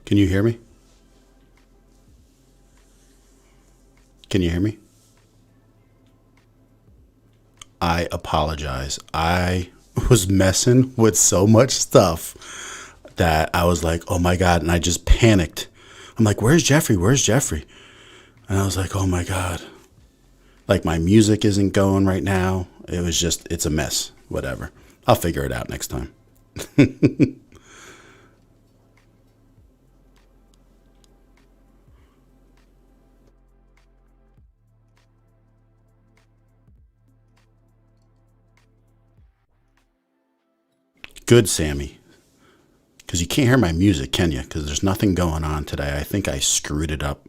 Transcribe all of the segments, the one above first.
Can you hear me? Can you hear me? I apologize. I was messing with so much stuff that I was like, oh my God. And I just panicked. I'm like, where's Jeffrey? Where's Jeffrey? And I was like, oh my God. Like my music isn't going right now. It was just, it's a mess. Whatever. I'll figure it out next time. Good, Sammy. Because you can't hear my music, can you? Because there's nothing going on today. I think I screwed it up.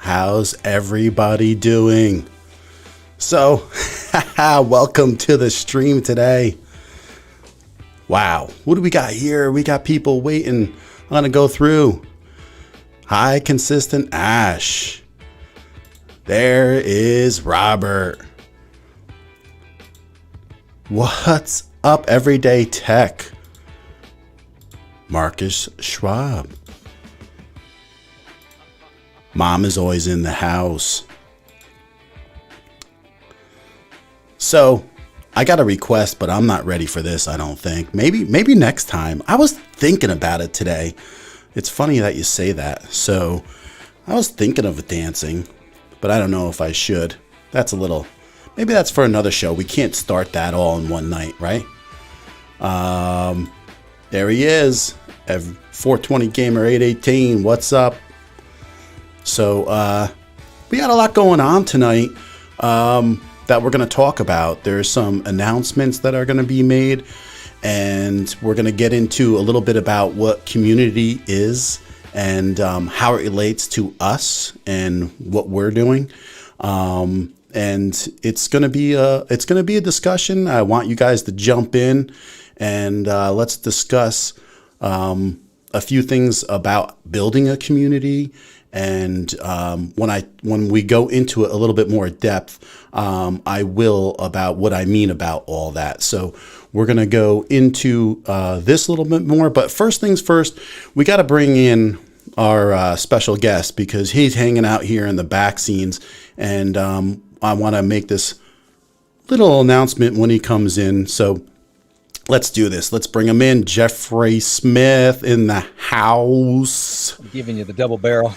How's everybody doing? So, welcome to the stream today. Wow, what do we got here? We got people waiting. I'm going to go through. Hi, Consistent Ash. There is Robert. What's up, Everyday Tech? Marcus Schwab. Mom is always in the house. So I got a request, but I'm not ready for this, I don't think. Maybe next time. I was thinking about it today. It's funny that you say that. So I was thinking of dancing, but I don't know if I should. Maybe that's for another show. We can't start that all in one night, right? There he is. 420 Gamer 818. What's up? So we got a lot going on tonight that we're going to talk about. There's some announcements that are going to be made, and we're going to get into a little bit about what community is and how it relates to us and what we're doing. And it's going to be a discussion. I want you guys to jump in and let's discuss a few things about building a community. And when we go into it a little bit more depth, I will about what I mean about all that. So we're going to go into this a little bit more. But first things first, we got to bring in our special guest because he's hanging out here in the back scenes. And I want to make this little announcement when he comes in. So let's do this. Let's bring him in. Jeffrey Smith in the house. I'm giving you the double barrel.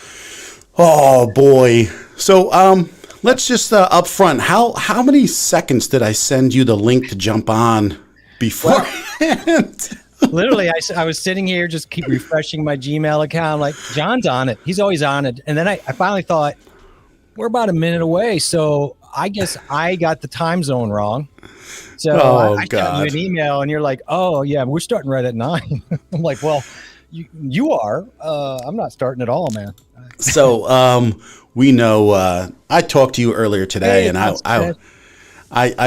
Oh boy. So let's just up front. How many seconds did I send you the link to jump on beforehand? Literally, I was sitting here just keep refreshing my Gmail account. I'm like, John's on it. He's always on it. And then I finally thought, we're about a minute away. So I guess I got the time zone wrong. So I sent you an email and you're like, oh yeah, we're starting right at 9. I'm like, well, you are. I'm not starting at all, man. So we know I talked to you earlier today, Hey, and I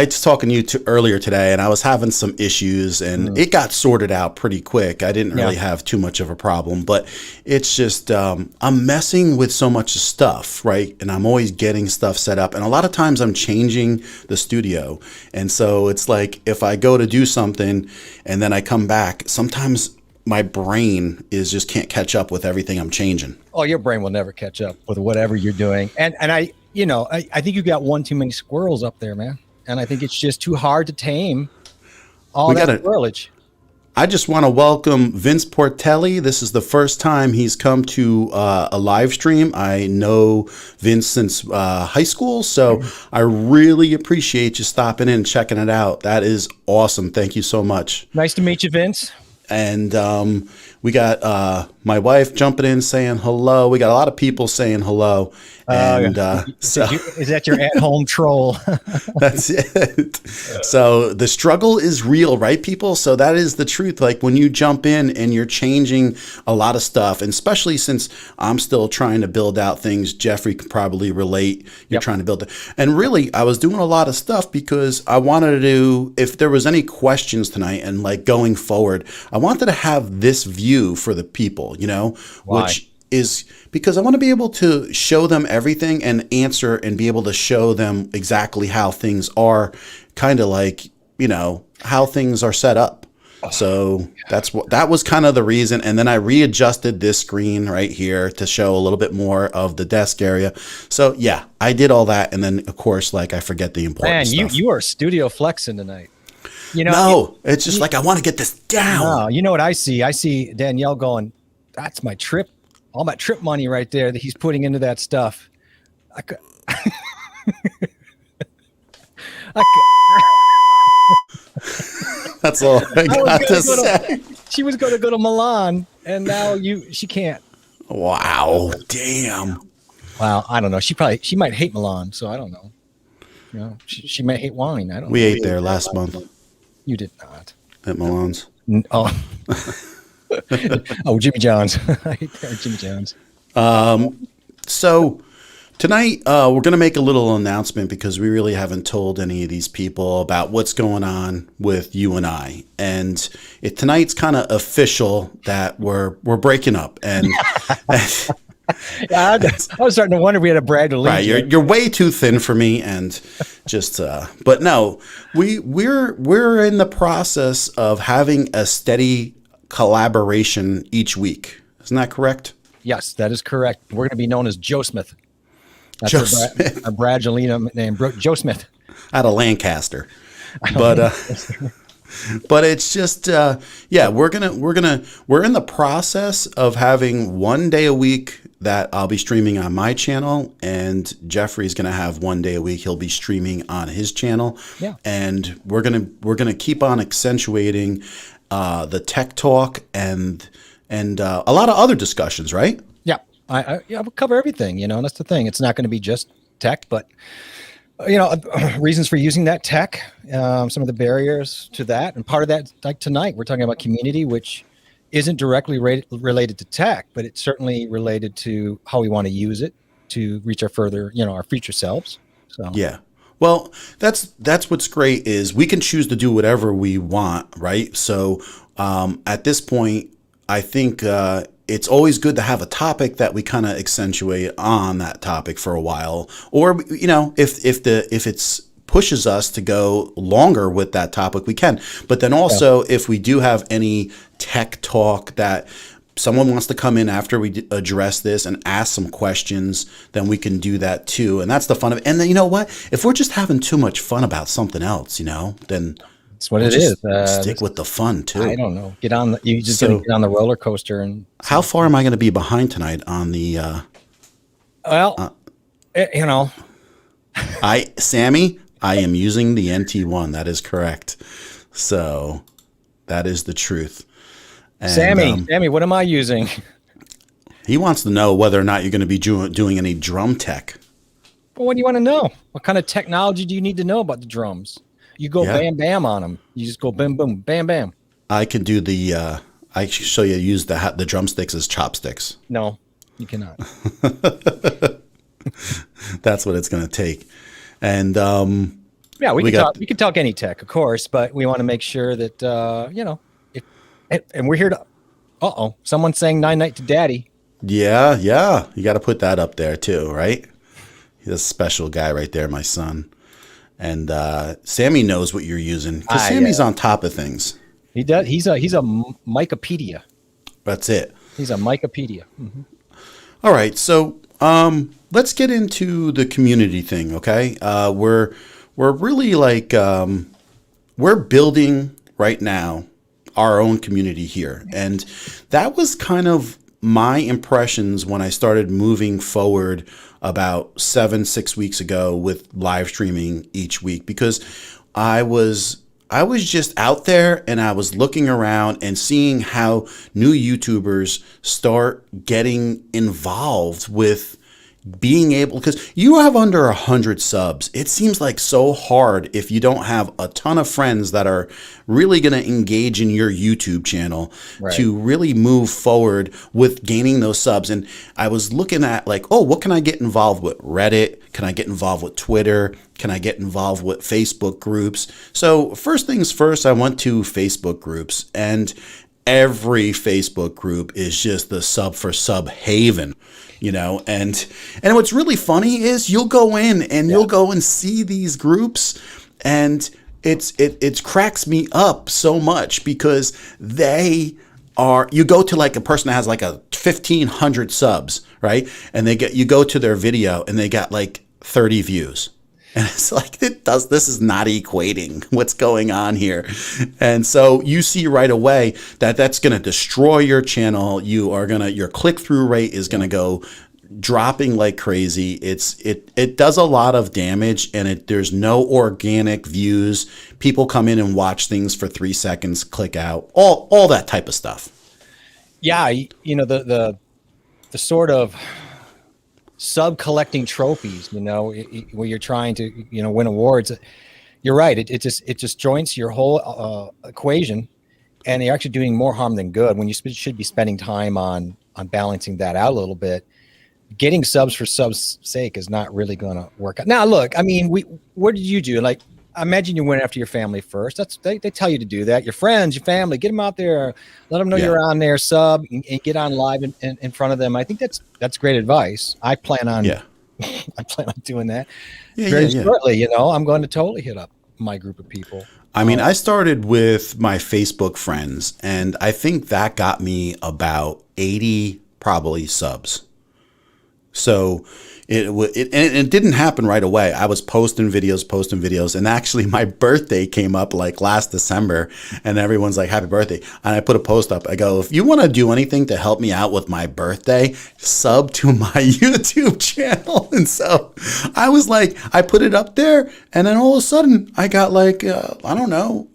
was talking to you earlier today, and I was having some issues, and it got sorted out pretty quick. I didn't really have too much of a problem, but it's just I'm messing with so much stuff, right? And I'm always getting stuff set up, and a lot of times I'm changing the studio, and so it's like if I go to do something and then I come back, sometimes my brain just can't catch up with everything I'm changing. Oh, your brain will never catch up with whatever you're doing. And I I think you got one too many squirrels up there, man. And I think it's just too hard to tame all that squirrelage. I just want to welcome Vince Portelli. This is the first time he's come to a live stream. I know Vince since high school, so I really appreciate you stopping in and checking it out. That is awesome. Thank you so much. Nice to meet you, Vince. And we got my wife jumping in saying hello. We got a lot of people saying hello. And is that your at-home troll? That's it. So the struggle is real, right, people? So that is the truth. Like when you jump in and you're changing a lot of stuff, and especially since I'm still trying to build out things, Jeffrey can probably relate. You're trying to build it. And really, I was doing a lot of stuff because I wanted to, if there was any questions tonight and like going forward, I wanted to have this view for the people, Why? Which is because I want to be able to show them everything and answer and be able to show them exactly how things are, kind of like, how things are set up. So that was kind of the reason. And then I readjusted this screen right here to show a little bit more of the desk area. So yeah, I did all that. And then of course, like I forget the important stuff. You are studio flexing tonight. It's just like, I want to get this down. No, you know what I see? I see Danielle going, that's my trip. All my trip money right there that he's putting into that stuff. That's all I got to say. She was going to go to Milan, and now she can't. Wow. Damn. Wow. I don't know. She might hate Milan, so I don't know. She might hate wine. I don't know. We ate there last month. You did not. At Milan's. Oh. Jimmy John's. I hate Jimmy John's. So tonight we're going to make a little announcement because we really haven't told any of these people about what's going on with you and I. And tonight's kind of official that we're breaking up. And I was starting to wonder if we had a Brad to leave. Right, you're way too thin for me, and just. But no, we're in the process of having a steady collaboration each week. Isn't that correct? Yes, that is correct. We're going to be known as Joe Smith. That's Joe Smith. Our Bradgelina name, Joe Smith. Out of Lancaster. But but it's just we're in the process of having one day a week that I'll be streaming on my channel, and Jeffrey's gonna have one day a week he'll be streaming on his channel. Yeah. And we're gonna keep on accentuating the tech talk and a lot of other discussions, right? Yeah, I will cover everything. That's the thing. It's not going to be just tech, but reasons for using that tech, some of the barriers to that, and part of that, like tonight, we're talking about community, which isn't directly related to tech, but it's certainly related to how we want to use it to reach our future selves. So yeah. Well, that's what's great is we can choose to do whatever we want, right? So at this point, I think it's always good to have a topic that we kind of accentuate on that topic for a while, or if it's pushes us to go longer with that topic, we can. But then also, if we do have any tech talk that someone wants to come in after we address this and ask some questions, then we can do that too. And that's the fun of it. And then, you know what? If we're just having too much fun about something else, then that's what it is. Stick with the fun too. I don't know. Get on the roller coaster. And how far am I going to be behind tonight on the? Sammy, I am using the NT1. That is correct. So that is the truth. And, Sammy, what am I using? He wants to know whether or not you're going to be doing any drum tech. Well, what do you want to know? What kind of technology do you need to know about the drums? You go bam, bam on them. You just go boom, boom, bam, bam. I can do I can show you use the drumsticks as chopsticks. No, you cannot. That's what it's going to take. And we can talk any tech, of course, but we want to make sure that and we're here to. Someone's saying "Night Night" to Daddy. Yeah, you got to put that up there too, right? He's a special guy right there, my son. And Sammy knows what you're using because Sammy's on top of things. He does. He's a Micapedia. That's it. He's a Micapedia. Mm-hmm. All right, so let's get into the community thing, okay? We're really like we're building right now our own community here, and that was kind of my impressions when I started moving forward about 6 weeks ago with live streaming each week, because I was just out there and I was looking around and seeing how new YouTubers start getting involved with being able, because you have under 100 subs. It seems like so hard if you don't have a ton of friends that are really going to engage in your YouTube channel to really move forward with gaining those subs. And I was looking at like, oh, what can I get involved with? Reddit? Can I get involved with Twitter? Can I get involved with Facebook groups? So first things first, I went to Facebook groups, and every Facebook group is just the sub for sub haven, and what's really funny is you'll go in and you'll go and see these groups, and it cracks me up so much, because you go to like a person that has like 1,500 subs, right? And you go to their video and they got like 30 views. And it's like, this is not equating what's going on here. And so you see right away that that's going to destroy your channel. Your click-through rate is going to go dropping like crazy. It does a lot of damage, and there's no organic views. People come in and watch things for 3 seconds, click out, all that type of stuff. Yeah. The sort of sub collecting trophies, where you're trying to, win awards. You're right. It just joints your whole equation, and you're actually doing more harm than good when you should be spending time on balancing that out a little bit. Getting subs for subs' sake is not really going to work out. Now, look, I mean, what did you do? Like, I imagine you went after your family first. They tell you to do that. Your friends, your family, get them out there, let them know you're on there, sub, and get on live in front of them. I think that's great advice. I plan on doing that very shortly. I'm going to totally hit up my group of people. I mean, I started with my Facebook friends, and I think that got me about 80 probably subs. So it didn't happen right away. I was posting videos, and actually my birthday came up like last December, and everyone's like, happy birthday. And I put a post up. I go, if you want to do anything to help me out with my birthday, sub to my YouTube channel. And so I was like, I put it up there, and then all of a sudden I got like, I don't know,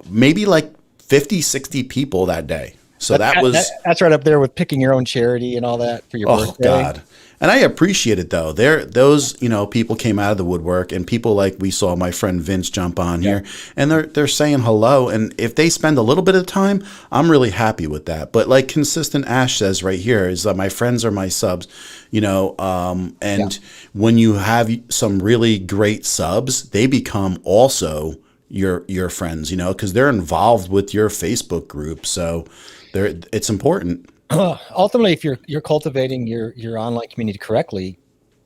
maybe like 50, 60 people that day. So that's right up there with picking your own charity and all that for your birthday. Oh God. And I appreciate it though. Those people came out of the woodwork, and people like we saw my friend Vince jump on here, and they're saying hello. And if they spend a little bit of time, I'm really happy with that. But like Consistent Ash says right here, is that my friends are my subs, when you have some really great subs, they become also your friends, because they're involved with your Facebook group. So it's important. Ultimately, if you're cultivating your online community correctly,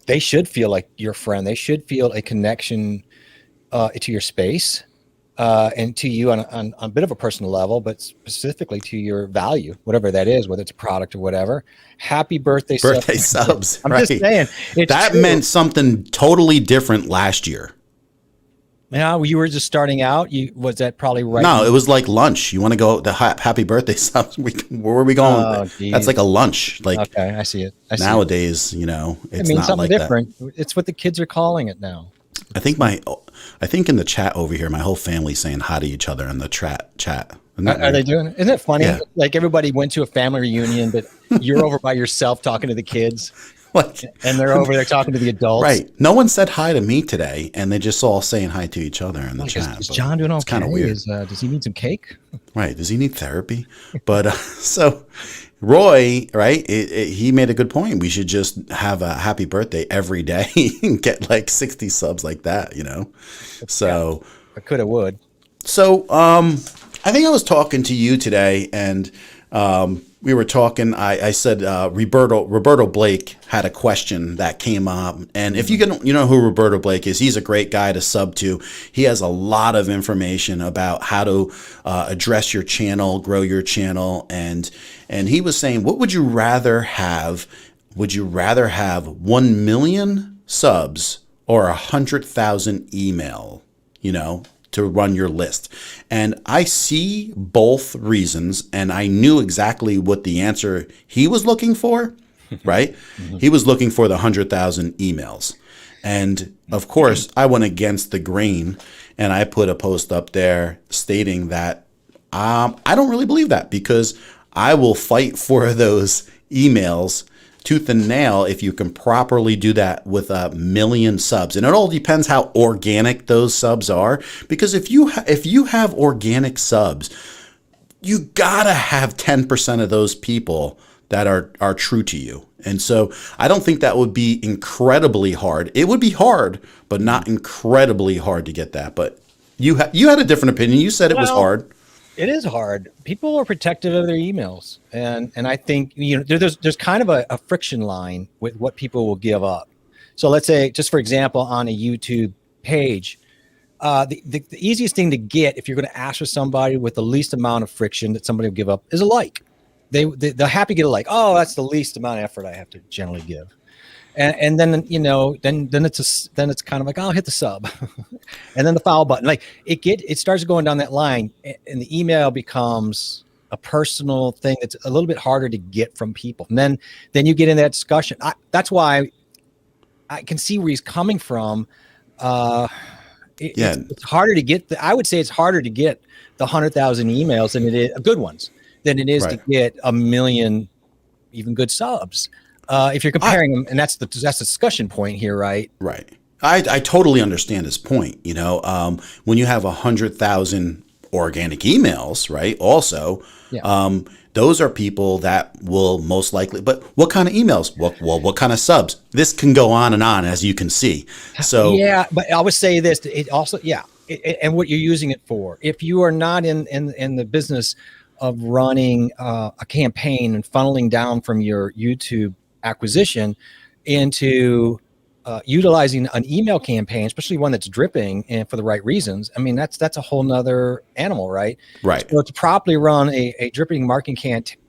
they should feel like your friend. They should feel a connection to your space and to you on a bit of a personal level, but specifically to your value, whatever that is, whether it's a product or whatever. Happy birthday subs. I'm just saying. That meant something totally different last year. Yeah, you were just starting out. Was that probably right? No, it was like lunch. You want to go to happy birthday subs? Where are we going? Oh, that's like a lunch. Like, okay, I see it. Nowadays, it's not something like different. That. It's what the kids are calling it now. I think in the chat over here, my whole family's saying hi to each other in the chat. Are they doing it? Isn't it funny? Yeah. Like everybody went to a family reunion, but you're over by yourself talking to the kids. And they're over there talking to the adults. Right. No one said hi to me today, and they just all saying hi to each other in the chat. Is John doing okay? It's kind of weird. Does he need some cake? Right. Does he need therapy? But so Roy, right, he made a good point. We should just have a happy birthday every day and get like 60 subs like that, So I could have would. So I think I was talking to you today, and we were talking. I said Roberto Blake had a question that came up, and if you know who Roberto Blake is, he's a great guy to sub to. He has a lot of information about how to address your channel, grow your channel, and he was saying, what would you rather have would you rather have 1 million subs or 100,000 email, to run your list? And I see both reasons, and I knew exactly what the answer he was looking for, right? He was looking for the 100,000 emails. And of course, I went against the grain, and I put a post up there stating that I don't really believe that, because I will fight for those emails tooth and nail if you can properly do that with 1 million subs. And it all depends how organic those subs are, because if you have organic subs, you gotta have 10% of those people that are true to you. And so I don't think that would be incredibly hard. It would be hard, but not incredibly hard to get that. But you had a different opinion. You said it was hard. It is hard. People are protective of their emails, and I think there's kind of a friction line with what people will give up. So let's say, just for example, on a YouTube page, the easiest thing to get if you're going to ask for somebody with the least amount of friction that somebody will give up is a like. They're happy to get a like. Oh, that's the least amount of effort I have to generally give. And then then it's kind of like, I'll hit the sub, and then the follow button. Like it starts going down that line, and the email becomes a personal thing that's a little bit harder to get from people. And then you get in that discussion. That's why I can see where he's coming from. It's harder to get. I would say it's harder to get the 100,000 emails than it is good ones than it is to get 1 million even good subs. If you're comparing them, and that's the discussion point here, right? Right. I totally understand his point. When you have 100,000 organic emails, right? Also, those are people that will most likely. But what kind of emails? What kind of subs? This can go on, as you can see. So yeah, but I would say this. It also and what you're using it for. If you are not in the business of running a campaign and funneling down from your YouTube acquisition into utilizing an email campaign, especially one that's dripping and for the right reasons, I mean, that's a whole nother animal, right? Right. So to properly run a dripping marketing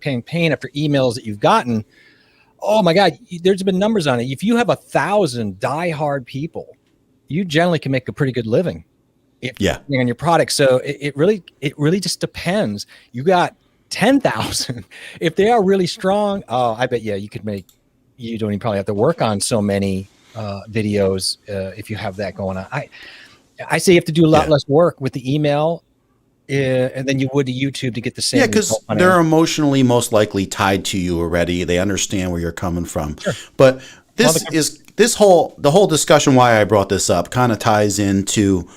campaign after emails that you've gotten, oh my God, there's been numbers on it. If you have 1,000 diehard people, you generally can make a pretty good living on your product. So it really just depends. You got 10,000. If they are really strong, I bet you don't even probably have to work on so many videos if you have that going on. I say you have to do a lot less work with the email and then you would to YouTube to get the same. Yeah, because they're emotionally most likely tied to you already. They understand where you're coming from. Sure. But the whole discussion why I brought this up kind of ties into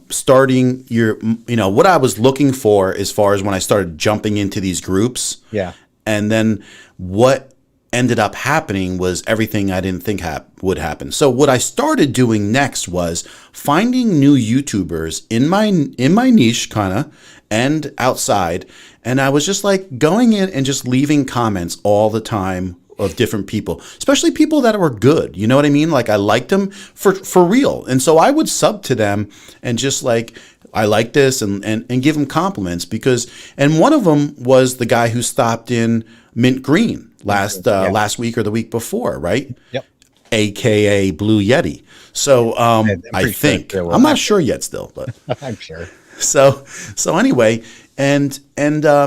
starting your, what I was looking for as far as when I started jumping into these groups. Yeah. And then what ended up happening was everything I didn't think would happen. So what I started doing next was finding new YouTubers in my niche kind of and outside. And I was just like going in and just leaving comments all the time of different people, especially people that were good. You know what I mean? Like I liked them for real. And so I would sub to them and just like, I like this and give them compliments and one of them was the guy who stopped in Mint Green last week or the week before, right? Yep. AKA Blue Yeti. So I think I'm not sure yet still, but I'm sure. So anyway, and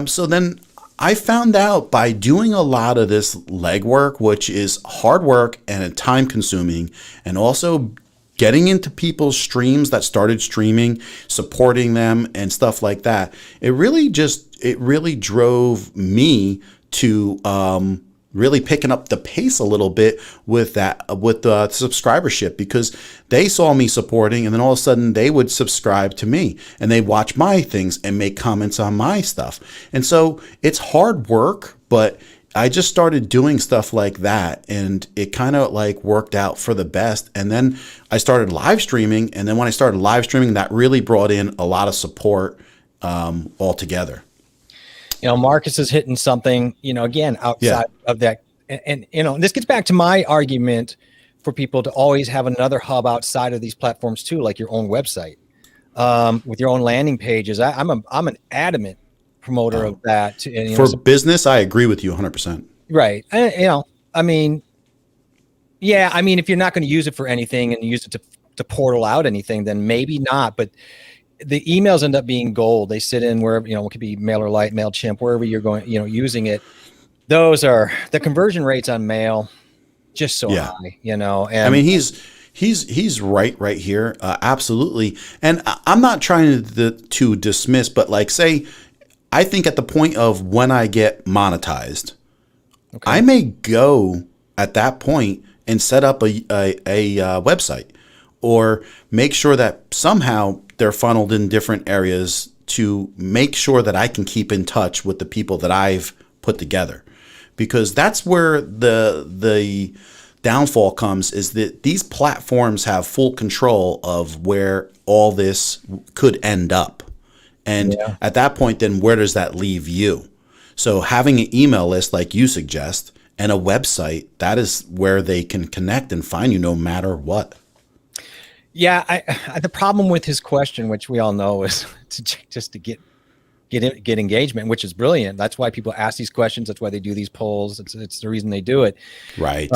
so then I found out by doing a lot of this legwork, which is hard work and time consuming, and also getting into people's streams that started streaming, supporting them and stuff like that. It really drove me to really picking up the pace a little bit with the subscribership, because they saw me supporting and then all of a sudden they would subscribe to me and they watch my things and make comments on my stuff. And so it's hard work, but I just started doing stuff like that and it kind of like worked out for the best. And then I started live streaming. And then when I started live streaming, that really brought in a lot of support altogether. Marcus is hitting something, again, outside of that. And this gets back to my argument for people to always have another hub outside of these platforms too, like your own website, with your own landing pages. I'm an adamant promoter of that. For business, I agree with you 100%. Right. I mean, yeah, I mean, if you're not going to use it for anything and use it to portal out anything, then maybe not. But the emails end up being gold. They sit in wherever, it could be MailerLite, MailChimp, wherever you're going, using it. Those are the conversion rates on mail, just so high, And I mean, he's right here. Absolutely. And I'm not trying to dismiss, but like, say, I think at the point of when I get monetized, I may go at that point and set up a website, or make sure that somehow they're funneled in different areas to make sure that I can keep in touch with the people that I've put together. Because that's where the downfall comes, is that these platforms have full control of where all this could end up. And at that point, then where does that leave you? So having an email list like you suggest and a website, that is where they can connect and find you no matter what. Yeah, the problem with his question, which we all know, is to get engagement, which is brilliant. That's why people ask these questions. That's why they do these polls. It's the reason they do it. Right.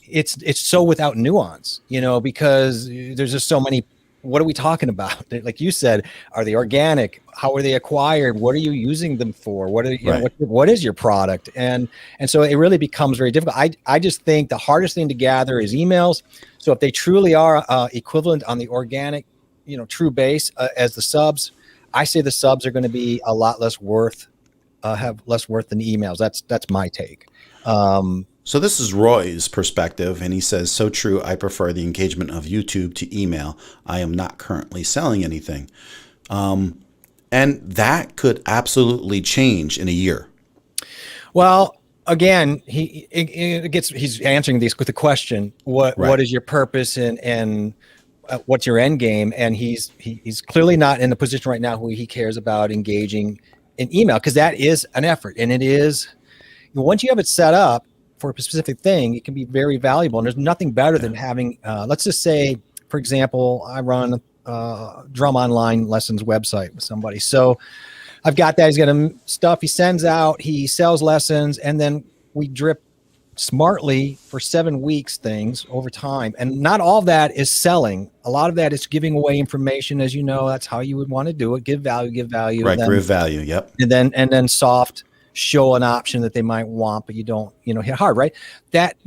It's so without nuance, because there's just so many. What are we talking about? Like you said, are they organic? How are they acquired? What are you using them for? What are what is your product? And so it really becomes very difficult. I just think the hardest thing to gather is emails. So if they truly are equivalent on the organic, true base as the subs, I say the subs are going to be a lot less worth, have less worth than emails. That's my take. So this is Roy's perspective, and he says, so true, I prefer the engagement of YouTube to email. I am not currently selling anything. And that could absolutely change in a year. Well, again, he's answering these with the question, what is your purpose and what's your end game? And he's clearly not in the position right now where he cares about engaging in email, because that is an effort. And it is, once you have it set up for a specific thing, it can be very valuable. And there's nothing better than having, let's just say, for example, I run a drum online lessons website with somebody. So I've got that. He's got stuff he sends out, he sells lessons, and then we drip smartly for 7 weeks things over time. And not all of that is selling. A lot of that is giving away information. As you know, that's how you would want to do it. Give value. Right. Give value. Yep. And then soft show an option that they might want, but you don't, hit hard, right? That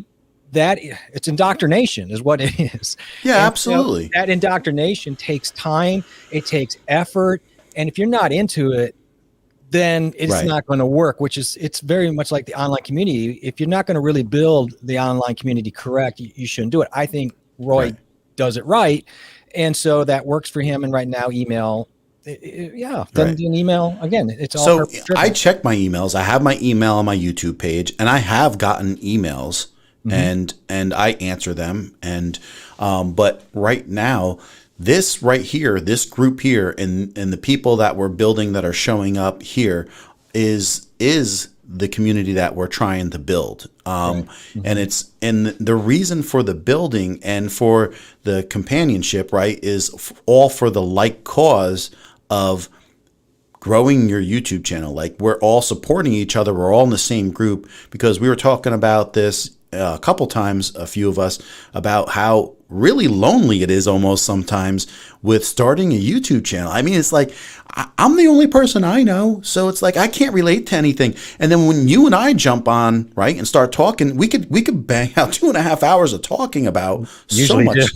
it's indoctrination is what it is. Yeah, and, absolutely. That indoctrination takes time. It takes effort. And if you're not into it, then it's not going to work, it's very much like the online community. If you're not going to really build the online community correct, you shouldn't do it. I think Roy does it right. And so that works for him. And right now, email, then an email, again, it's all. So I check my emails. I have my email on my YouTube page, and I have gotten emails and I answer them. And, but right now, this right here, this group here, and the people that we're building that are showing up here is the community that we're trying to build. And the reason for the building and for the companionship, right, is all for the like cause of growing your YouTube channel. Like, we're all supporting each other. We're all in the same group, because we were talking about this a couple times, a few of us, about how really lonely it is almost sometimes with starting a YouTube channel. I mean, it's like, I'm the only person I know, so it's like I can't relate to anything. And then when you and I jump on, right, and start talking, we could bang out 2.5 hours of talking about Usually so much.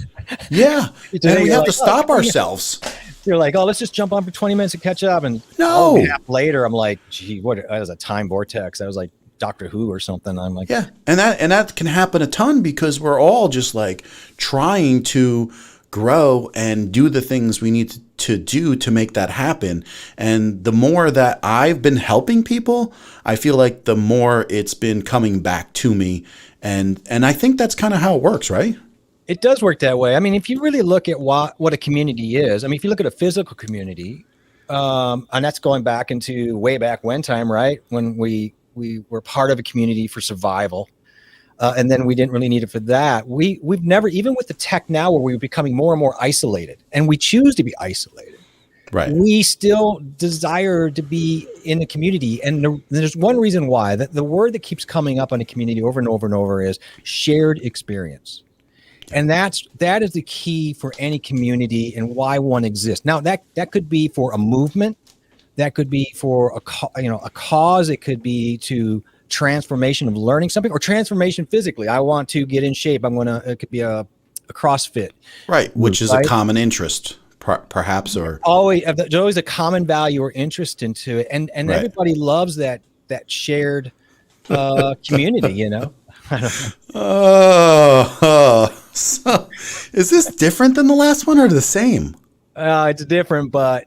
Yeah. And we have to stop ourselves. You're like, oh, let's just jump on for 20 minutes and catch up. And a half later, I'm like, gee, that was a time vortex. I was like Doctor Who or something. I'm like, yeah. And that can happen a ton, because we're all just like trying to grow and do the things we need to do to make that happen. And the more that I've been helping people, I feel like the more it's been coming back to me. And I think that's kind of how it works, right? It does work that way. I mean, if you really look at what a community is, I mean, if you look at a physical community, and that's going back into way back when time, right? When we were part of a community for survival. And then we didn't really need it for that. We've never, even with the tech now where we're becoming more and more isolated, and we choose to be isolated. Right. we still desire to be in the community. And there's one reason why. That the word that keeps coming up on the community over and over and over is shared experience. And that is the key for any community and why one exists. Now that could be for a movement, that could be for a cause. It could be to transformation of learning something, or transformation physically. I want to get in shape. It could be a CrossFit. Right. Which is a common interest, perhaps, or there's always a common value or interest into it. And right. Everybody loves that shared community, you know? So is this different than the last one or the same? It's different, but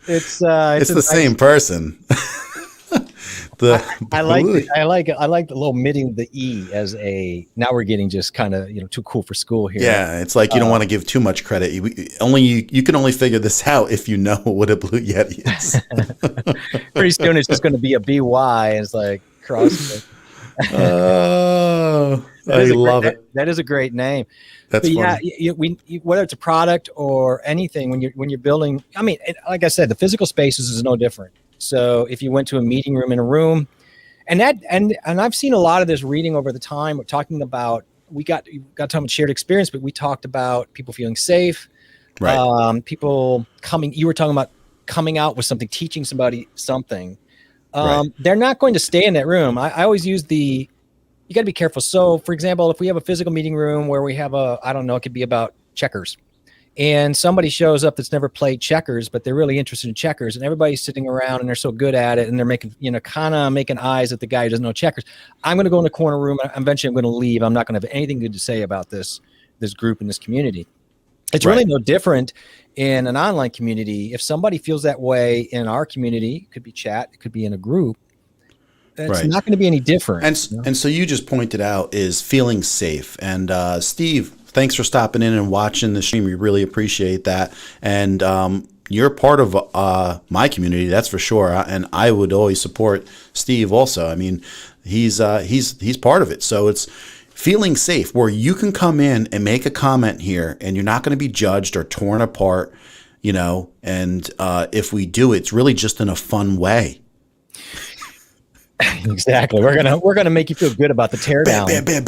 it's the same person. I like the little omitting the E as a. Now we're getting just kind of too cool for school here. Yeah, it's like you don't want to give too much credit. You can only figure this out if you know what a Blue Yeti is. Pretty soon it's just going to be a BY. It's like CrossFit. Oh, I love it. That is a great name. That's funny. Yeah, whether it's a product or anything, when you're building, I mean, like I said, the physical spaces is no different. So if you went to a meeting room in a room, and I've seen a lot of this reading over the time. We're talking about we got talking about shared experience, but we talked about people feeling safe, right? People coming. You were talking about coming out with something, teaching somebody something. Right. They're not going to stay in that room. I always use you got to be careful. So, for example, if we have a physical meeting room where we have it could be about checkers, and somebody shows up that's never played checkers, but they're really interested in checkers, and everybody's sitting around and they're so good at it, and they're making, kind of making eyes at the guy who doesn't know checkers. I'm going to go in the corner room, and eventually I'm going to leave. I'm not going to have anything good to say about this group in this community. It's really no different in an online community. If somebody feels that way in our community, it could be chat, it could be in a group, it's not going to be any different. And so you just pointed out is feeling safe. And Steve, thanks for stopping in and watching the stream. We really appreciate that. And you're part of my community, that's for sure. And I would always support Steve also. I mean, he's part of it. So it's feeling safe where you can come in and make a comment here and you're not going to be judged or torn apart, and if we do, it's really just in a fun way. Exactly. We're gonna make you feel good about the teardown. Bam.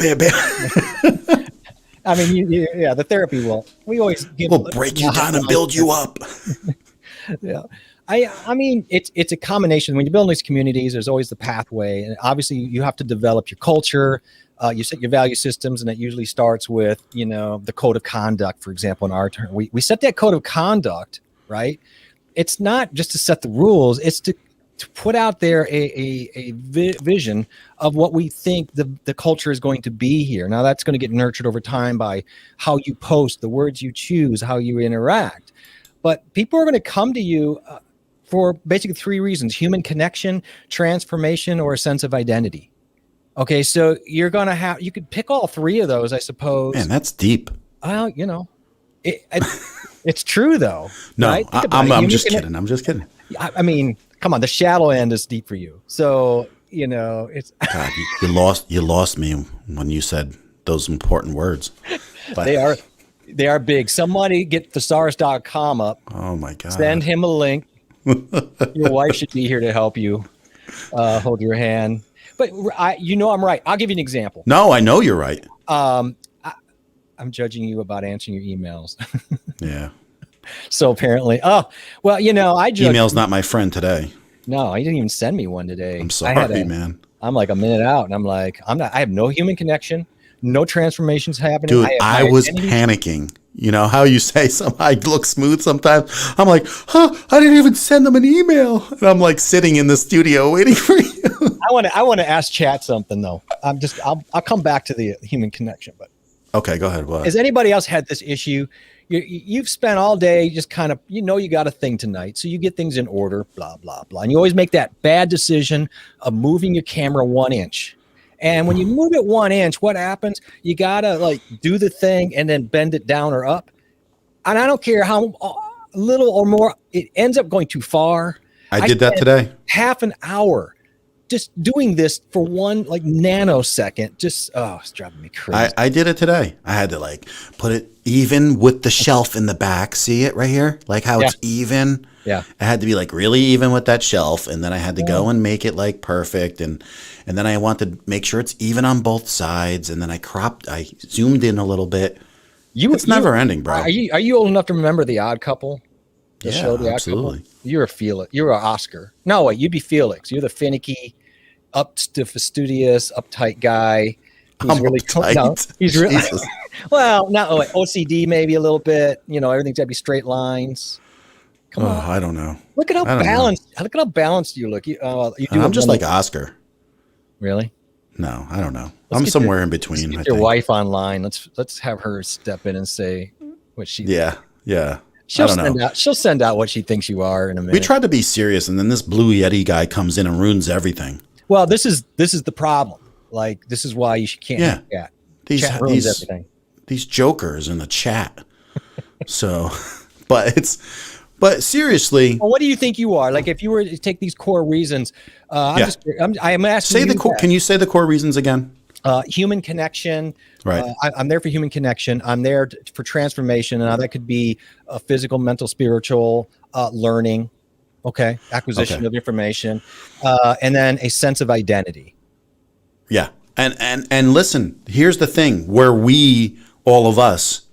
I mean, the therapy will. We always we'll break you down and build you up. Yeah. I mean, it's a combination. When you build these communities, there's always the pathway, and obviously you have to develop your culture. You set your value systems, and that usually starts with the code of conduct. For example, in our turn, we set that code of conduct, right? It's not just to set the rules; it's to put out there a vision of what we think the culture is going to be here. Now that's going to get nurtured over time by how you post, the words you choose, how you interact. But people are going to come to you for basically three reasons: human connection, transformation, or a sense of identity. Okay, so you could pick all three of those, I suppose. Man, that's deep. Well, it's true though. No, right? I'm just kidding. I'm just kidding. I mean, come on, the shallow end is deep for you. So, it's God, you lost me when you said those important words. But they are big. Somebody get thesaurus.com up. Oh my God. Send him a link. Your wife should be here to help you. Hold your hand. But I'm right. I'll give you an example. No, I know you're right. I'm judging you about answering your emails. Yeah. So apparently, I judge. Email's not my friend today. No, he didn't even send me one today. I'm sorry, man. I'm like a minute out, and I'm like, I have no human connection, no transformations happening. Dude, I was panicking. You know how you say I look smooth sometimes? I'm like, I didn't even send them an email. And I'm like sitting in the studio waiting for you. I want to ask chat something though. I'll come back to the human connection, but okay, go ahead. What? Has anybody else had this issue? You've spent all day just kind of, you got a thing tonight. So you get things in order, blah, blah, blah. And you always make that bad decision of moving your camera 1 inch. And when you move it 1 inch, what happens? You got to do the thing and then bend it down or up. And I don't care how little or more, it ends up going too far. I did that today. Half an hour just doing this for one like nanosecond, just it's driving me crazy. I did it today. I had to like put it even with the shelf in the back. See it right here? Like how it's even. Yeah. I had to be like really even with that shelf, and then I had to go and make it like perfect, and then I wanted to make sure it's even on both sides, and then I zoomed in a little bit. It's never ending, bro. Are you old enough to remember The Odd Couple? The show, The Odd absolutely. Couple? You're a Felix. You're a Oscar. No, wait, you'd be Felix. You're the finicky, fastidious, uptight guy. I'm uptight. No, he's really well. No, OCD maybe a little bit. You know, everything's got to be straight lines. Come on. I don't know. Look at how balanced. Look at how balanced you look. I'm just like Oscar. Really? No, I don't know. I'm somewhere in between. Let's get your wife online. Let's have her step in and say what she. Yeah. She'll send out what she thinks you are in a minute. We tried to be serious, and then this Blue Yeti guy comes in and ruins everything. Well, this is the problem. Like, this is why you can't have chat. Chat ruins everything. These jokers in the chat. So, but seriously, well, what do you think you are? Like, if you were to take these core reasons, I'm asking. Can you say the core reasons again? Human connection. Right. I'm there for human connection. I'm there for transformation. Now that could be physical, mental, spiritual, learning. Okay. Acquisition of information, and then a sense of identity. Yeah. And listen, here's the thing where all of us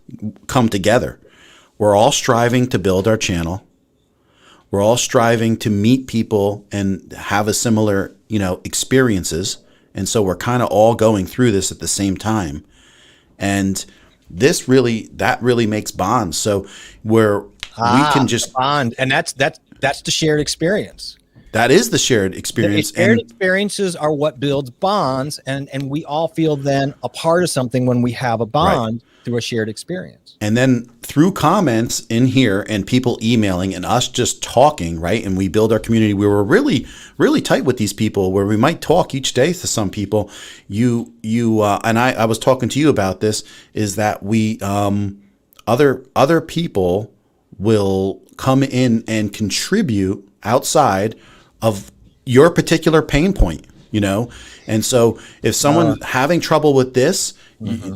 come together. We're all striving to build our channel. We're all striving to meet people and have a similar, experiences. And so we're kind of all going through this at the same time. And that really makes bonds. So we can just bond. And that's the shared experience. That is the shared experience. The shared experiences are what builds bonds. And we all feel then a part of something when we have a bond through a shared experience. And then through comments in here and people emailing and us just talking, right? And we build our community. We were really, really tight with these people where we might talk each day to some people. And I was talking to you about this, is that we, other people will come in and contribute outside of your particular pain point, And so if someone's having trouble with this,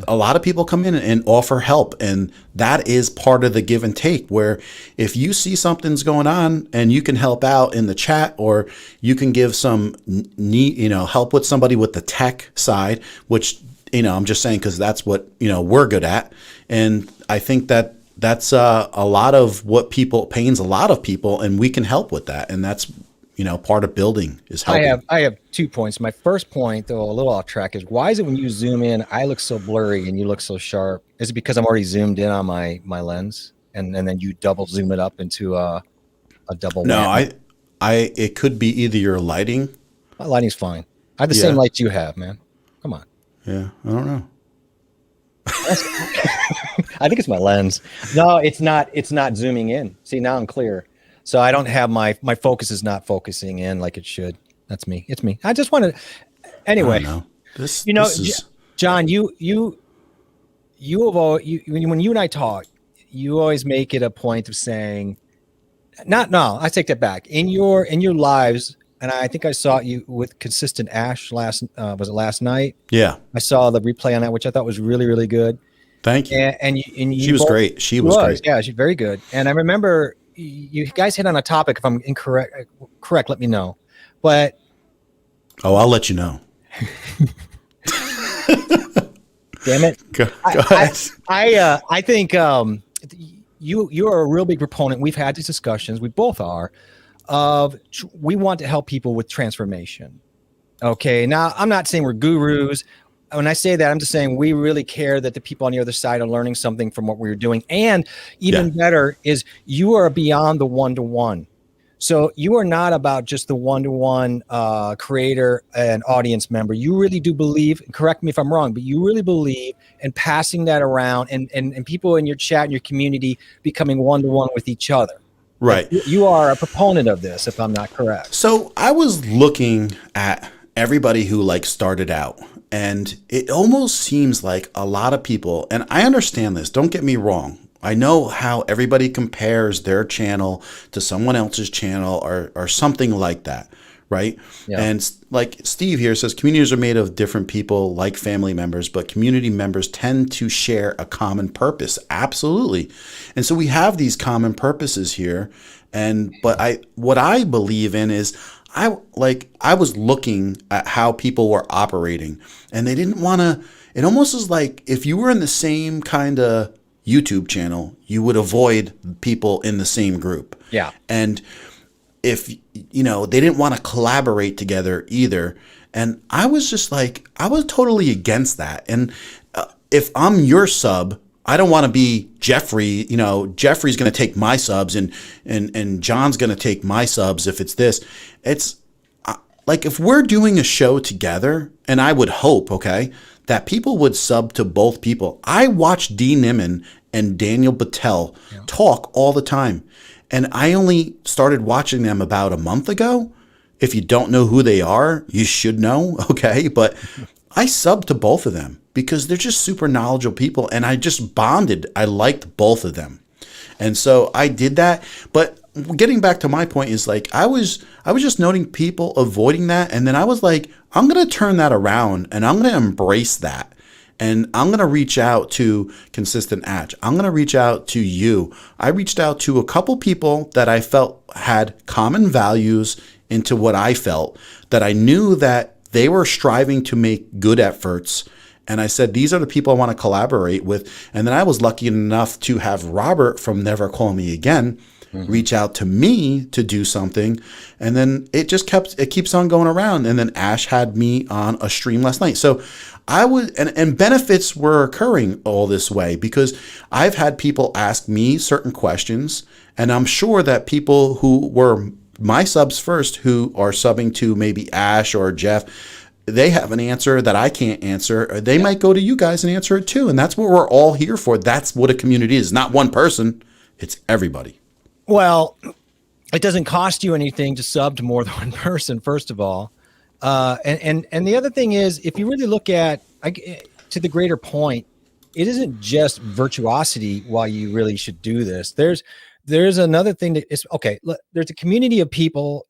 a lot of people come in and offer help. And that is part of the give and take, where if you see something's going on and you can help out in the chat, or you can give some help with somebody with the tech side, which, I'm just saying, because that's what, we're good at. And I think that's a lot of what pains a lot of people, and we can help with that. And that's, part of building is helping. I have 2 points. My first point, though a little off track, is why is it when you zoom in, I look so blurry and you look so sharp? Is it because I'm already zoomed in on my lens, and then you double zoom it up into a double? No, it could be either your lighting. My lighting's fine. I have the same lights you have, man. Come on. Yeah, I don't know. I think it's my lens. No, it's not. It's not zooming in. See, now I'm clear. So I don't have my focus is not focusing in like it should. That's me. It's me. I just wanted. Anyway, this is... John, you have always, when you and I talk, you always make it a point of saying, I take that back. In your lives, and I think I saw you with Consistent Ash last night? Yeah. I saw the replay on that, which I thought was really, really good. Thank you. And she was great. She was great. Yeah, she's very good. And I remember you guys hit on a topic. If I'm correct, let me know. But I'll let you know. Damn it! Go ahead. I think you are a real big proponent. We've had these discussions. We both are. We want to help people with transformation. Okay. Now, I'm not saying we're gurus. When I say that, I'm just saying we really care that the people on the other side are learning something from what we're doing. And even better is you are beyond the one-to-one. So you are not about just the one-to-one creator and audience member. You really do believe, correct me if I'm wrong, but you really believe in passing that around and people in your chat and your community becoming one-to-one with each other. Right. Like you are a proponent of this, if I'm not correct. So I was looking at everybody who started out, and it almost seems like a lot of people, and I understand this, don't get me wrong. I know how everybody compares their channel to someone else's channel or something like that, right? Yeah. And like Steve here says, communities are made of different people like family members, but community members tend to share a common purpose. Absolutely. And so we have these common purposes here. But what I believe in is I was looking at how people were operating, and they didn't want to. It almost is like if you were in the same kind of YouTube channel, you would avoid people in the same group. Yeah. And if, they didn't want to collaborate together either. And I was just like, I was totally against that. And if I'm your sub, I don't want to be Jeffrey. Jeffrey's going to take my subs, and John's going to take my subs. If it's this, it's like if we're doing a show together, and I would hope, okay, that people would sub to both people. I watch Dee Nimmin and Daniel Battelle talk all the time, and I only started watching them about a month ago. If you don't know who they are, you should know, okay? But I sub to both of them because they're just super knowledgeable people, and I just bonded. I liked both of them. And so I did that. But getting back to my point is like I was just noting people avoiding that, and then I was like, I'm going to turn that around and I'm going to embrace that. And I'm going to reach out to Consistent Atch. I'm going to reach out to you. I reached out to a couple people that I felt had common values into what I felt, that I knew that they were striving to make good efforts. And I said, these are the people I want to collaborate with. And then I was lucky enough to have Robert from Never Call Me Again reach out to me to do something. And then it keeps on going around. And then Ash had me on a stream last night. So I was, and benefits were occurring all this way because I've had people ask me certain questions. And I'm sure that people who were my subs first, who are subbing to maybe Ash or Jeff, they have an answer that I can't answer. Or they might go to you guys and answer it too. And that's what we're all here for. That's what a community is. Not one person. It's everybody. Well, it doesn't cost you anything to sub to more than one person, first of all. And the other thing is, if you really look at, to the greater point, it isn't just virtuosity why you really should do this. There's another thing that is, okay, look, there's a community of people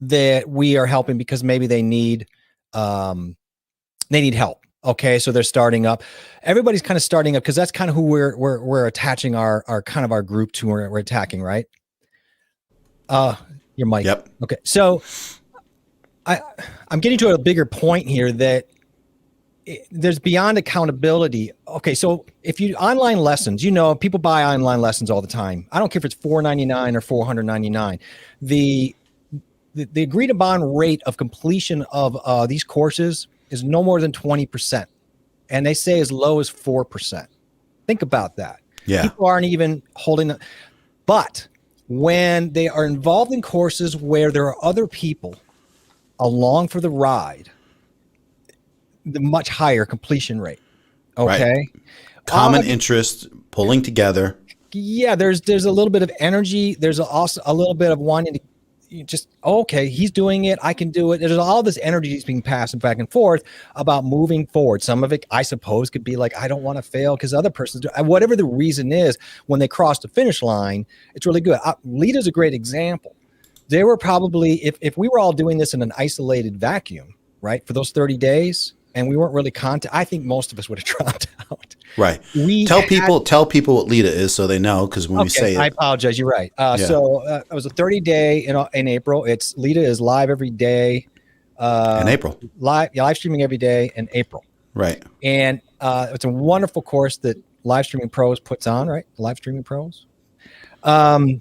that we are helping because maybe they need help. Okay. So they're starting up. Everybody's kind of starting up because that's kind of who we're attaching our kind of our group to, we're attacking, right? Your mic. Yep. Okay. So I'm getting to a bigger point here that there's beyond accountability. Okay. So if you online lessons, people buy online lessons all the time. I don't care if it's $4.99 or $499. The agreed upon rate of completion of these courses is no more than 20%. And they say as low as 4%. Think about that. Yeah. People aren't even holding it. But when they are involved in courses where there are other people along for the ride, the much higher completion rate. Okay. Right. Common interest, pulling together. Yeah. There's a little bit of energy. There's also a little bit of wanting to just, okay, he's doing it, I can do it. There's all this energy that's being passed back and forth about moving forward. Some of it, I suppose, could be like, I don't want to fail because other persons do. Whatever the reason is, when they cross the finish line, it's really good. Lita's a great example. They were probably, if we were all doing this in an isolated vacuum, right, for those 30 days, and we weren't really I think most of us would have dropped out. Right. Tell people what Lita is so they know, because when we say it. I apologize. You're right. So it was a 30-day in April. Lita is live every day. In April. Live streaming every day in April. Right. And it's a wonderful course that Live Streaming Pros puts on, right? Live Streaming Pros. And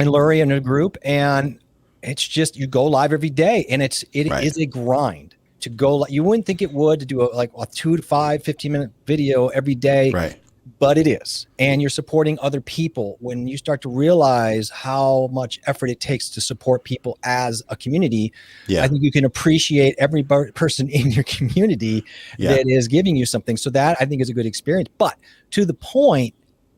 Lurie and a group. And it's just, you go live every day. And it is a grind. To go, you wouldn't think it would, to do a 2 to 5, 15-minute video every day, right? But it is. And you're supporting other people. When you start to realize how much effort it takes to support people as a community, I think you can appreciate every person in your community that is giving you something. So that, I think, is a good experience. But to the point,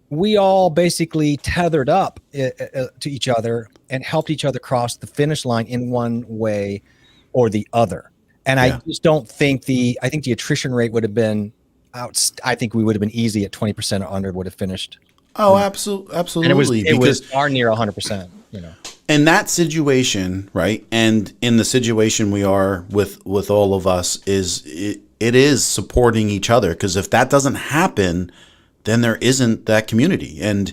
we all basically tethered up to each other and helped each other cross the finish line in one way or the other. And I just don't think I think the attrition rate would have been out. I think we would have been easy at 20% or under would have finished. Oh, absolutely. And it was darn near 100%, in that situation, right, and in the situation we are with all of us, it is supporting each other, because if that doesn't happen, then there isn't that community. And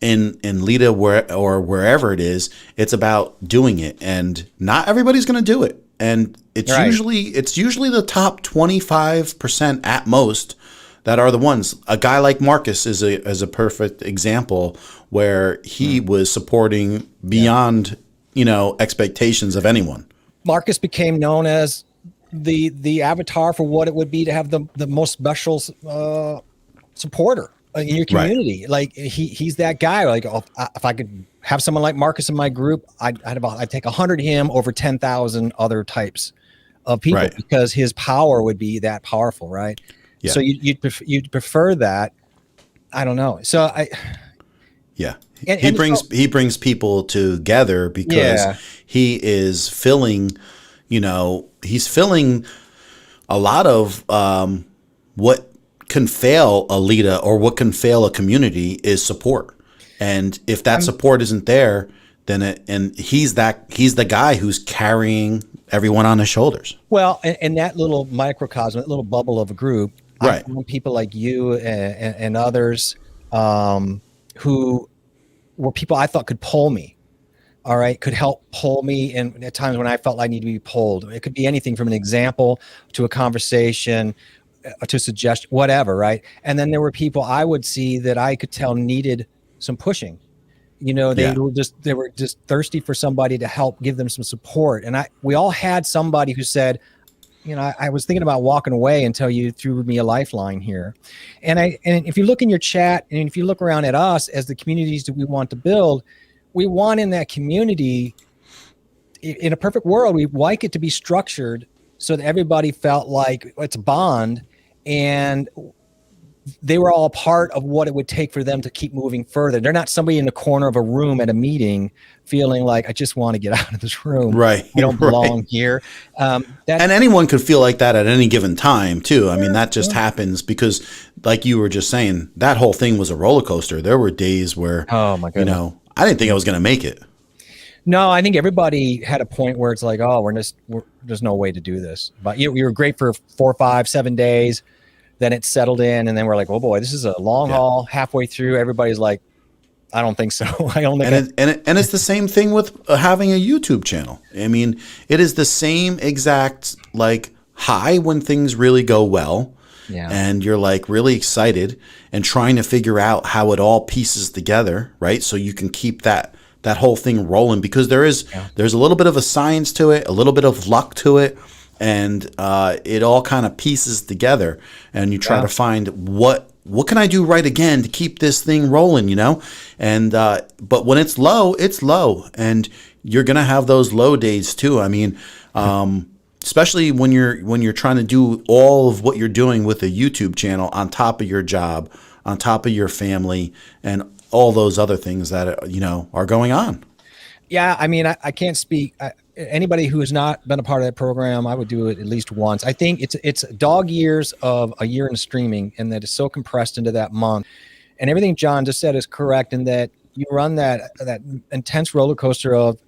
in Lita, or wherever it is, it's about doing it, and not everybody's going to do it, and it's Right. usually the top 25% at most that are the ones. A guy like Marcus is a perfect example, where he was supporting beyond expectations of anyone. Marcus became known as the avatar for what it would be to have the most special supporter in your community. Right. Like he's that guy. Like if I could have someone like Marcus in my group, I'd take 100 him over 10,000 other types of people, Right. because his power would be that powerful, right? Yeah. So you'd prefer that. I don't know. So Yeah. And- he and brings so- he brings people together, because Yeah. he is filling, he's filling a lot of what can fail a leader, or what can fail a community, is support. And if that support isn't there, then he's the guy who's carrying everyone on his shoulders. Well, and that little microcosm, that little bubble of a group, Right. I found people like you and others who were people I thought could pull me. All right, could help pull me in at times when I felt I need to be pulled. It could be anything from an example to a conversation to a suggestion, whatever, right? And then there were people I would see that I could tell needed some pushing. They were just thirsty for somebody to help give them some support. And we all had somebody who said, I was thinking about walking away until you threw me a lifeline here. And if you look in your chat, and if you look around at us as the communities that we want to build, we want in that community, in a perfect world, we'd like it to be structured so that everybody felt like it's a bond, and they were all a part of what it would take for them to keep moving further. They're not somebody in the corner of a room at a meeting feeling like, I just want to get out of this room. Right. I don't belong Right. here. And anyone could feel like that at any given time too. I mean, that just happens because, like you were just saying, that whole thing was a roller coaster. There were days where, Oh my goodness. I didn't think I was going to make it. No, I think everybody had a point where it's like, oh, there's no way to do this. But you were great for 4, 5, 7 days. Then it settled in, and then we're like, oh boy, this is a long haul. Halfway through, everybody's like, I don't think so. I don't think. And it's the same thing with having a YouTube channel. I mean, it is the same exact high when things really go well. Yeah. And you're really excited and trying to figure out how it all pieces together, right? So you can keep that whole thing rolling, because there's a little bit of a science to it, a little bit of luck to it, and it all kind of pieces together. And you try to find what can I do right again to keep this thing rolling, And but when it's low, and you're gonna have those low days too. I mean, especially when you're trying to do all of what you're doing with a YouTube channel on top of your job, on top of your family, and all those other things that are going on. Yeah, I mean, I can't speak. Anybody who has not been a part of that program, I would do it at least once. I think it's dog years of a year in streaming, and that is so compressed into that month. And everything John just said is correct, in that you run that intense roller coaster of,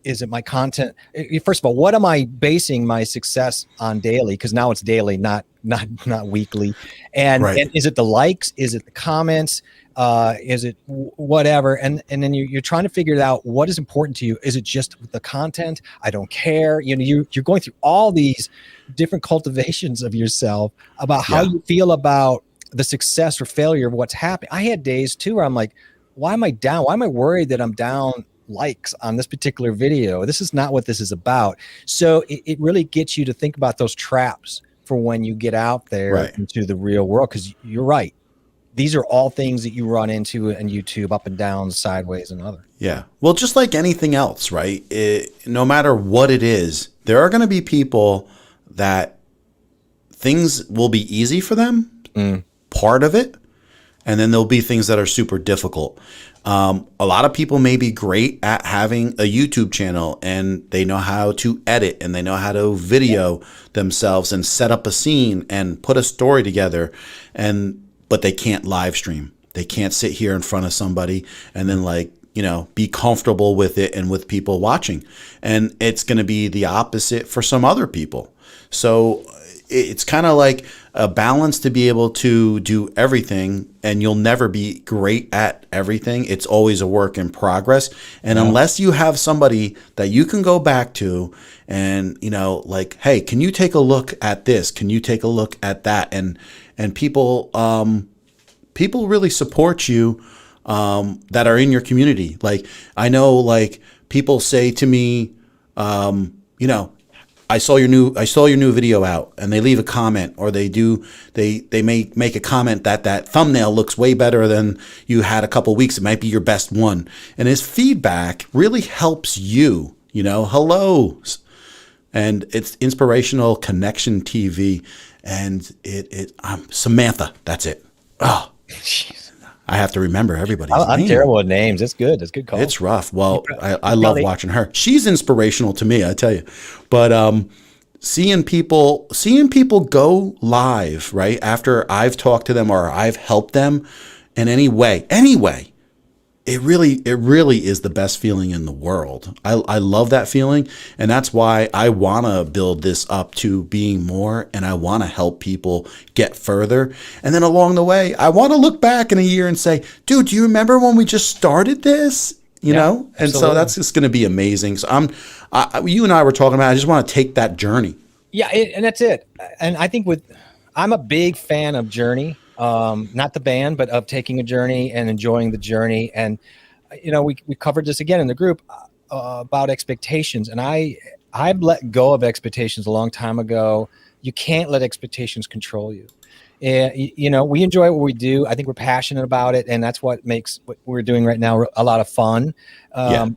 is it my content? First of all, what am I basing my success on daily? Because now it's daily, not weekly. And, Right. and is it the likes? Is it the comments? Is it whatever? And then you're trying to figure it out. What is important to you? Is it just the content? I don't care. You're going through all these different cultivations of yourself about how you feel about the success or failure of what's happening. I had days too where I'm like, why am I down? Why am I worried that I'm down likes on this particular video? This is not what this is about. So it really gets you to think about those traps for when you get out there into the real world. Because you're right. These are all things that you run into in YouTube, up and down, sideways, and other. Yeah. Well, just like anything else, right? No matter what it is, there are going to be people that things will be easy for them, part of it, and then there'll be things that are super difficult. A lot of people may be great at having a YouTube channel, and they know how to edit, and they know how to video themselves and set up a scene and put a story together, but they can't live stream. They can't sit here in front of somebody and then be comfortable with it and with people watching. And it's going to be the opposite for some other people. So it's kind of like a balance to be able to do everything, and you'll never be great at everything. It's always a work in progress. And unless you have somebody that you can go back to and, like, hey, can you take a look at this? Can you take a look at that? And people really support you that are in your community. Like, I know, like, people say to me, I saw your new video out, and they leave a comment, or they may make a comment that thumbnail looks way better than you had a couple weeks. It might be your best one. And his feedback really helps you, hello. And it's Inspirational Connection TV. And I'm Samantha. That's it. Oh, I have to remember everybody's name. I'm terrible at names. It's good. It's good call. It's rough. Well, I love watching her. She's inspirational to me, I tell you. But seeing people go live, right, after I've talked to them or I've helped them in any way, it really is the best feeling in the world. I love that feeling, and that's why I want to build this up to being more, and I want to help people get further. And then along the way, I want to look back in a year and say, dude, do you remember when we just started this? You know? And absolutely. So that's just going to be amazing. So you and I were talking about, I just want to take that journey. Yeah, and that's it. And I think I'm a big fan of Journey. Not the band, but of taking a journey and enjoying the journey. And, we covered this again in the group about expectations. And I've let go of expectations a long time ago. You can't let expectations control you. And, we enjoy what we do. I think we're passionate about it. And that's what makes what we're doing right now a lot of fun.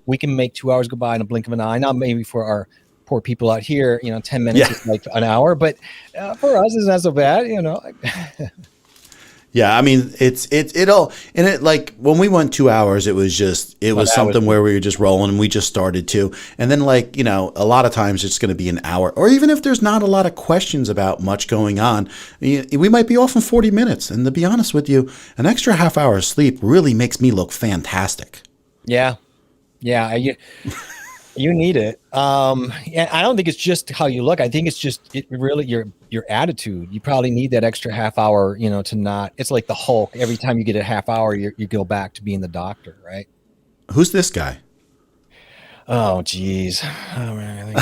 We can make 2 hours go by in a blink of an eye. Not maybe for our poor people out here, 10 minutes is like an hour, but for us, it's not so bad, Yeah, I mean, it like when we went 2 hours, it was something where we were just rolling, and we just started to. And then, like, a lot of times it's going to be an hour, or even if there's not a lot of questions about much going on, we might be off in 40 minutes. And to be honest with you, an extra half hour of sleep really makes me look fantastic. Yeah. You need it. And I don't think it's just how you look. I think it's just really your attitude. You probably need that extra half hour, to not. It's like the Hulk. Every time you get a half hour, you go back to being the Doctor, right? Who's this guy? Oh, geez. Oh, man.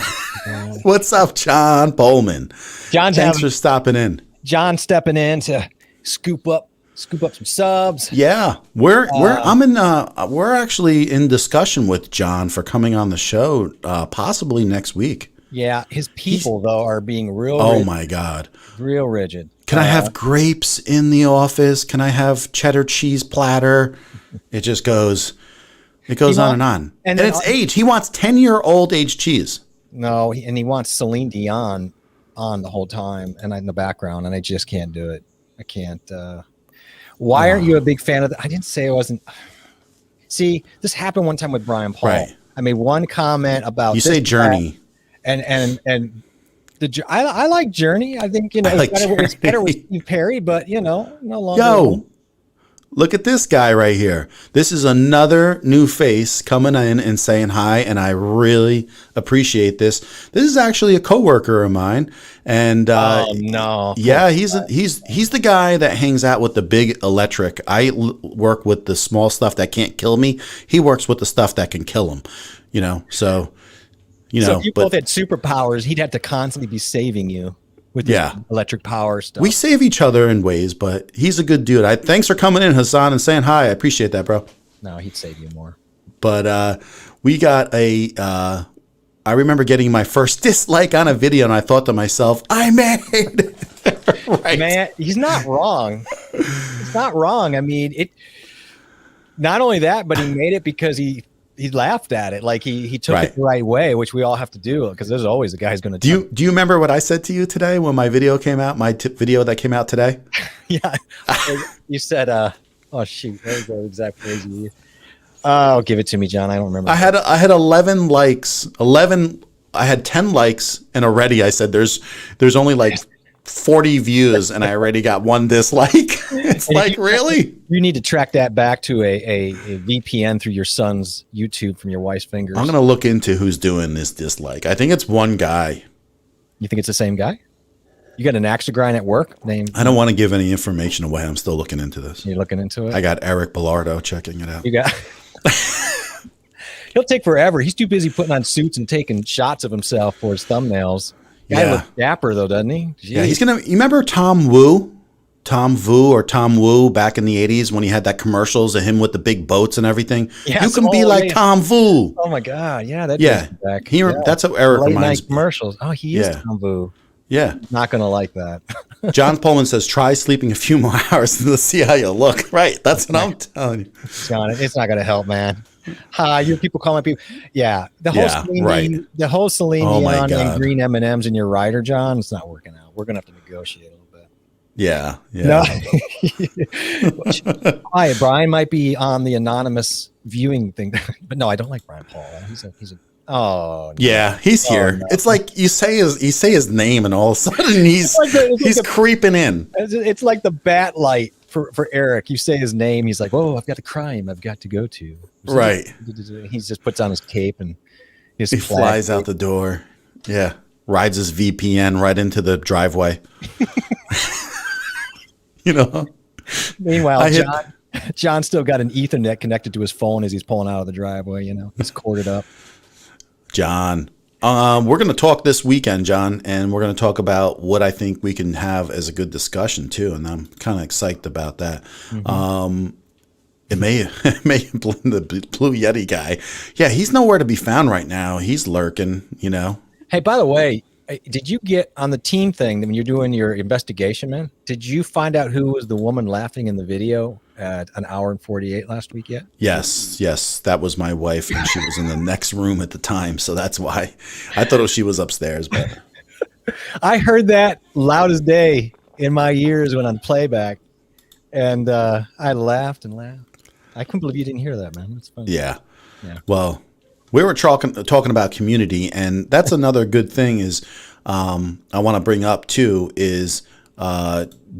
What's up, John Bowman? Thanks for stopping in. John stepping in to scoop up some subs. Yeah, we're actually in discussion with John for coming on the show, possibly next week. Yeah, his people though are being real. Oh rigid, my God, real rigid. Can I have grapes in the office? Can I have cheddar cheese platter? It just goes. It goes on and on. And it's age. He wants 10-year-old aged cheese. No, and he wants Celine Dion on the whole time and in the background, and I just can't do it. I can't. Why aren't you a big fan of that? I didn't say I wasn't. See, this happened one time with Brian Paul. Right. I made one comment about you say Journey, and I like Journey. I think it's better with Steve Perry, but no longer. Yo, look at this guy right here. This is another new face coming in and saying hi, and I really appreciate this. This is actually a coworker of mine, and no, yeah, he's the guy that hangs out with the big electric. I work with the small stuff that can't kill me. He works with the stuff that can kill him. So if you both had superpowers, he'd have to constantly be saving you. With electric power stuff. We save each other in ways, but he's a good dude. Thanks for coming in, Hassan, and saying hi. I appreciate that, bro. No, he'd save you more. But we got I remember getting my first dislike on a video, and I thought to myself, I made it. Right. Man, he's not wrong. It's not wrong. I mean, not only that, but he made it because he laughed at it. Like he took it the right way, which we all have to do, because there's always a guy who's going to do you remember what I said to you today when my video came out, my video that came out today? Yeah. You said oh shoot, there's the exact phrase you used. Oh, give it to me, John. I don't remember. I had 11 likes. I had 10 likes, and already I said there's only like 40 views and I already got 1 dislike. It's like, really? You need to track that back to a VPN through your son's YouTube from your wife's fingers. I'm going to look into who's doing this dislike. I think it's one guy. You think it's the same guy? You got an axe to grind at work named? I don't want to give any information away. I'm still looking into this. You're looking into it? I got Eric Bellardo checking it out. You got... He'll take forever. He's too busy putting on suits and taking shots of himself for his thumbnails. Guy looks dapper though, doesn't he? Jeez. Yeah, he's gonna. You remember Tom Wu back in the 80s when he had that commercials of him with the big boats and everything? Yes. You can be like Tom Wu. Oh my God! Yeah, that. Yeah, back. That's how Eric Late reminds night commercials. Oh, he is Tom Wu. Yeah, not gonna like that. John Pullman says, "Try sleeping a few more hours and see how you look." Right, that's what I'm telling you. John, it's not gonna help, man. You people calling people. Yeah, the whole Celine Dion and green M&Ms in your rider, John. It's not working out. We're gonna have to negotiate a little bit. Yeah. No. Hi, Brian might be on the anonymous viewing thing, but no, I don't like Brian Paul. He's a. Oh. Yeah, he's here. No. It's like you say his name, and all of a sudden he's creeping in. It's like the bat light for Eric. You say his name, he's like, "Whoa, I've got a crime I've got to go to." Right. He just puts on his cape and he flies out the door. Yeah. Rides his VPN right into the driveway. You know. Meanwhile, John still got an Ethernet connected to his phone as he's pulling out of the driveway. You know, he's corded up. John, we're going to talk this weekend, John, and we're going to talk about what I think we can have as a good discussion too. And I'm kind of excited about that. Mm-hmm. It may blend the Blue Yeti guy. Yeah, he's nowhere to be found right now. He's lurking, you know. Hey, by the way, did you get on the team thing when you're doing your investigation, man? Did you find out who was the woman laughing in the video at 1 hour and 48 last week yet? Yes, that was my wife, and she was in the next room at the time, so that's why I thought she was upstairs. But I heard that loud as day in my ears when on playback, and I laughed and laughed. I couldn't believe you didn't hear that, man. It's funny. Yeah. Well, we were talking about community, and that's another good thing is I want to bring up too is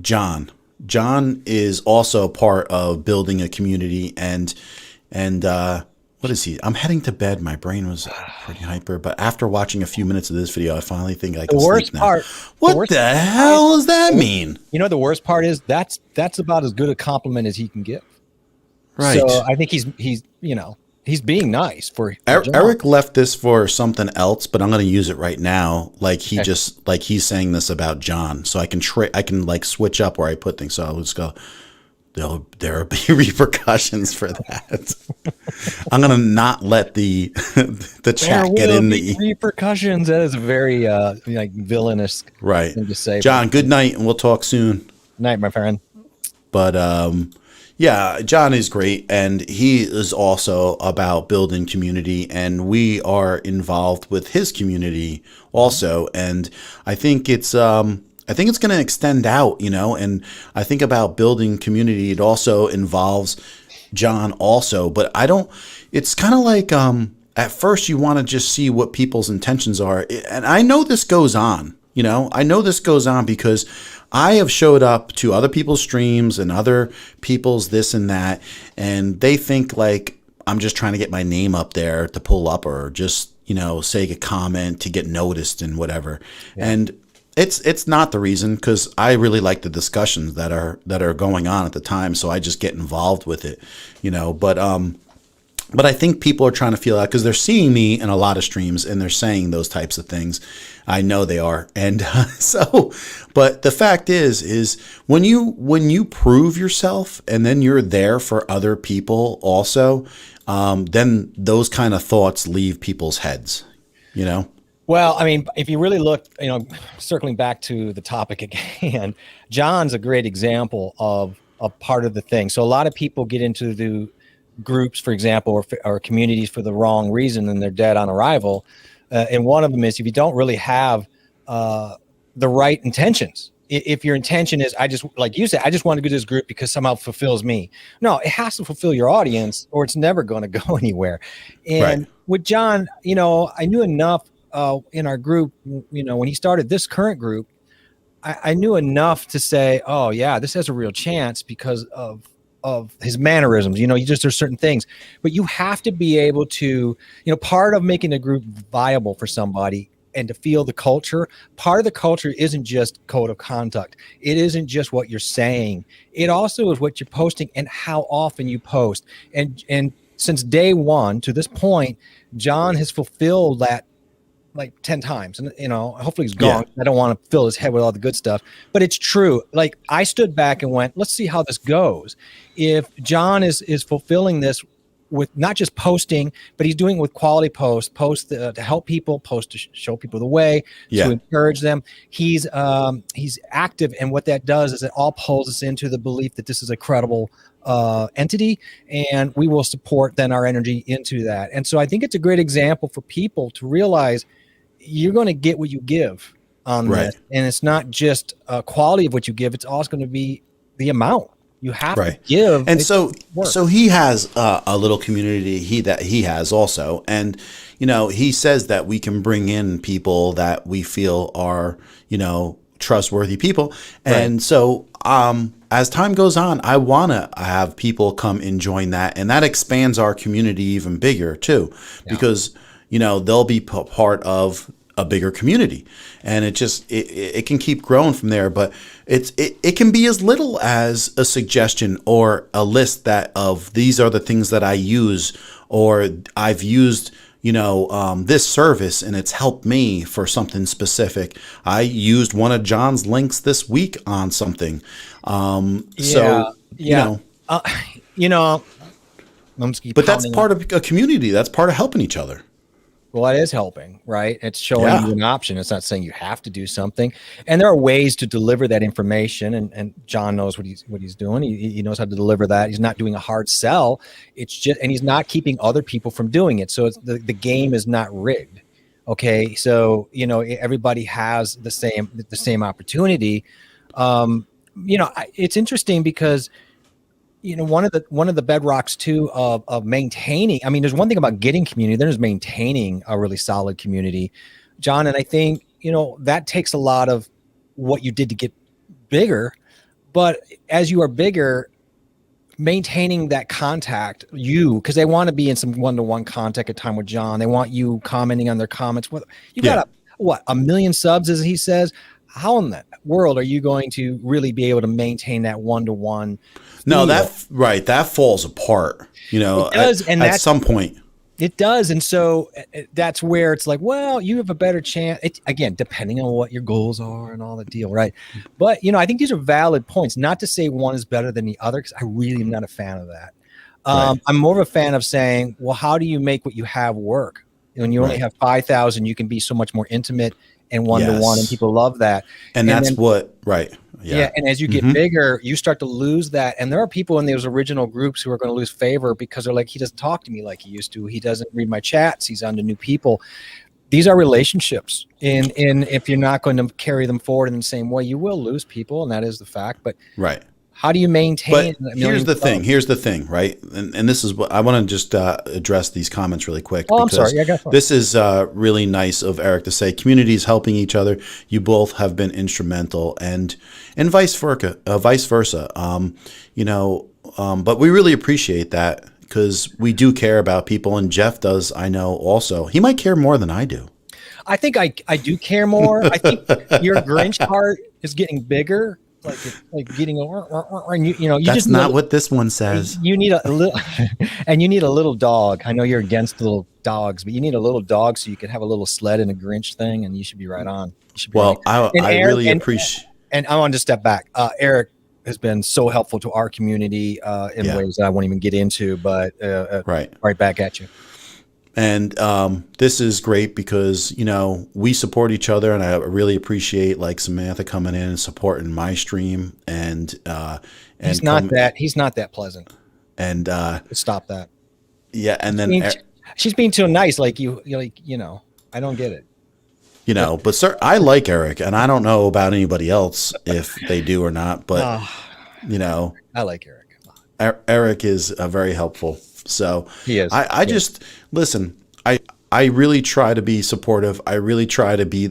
John. John is also part of building a community, and what is he? I'm heading to bed. My brain was pretty hyper, but after watching a few minutes of this video, I finally think I can sleep now. What the hell does that mean? You know, the worst part is that's about as good a compliment as he can give. Right. So I think he's being nice for Eric left this for something else, but I'm going to use it right now. Like he's saying this about John, so I can switch up where I put things. So I'll just go. There'll be repercussions for that. I'm going to not let the chat get in the repercussions. That is a very villainous thing to say. John, good night, and we'll talk soon. Good night, my friend. But yeah, John is great, and he is also about building community, and we are involved with his community also, and I think it's going to extend out, you know, and I think about building community. It also involves John also, but it's kind of like at first you want to just see what people's intentions are, and I know this goes on. You know, I know this goes on because I have showed up to other people's streams and other people's this and that, and they think like I'm just trying to get my name up there to pull up or just, you know, say a comment to get noticed and whatever. Yeah. And it's not the reason, because I really like the discussions that are going on at the time, so I just get involved with it, you know. But I think people are trying to feel out because they're seeing me in a lot of streams and they're saying those types of things. I know they are. And but the fact is when you prove yourself and then you're there for other people also, then those kind of thoughts leave people's heads, you know? Well, I mean, if you really look, you know, circling back to the topic again, John's a great example of a part of the thing. So a lot of people get into the groups, for example, or communities for the wrong reason, and they're dead on arrival. And one of them is if you don't really have the right intentions. If your intention is, I just, like you said, I just want to go to this group because somehow it fulfills me. No, it has to fulfill your audience or it's never going to go anywhere. And with John, you know, I knew enough in our group, you know, when he started this current group, I knew enough to say, oh yeah, this has a real chance because of his mannerisms. You know, you just, there's certain things, but you have to be able to, you know, part of making a group viable for somebody and to feel the culture, part of the culture isn't just code of conduct. It isn't just what you're saying. It also is what you're posting and how often you post. And since day one to this point, John has fulfilled that like 10 times. And, you know, hopefully he's gone. Yeah. I don't want to fill his head with all the good stuff, but it's true. Like I stood back and went, let's see how this goes. If John is fulfilling this with not just posting, but he's doing it with quality posts to help people, post to show people the way, to encourage them. He's active. And what that does is it all pulls us into the belief that this is a credible entity, and we will support then our energy into that. And so I think it's a great example for people to realize you're going to get what you give on this. And it's not just quality of what you give. It's also going to be the amount. You have to give. And so he has a little community he has also. And, you know, he says that we can bring in people that we feel are, you know, trustworthy people. And so as time goes on, I want to have people come and join that. And that expands our community even bigger too, because, you know, they'll be part of a bigger community, and it can keep growing from there. But it can be as little as a suggestion or a list that of these are the things that I use, or I've used, you know, this service and it's helped me for something specific. I used one of John's links this week on something. You know, but that's part of a community. That's part of helping each other. Well, it is helping, right? It's showing you an option. It's not saying you have to do something. And there are ways to deliver that information. And John knows what he's doing. He knows how to deliver that. He's not doing a hard sell. It's just, and he's not keeping other people from doing it. So it's the game is not rigged. Okay. So, you know, everybody has the same opportunity. You know, it's interesting because, you know, one of the bedrocks too of maintaining, I mean, there's one thing about getting community, there's maintaining a really solid community, John. And I think, you know, that takes a lot of what you did to get bigger, but as you are bigger, maintaining that contact, because they want to be in some one-to-one contact at time with John. They want you commenting on their comments. You got a million subs, as he says. How in the world are you going to really be able to maintain that one-to-one? No, that falls apart, you know, it does, at some point. It does. And so that's where it's like, well, you have a better chance. Again, depending on what your goals are and all the deal, right? But, you know, I think these are valid points. Not to say one is better than the other, because I really am not a fan of that. I'm more of a fan of saying, well, how do you make what you have work? When you only have 5,000, you can be so much more intimate and one-to-one, and people love that. And that's and as you get bigger, you start to lose that. And there are people in those original groups who are going to lose favor because they're like, he doesn't talk to me like he used to. He doesn't read my chats. He's on to new people. These are relationships. And if you're not going to carry them forward in the same way, you will lose people. And that is the fact. But how do you maintain? But here's the thing, right? And this is what I want to just address these comments really quick. Oh, I'm sorry. Yeah, this is really nice of Eric to say communities helping each other. You both have been instrumental, and vice versa. You know, but we really appreciate that because we do care about people, and Jeff does. I know also he might care more than I do. I think I do care more. I think your Grinch heart is getting bigger. Like getting and you know, that's just not what this one says. You need a little, and you need a little dog. I know you're against little dogs, but you need a little dog so you can have a little sled and a Grinch thing, and you should be right on. Well, I really appreciate. And I want to step back. Eric has been so helpful to our community in ways that I won't even get into, but right back at you. And this is great because, you know, we support each other, and I really appreciate like Samantha coming in and supporting my stream. And he's not that pleasant. And stop that. Yeah, and then she's being too nice. Like you know, I don't get it. You know, but sir, I like Eric, and I don't know about anybody else if they do or not. But you know, I like Eric. Eric is very helpful. So he is. I just listen. I really try to be supportive. I really try to be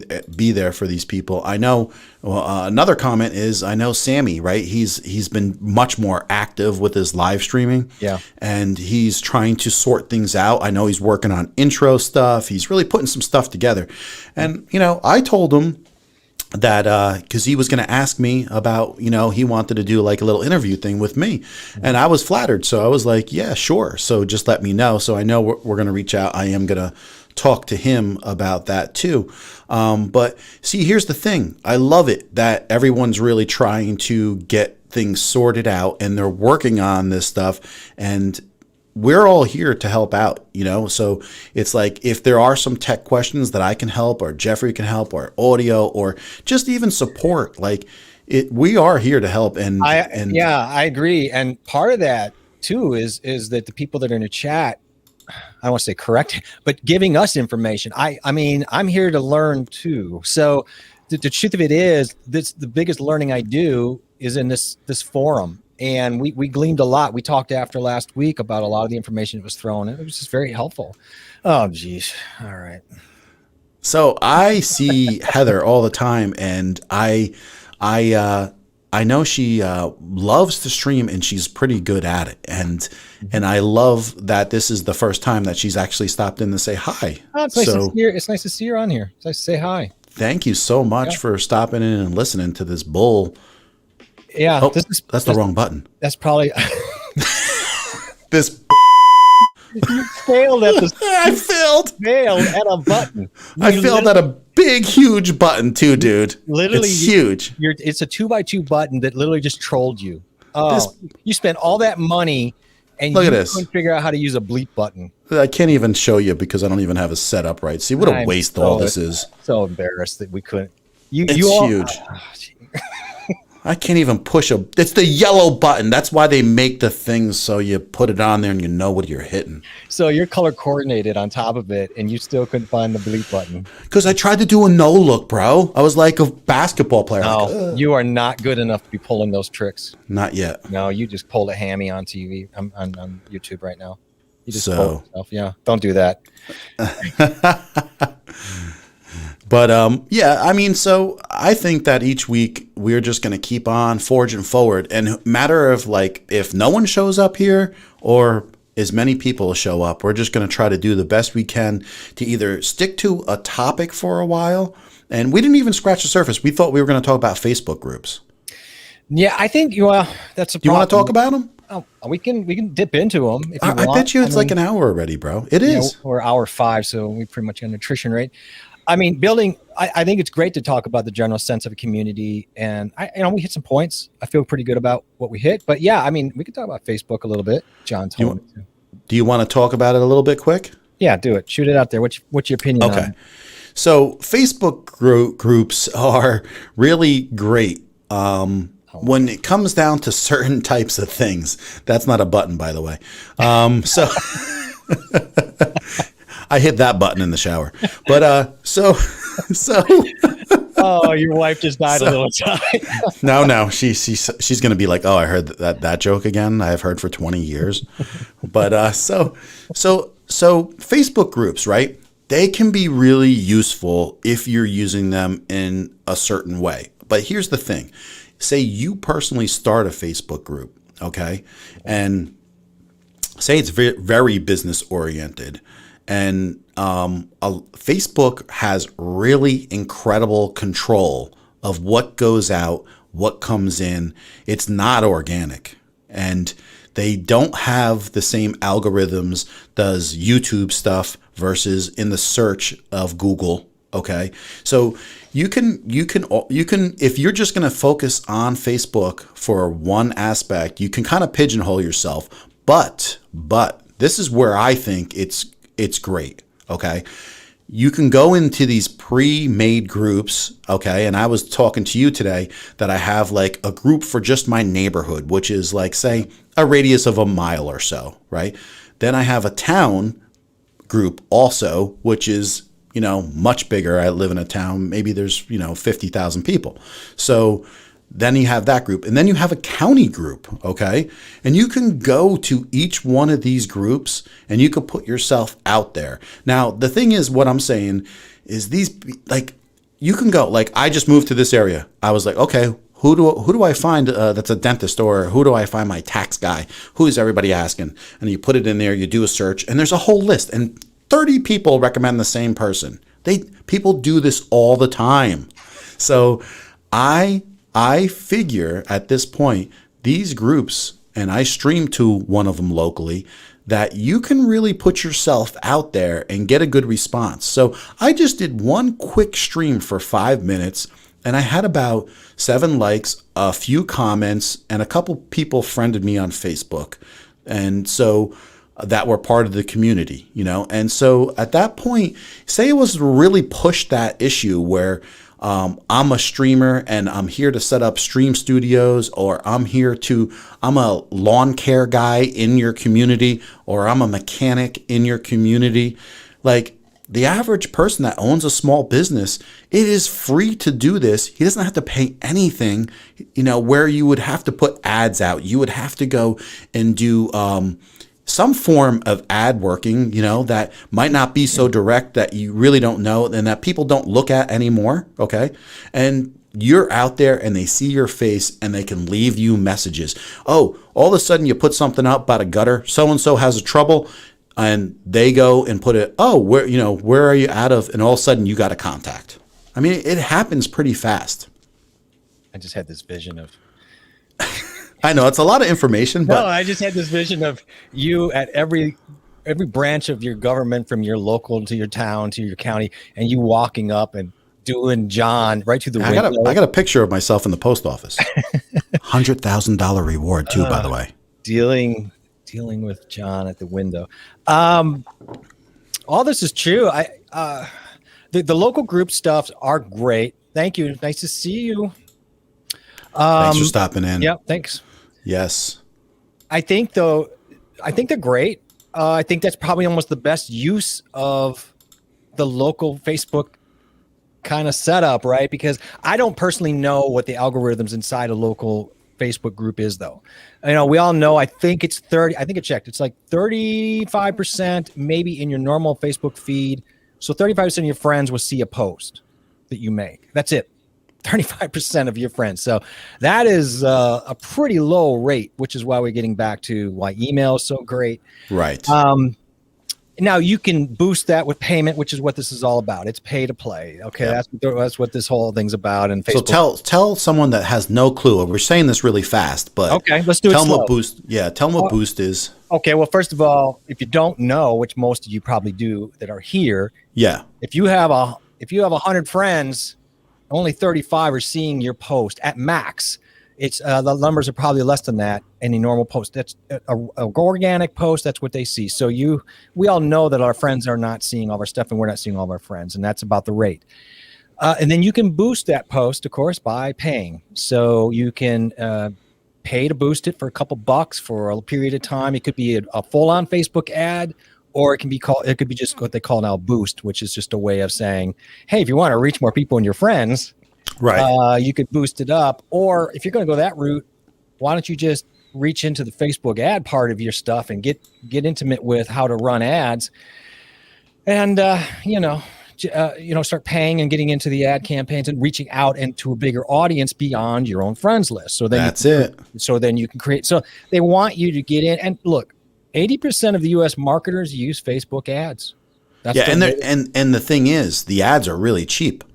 there for these people. I know another comment is I know Sammy, right? He's been much more active with his live streaming. Yeah. And he's trying to sort things out. I know he's working on intro stuff. He's really putting some stuff together. And, I told him that because he was going to ask me about, he wanted to do like a little interview thing with me. And I was flattered. So I was like, yeah, sure. So just let me know. So I know we're going to reach out. I am going to talk to him about that too. But see, here's the thing. I love it that everyone's really trying to get things sorted out and they're working on this stuff. And we're all here to help out, so it's like if there are some tech questions that I can help or Jeffrey can help or audio or just even support, we are here to help. I agree. And part of that too is that the people that are in the chat, I don't want to say correct, but giving us information. I mean, I'm here to learn too. So the truth of it is the biggest learning I do is in this forum. And we gleaned a lot. We talked after last week about a lot of the information that was thrown. It was just very helpful. Oh, geez. All right. So I see Heather all the time, and I know she loves to stream, and she's pretty good at it. And I love that this is the first time that she's actually stopped in to say hi. Oh, it's nice to see her. It's nice to see her on here. It's nice to say hi. Thank you so much for stopping in and listening to this bull. Yeah, oh, that's the wrong button. That's probably this. You failed at the. I failed. Failed at a button. I failed at a big, huge button too, dude. Literally, it's huge. It's a 2x2 button that literally just trolled you. Oh, you spent all that money, and look you at this. couldn't figure out how to use a bleep button. I can't even show you because I don't even have it set up right. See what a waste all this is. So embarrassed that we couldn't. It's huge. I can't even push it's the yellow button. That's why they make the things so you put it on there and you know what you're hitting. So you're color coordinated on top of it and you still couldn't find the bleep button. Because I tried to do a no look, bro. I was like a basketball player. No, you are not good enough to be pulling those tricks. Not yet. No, you just pulled a hammy on TV, on YouTube right now. You just pulled yourself. Yeah, don't do that. But yeah, I mean, so I think that each week we're just going to keep on forging forward. And matter of if no one shows up here or as many people show up, we're just going to try to do the best we can to either stick to a topic for a while. And we didn't even scratch the surface. We thought we were going to talk about Facebook groups. Yeah, I think that's a problem. Do you want to talk about them? Oh, we can dip into them if you want. I bet you it's like an hour already, bro. It is. We're hour 5, so we pretty much got an attrition rate. I mean, I think it's great to talk about the general sense of a community, and we hit some points. I feel pretty good about what we hit, but yeah, I mean, we could talk about Facebook a little bit. John told me to. Do you want to talk about it a little bit quick? Yeah, do it. Shoot it out there. What's your opinion on it? Okay. So Facebook groups are really great. When it comes down to certain types of things, that's not a button, by the way. So I hit that button in the shower, but so. Oh, your wife just died a little time. No, she's gonna be like, oh, I heard that joke again. I've heard for 20 years, but so Facebook groups, right? They can be really useful if you're using them in a certain way. But here's the thing: say you personally start a Facebook group, okay, and say it's very, very business oriented. And Facebook has really incredible control of what goes out, what comes in. It's not organic. And they don't have the same algorithms does YouTube stuff versus in the search of Google. Okay. So you can, if you're just going to focus on Facebook for one aspect, you can kind of pigeonhole yourself. But this is where I think it's great, okay? You can go into these pre-made groups, okay? And I was talking to you today that I have like a group for just my neighborhood, which is like, say, a radius of a mile or so, right? Then I have a town group also, which is, much bigger. I live in a town, maybe there's, 50,000 people. So Then you have that group, and then you have a county group, okay? And you can go to each one of these groups and you could put yourself out there. Now, the thing is, what I'm saying is these, like, you can go, like, I just moved to this area. I was like, okay, who do I find that's a dentist, or who do I find my tax guy? Who is everybody asking? And you put it in there, you do a search, and there's a whole list, and 30 people recommend the same person. People do this all the time. So I figure at this point, these groups, and I stream to one of them locally, that you can really put yourself out there and get a good response. So I just did one quick stream for 5 minutes, and I had about 7 likes, a few comments, and a couple people friended me on Facebook. And so that were part of the community, you know? And so at that point, say it was really push that issue where I'm a streamer and I'm here to set up stream studios, or I'm a lawn care guy in your community, or I'm a mechanic in your community. Like, the average person that owns a small business, it is free to do this. He doesn't have to pay anything, you know, where you would have to put ads out. You would have to go and do some form of ad working, you know, that might not be so direct that you really don't know and that people don't look at anymore. Okay. And you're out there and they see your face and they can leave you messages. Oh, all of a sudden you put something up about a gutter. So-and-so has a trouble, and they go and put it, oh, where are you out of? And all of a sudden you got a contact. I mean, it happens pretty fast. I just had this vision of, I know it's a lot of information, but no, I just had this vision of you at every branch of your government, from your local to your town to your county, and you walking up and doing John right through the window. I got a picture of myself in the post office. $100,000 reward too, by the way. Dealing with John at the window. All this is true. The local group stuff are great. Thank you. Nice to see you. Thanks for stopping in. Yep. Thanks. Yes. I think they're great. I think that's probably almost the best use of the local Facebook kind of setup, right? Because I don't personally know what the algorithms inside a local Facebook group is, though. You know, we all know, I think it's 30, I think it checked. It's like 35% maybe in your normal Facebook feed. So 35% of your friends will see a post that you make. That's it. 35% of your friends. So that is a pretty low rate, which is why we're getting back to why email is so great. Right. Now you can boost that with payment, which is what this is all about. It's pay to play. Okay. Yep. That's what this whole thing's about. And Facebook. So tell someone that has no clue. We're saying this really fast, but okay, let's do it. Tell slow. them what Boost. Yeah. Tell them what Boost is. Okay. Well, first of all, if you don't know, which most of you probably do that are here. Yeah. If you have 100 friends, only 35 are seeing your post at max. It's the numbers are probably less than that. Any normal post, that's a organic post. That's what they see. So we all know that our friends are not seeing all of our stuff, and we're not seeing all of our friends, and that's about the rate. And then you can boost that post, of course, by paying. So you can pay to boost it for a couple bucks for a period of time. It could be a full-on Facebook ad, or it could be just what they call now boost, which is just a way of saying, hey, if you want to reach more people and your friends, right, you could boost it up. Or if you're going to go that route, why don't you just reach into the Facebook ad part of your stuff and get intimate with how to run ads, and start paying and getting into the ad campaigns and reaching out into a bigger audience beyond your own friends list. So then that's it. So then you can create. So they want you to get in and look. 80% of the U.S. marketers use Facebook ads. That's and the thing is, the ads are really cheap.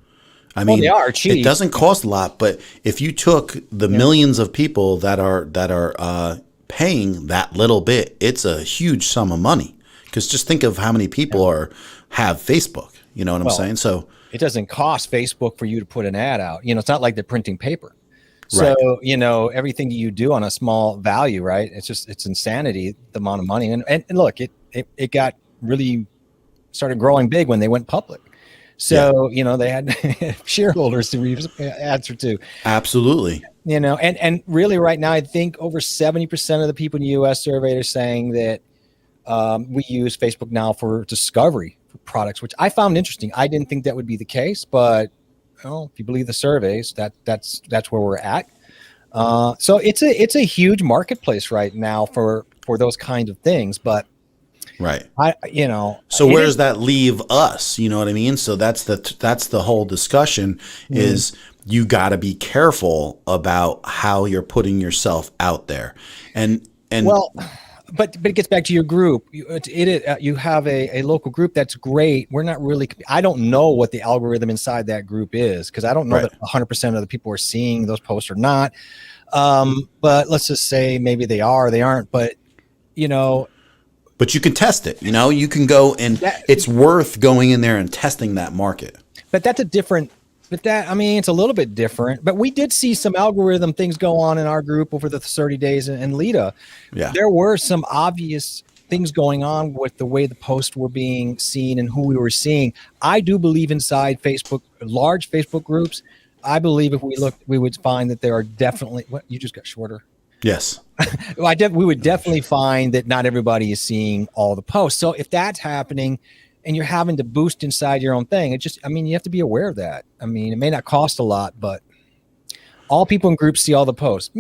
I mean, they are cheap. It doesn't cost a lot, but if you took the millions of people that are paying that little bit, it's a huge sum of money. Because just think of how many people have Facebook. You know what I'm saying? So it doesn't cost Facebook for you to put an ad out. You know, it's not like they're printing paper. So, right. Everything you do on a small value, right? It's insanity, the amount of money. And look, it got really started growing big when they went public. So, they had shareholders to answer to. Absolutely. And really right now, I think over 70% of the people in the U.S. surveyed are saying that we use Facebook now for discovery for products, which I found interesting. I didn't think that would be the case, but if you believe the surveys, that's where we're at. So it's a huge marketplace right now for those kinds of things. But Right. So where does that leave us? You know what I mean? So that's the whole discussion is you got to be careful about how you're putting yourself out there. And well, but it gets back to your group. You have a local group that's great. We're not really. I don't know what the algorithm inside that group is because I don't know that 100% of the people are seeing those posts or not. But let's just say maybe they are, they aren't. But But you can test it. You can go and it's worth going in there and testing that market. But that's it's a little bit different. But we did see some algorithm things go on in our group over the 30 days in Lita. Yeah. There were some obvious things going on with the way the posts were being seen and who we were seeing. I do believe inside Facebook, large Facebook groups, I believe if we looked, we would find that there are definitely, what, you just got shorter. Yes. We would definitely find that not everybody is seeing all the posts. So if that's happening and you're having to boost inside your own thing, you have to be aware of that. It may not cost a lot, but all people in groups see all the posts.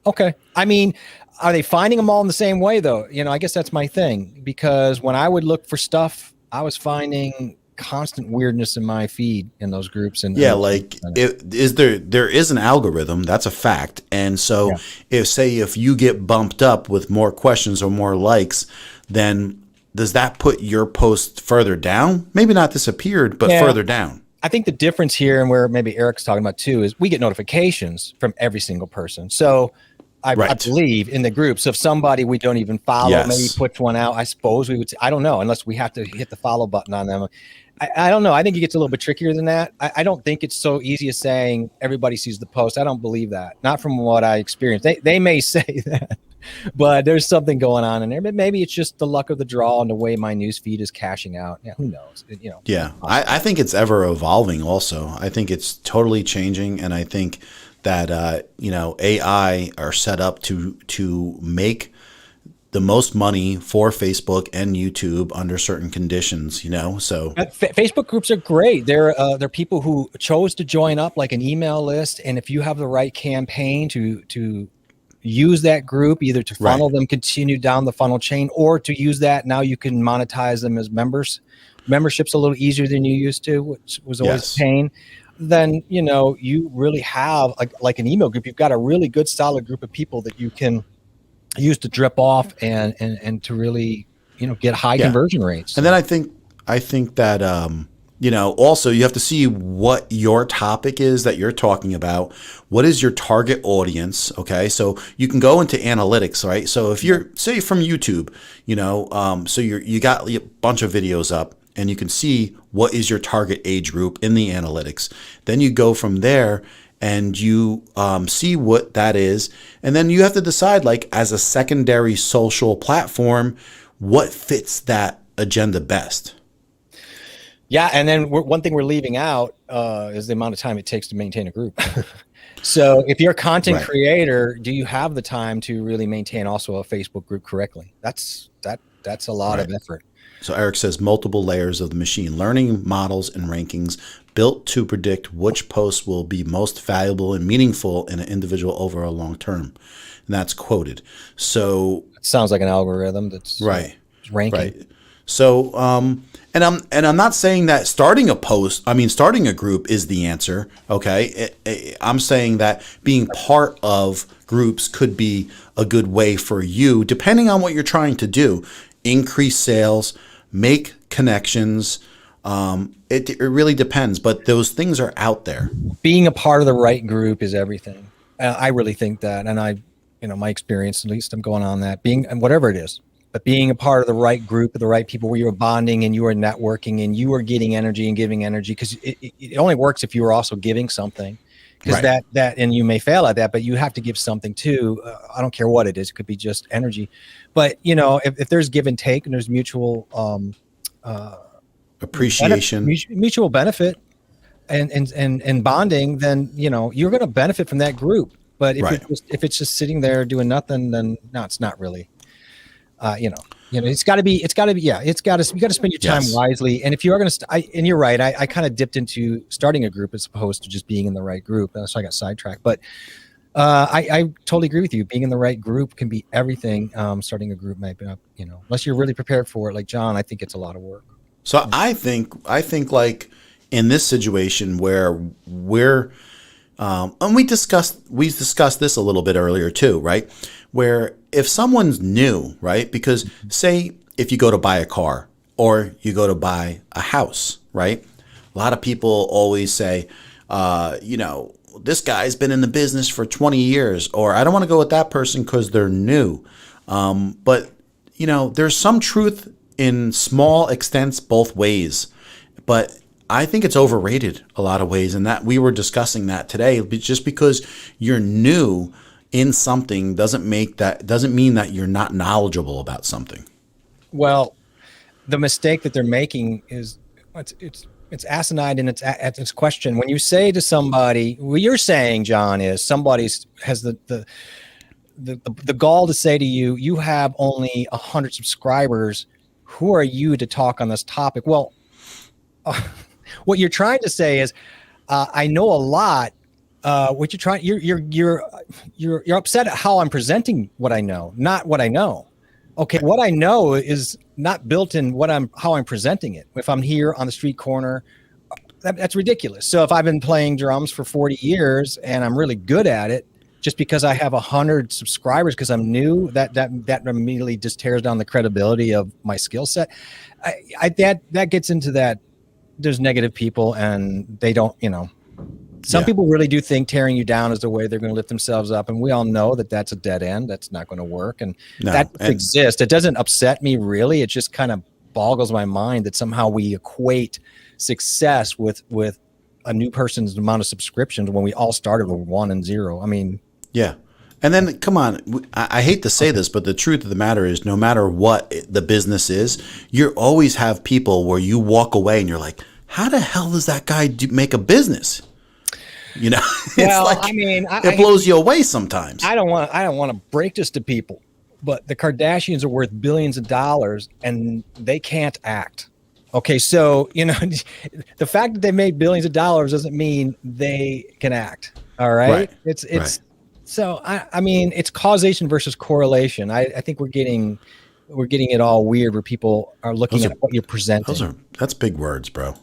Okay. Are they finding them all in the same way though? I guess that's my thing, because when I would look for stuff, I was finding constant weirdness in my feed in those groups. And there is an algorithm, that's a fact. And so if you get bumped up with more questions or more likes, then does that put your post further down? Maybe not disappeared, but further down. I think the difference here, and where maybe Eric's talking about too, is we get notifications from every single person. So I believe in the group. So if somebody we don't even follow maybe puts one out, I suppose we would say, I don't know, unless we have to hit the follow button on them. I don't know. I think it gets a little bit trickier than that. I don't think it's so easy as saying everybody sees the post. I don't believe that. Not from what I experienced. They may say that, but there's something going on in there. But maybe it's just the luck of the draw and the way my news feed is cashing out. Yeah, who knows? Yeah, I think it's ever evolving also. I think it's totally changing. And I think that, AI are set up to make the most money for Facebook and YouTube under certain conditions, so Facebook groups are great. They're people who chose to join up like an email list. And if you have the right campaign to use that group, either to funnel them, continue down the funnel chain, or to use that, now you can monetize them as members. Membership's a little easier than you used to, which was always a pain. Then, you really have like an email group. You've got a really good solid group of people that you can use to drip off and to really, get high conversion rates. And then I think that, also you have to see what your topic is that you're talking about. What is your target audience? Okay. So you can go into analytics, right? So if you're, say, from YouTube, so you got a bunch of videos up and you can see what is your target age group in the analytics. Then you go from there and you see what that is. And then you have to decide, like, as a secondary social platform, what fits that agenda best. Yeah. And then one thing we're leaving out is the amount of time it takes to maintain a group. So if you're a content creator, do you have the time to really maintain also a Facebook group correctly? That's a lot of effort. So Eric says multiple layers of the machine learning models and rankings built to predict which posts will be most valuable and meaningful in an individual over a long term. And that's quoted. So it sounds like an algorithm that's ranking. Right. So, and I'm not saying that starting a group is the answer. Okay. I'm saying that being part of groups could be a good way for you, depending on what you're trying to do. Increase sales, make connections. It really depends, but those things are out there. Being a part of the right group is everything. I really think that, and my experience, at least I'm going on that, and whatever it is, but being a part of the right group of the right people where you're bonding and you are networking and you are getting energy and giving energy, because it only works if you are also giving something. Because that, and you may fail at that, but you have to give something too. I don't care what it is. It could be just energy, but if there's give and take and there's mutual appreciation, mutual benefit, and bonding, then you're going to benefit from that group. But if it's just sitting there doing nothing, then no, it's not really. It's got to be. You got to spend your time wisely. And if you are going to, and you're right, I kind of dipped into starting a group as opposed to just being in the right group. So I got sidetracked. But I totally agree with you. Being in the right group can be everything. Starting a group might be, unless you're really prepared for it, like John, I think it's a lot of work. So I think like in this situation where and we discussed this a little bit earlier too, right? Where if someone's new, right? Because say if you go to buy a car or you go to buy a house, right? A lot of people always say, this guy's been in the business for 20 years, or I don't want to go with that person because they're new. But there's some truth in small extents both ways. But I think it's overrated a lot of ways, and that we were discussing that today. Just because you're new in something doesn't mean that you're not knowledgeable about something. Well, the mistake that they're making is it's asinine in its question. When you say to somebody, what you're saying, John, is somebody has the gall to say to you, you have only 100 subscribers. Who are you to talk on this topic? Well, what you're trying to say is, I know a lot. What you're trying, you're upset at how I'm presenting what I know, not what I know. Okay, what I know is not built in how I'm presenting it. If I'm here on the street corner, that's ridiculous. So if I've been playing drums for 40 years and I'm really good at it, just because I have 100 subscribers because I'm new, that immediately just tears down the credibility of my skill set. That gets into that. There's negative people, and they don't. Some people really do think tearing you down is the way they're going to lift themselves up, and we all know that that's a dead end. That's not going to work, and that exists. It doesn't upset me really. It just kind of boggles my mind that somehow we equate success with a new person's amount of subscriptions when we all started with 1 and 0. I mean, yeah. And then, come on, I hate to say this, but the truth of the matter is, no matter what the business is, you always have people where you walk away and you're like, how the hell does that guy make a business? It's it blows you away sometimes. I don't want to break this to people, but the Kardashians are worth billions of dollars and they can't act. Okay, so the fact that they made billions of dollars doesn't mean they can act. All right, it's right. So I mean, it's causation versus correlation. I think we're getting it all weird where people are looking at what you're presenting. That's big words, bro.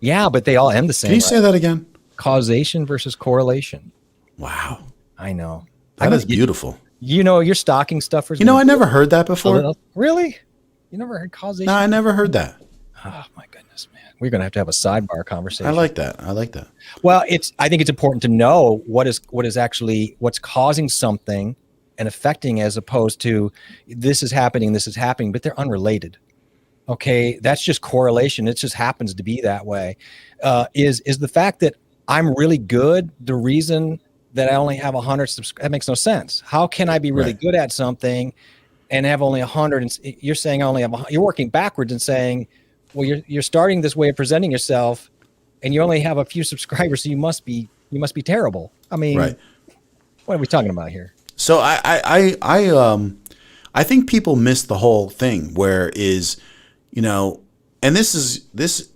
Yeah, but they all end the same. Can you say that again? Causation versus correlation. Wow. I know. That is beautiful. Your stocking stuffers. I never heard that before. Really? You never heard causation? No, I never heard that. Oh my goodness, man. We're going to have a sidebar conversation. I like that. Well, I think it's important to know what's causing something and affecting, as opposed to this is happening, but they're unrelated. Okay. That's just correlation. It just happens to be that way. Is the fact that I'm really good the reason that I only have 100 subscribers? That makes no sense. How can I be really good at something and have only 100? And you're saying I only have. You're working backwards and saying, well, you're starting this way of presenting yourself, and you only have a few subscribers, so you must be terrible. I mean, what are we talking about here? So I think people miss the whole thing. Where is, and this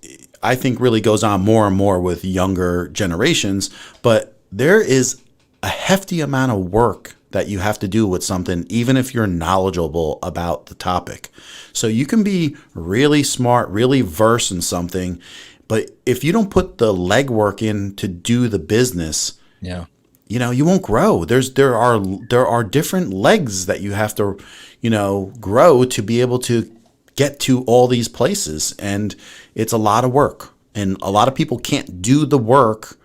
I think really goes on more and more with younger generations, but there is a hefty amount of work that you have to do with something, even if you're knowledgeable about the topic. So you can be really smart, really versed in something, but if you don't put the legwork in to do the business, you won't grow. There are different legs that you have to, grow to be able to get to all these places, and it's a lot of work, and a lot of people can't do the work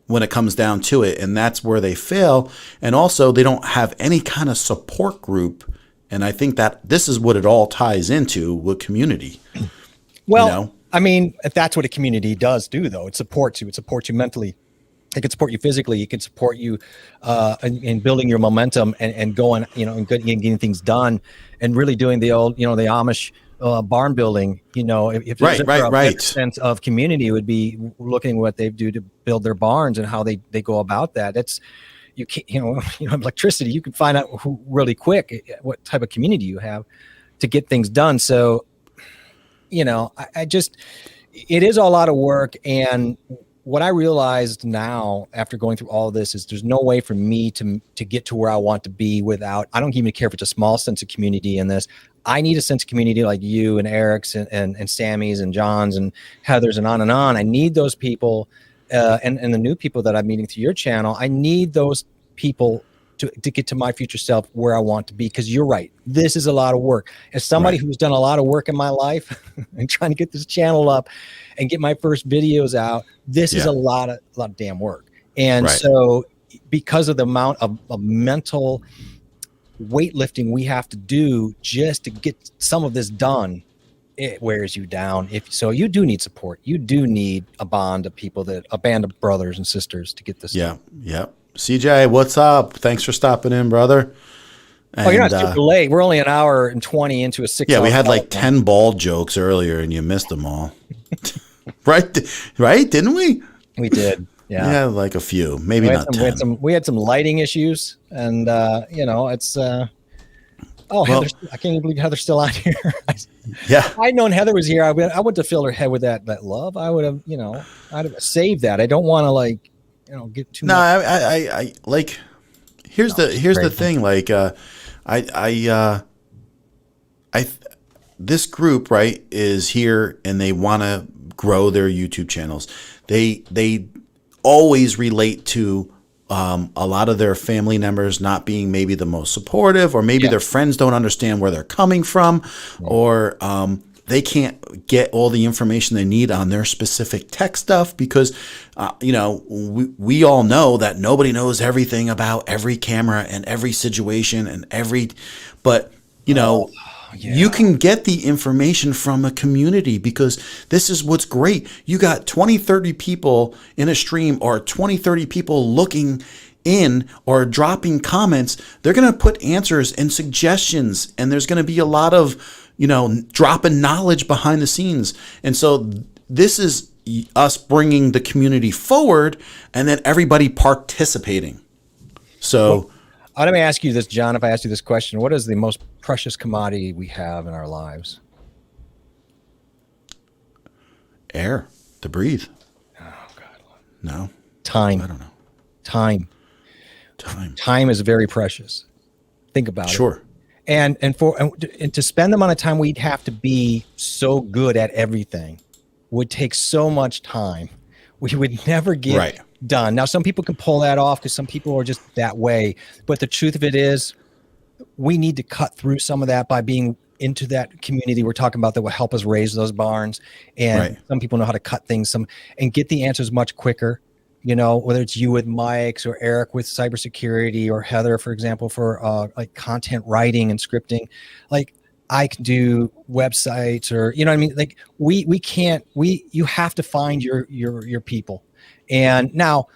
when it comes down to it, and that's where they fail. And also, they don't have any kind of support group, and I think that this is what it all ties into with community. Well, I mean, if that's what a community does do, though, it supports you mentally. It can support you physically. It can support you in building your momentum and going, and getting things done, and really doing the old, the Amish barn building. If there's a sense of community, it would be looking at what they do to build their barns and how they go about that. That's you can't, electricity. You can find out really quick what type of community you have to get things done. So, I just, it is a lot of work, and what I realized now after going through all of this is there's no way for me to get to where I want to be without, I don't even care if it's a small sense of community in this. I need a sense of community like you and Eric's and Sammy's and John's and Heather's and on and on. I need those people and the new people that I'm meeting through your channel. I need those people to get to my future self where I want to be. Because you're right. This is a lot of work. As somebody who's done a lot of work in my life and trying to get this channel up and get my first videos out, this is a lot of damn work. And so because of the amount of mental weightlifting we have to do just to get some of this done, it wears you down. So you do need support. You do need a band of people, a band of brothers and sisters to get this done. Yeah. CJ, what's up? Thanks for stopping in, brother. And, you're not super late. We're only an hour and 20 into a 6 hour. Yeah, we had like 10 ball jokes earlier and you missed them all. Right? Didn't we? We did. Yeah. Yeah, like a few, maybe not 10. We had some lighting issues and it's Heather, I can't even believe Heather's still out here. I'd known Heather was here. I wouldn't have filled her head with that love. I would have, I'd have saved that. I don't want to get too much. I like, here's the thing. Like, this group, right, is here and they want to grow their YouTube channels. They always relate to a lot of their family members not being maybe the most supportive, or maybe their friends don't understand where they're coming from, or they can't get all the information they need on their specific tech stuff because, we all know that nobody knows everything about every camera and every situation and you can get the information from a community because this is what's great. You got 20, 30 people in a stream or 20, 30 people looking in or dropping comments. They're going to put answers and suggestions, and there's going to be a lot of, dropping knowledge behind the scenes. And so this is us bringing the community forward and then everybody participating. So let me ask you this, John. If I ask you this question, what is the most precious commodity we have in our lives? Air to breathe. Oh, God. No. Time. I don't know. Time is very precious. Think about it. Sure. And to spend the amount of time we'd have to be so good at everything would take so much time. We would never get done. Now, some people can pull that off because some people are just that way. But the truth of it is, we need to cut through some of that by being into that community we're talking about that will help us raise those barns. And some people know how to cut things and get the answers much quicker. Whether it's you with mics or Eric with cybersecurity or Heather, for example, for like content writing and scripting. Like I can do websites or, like you have to find your people. And now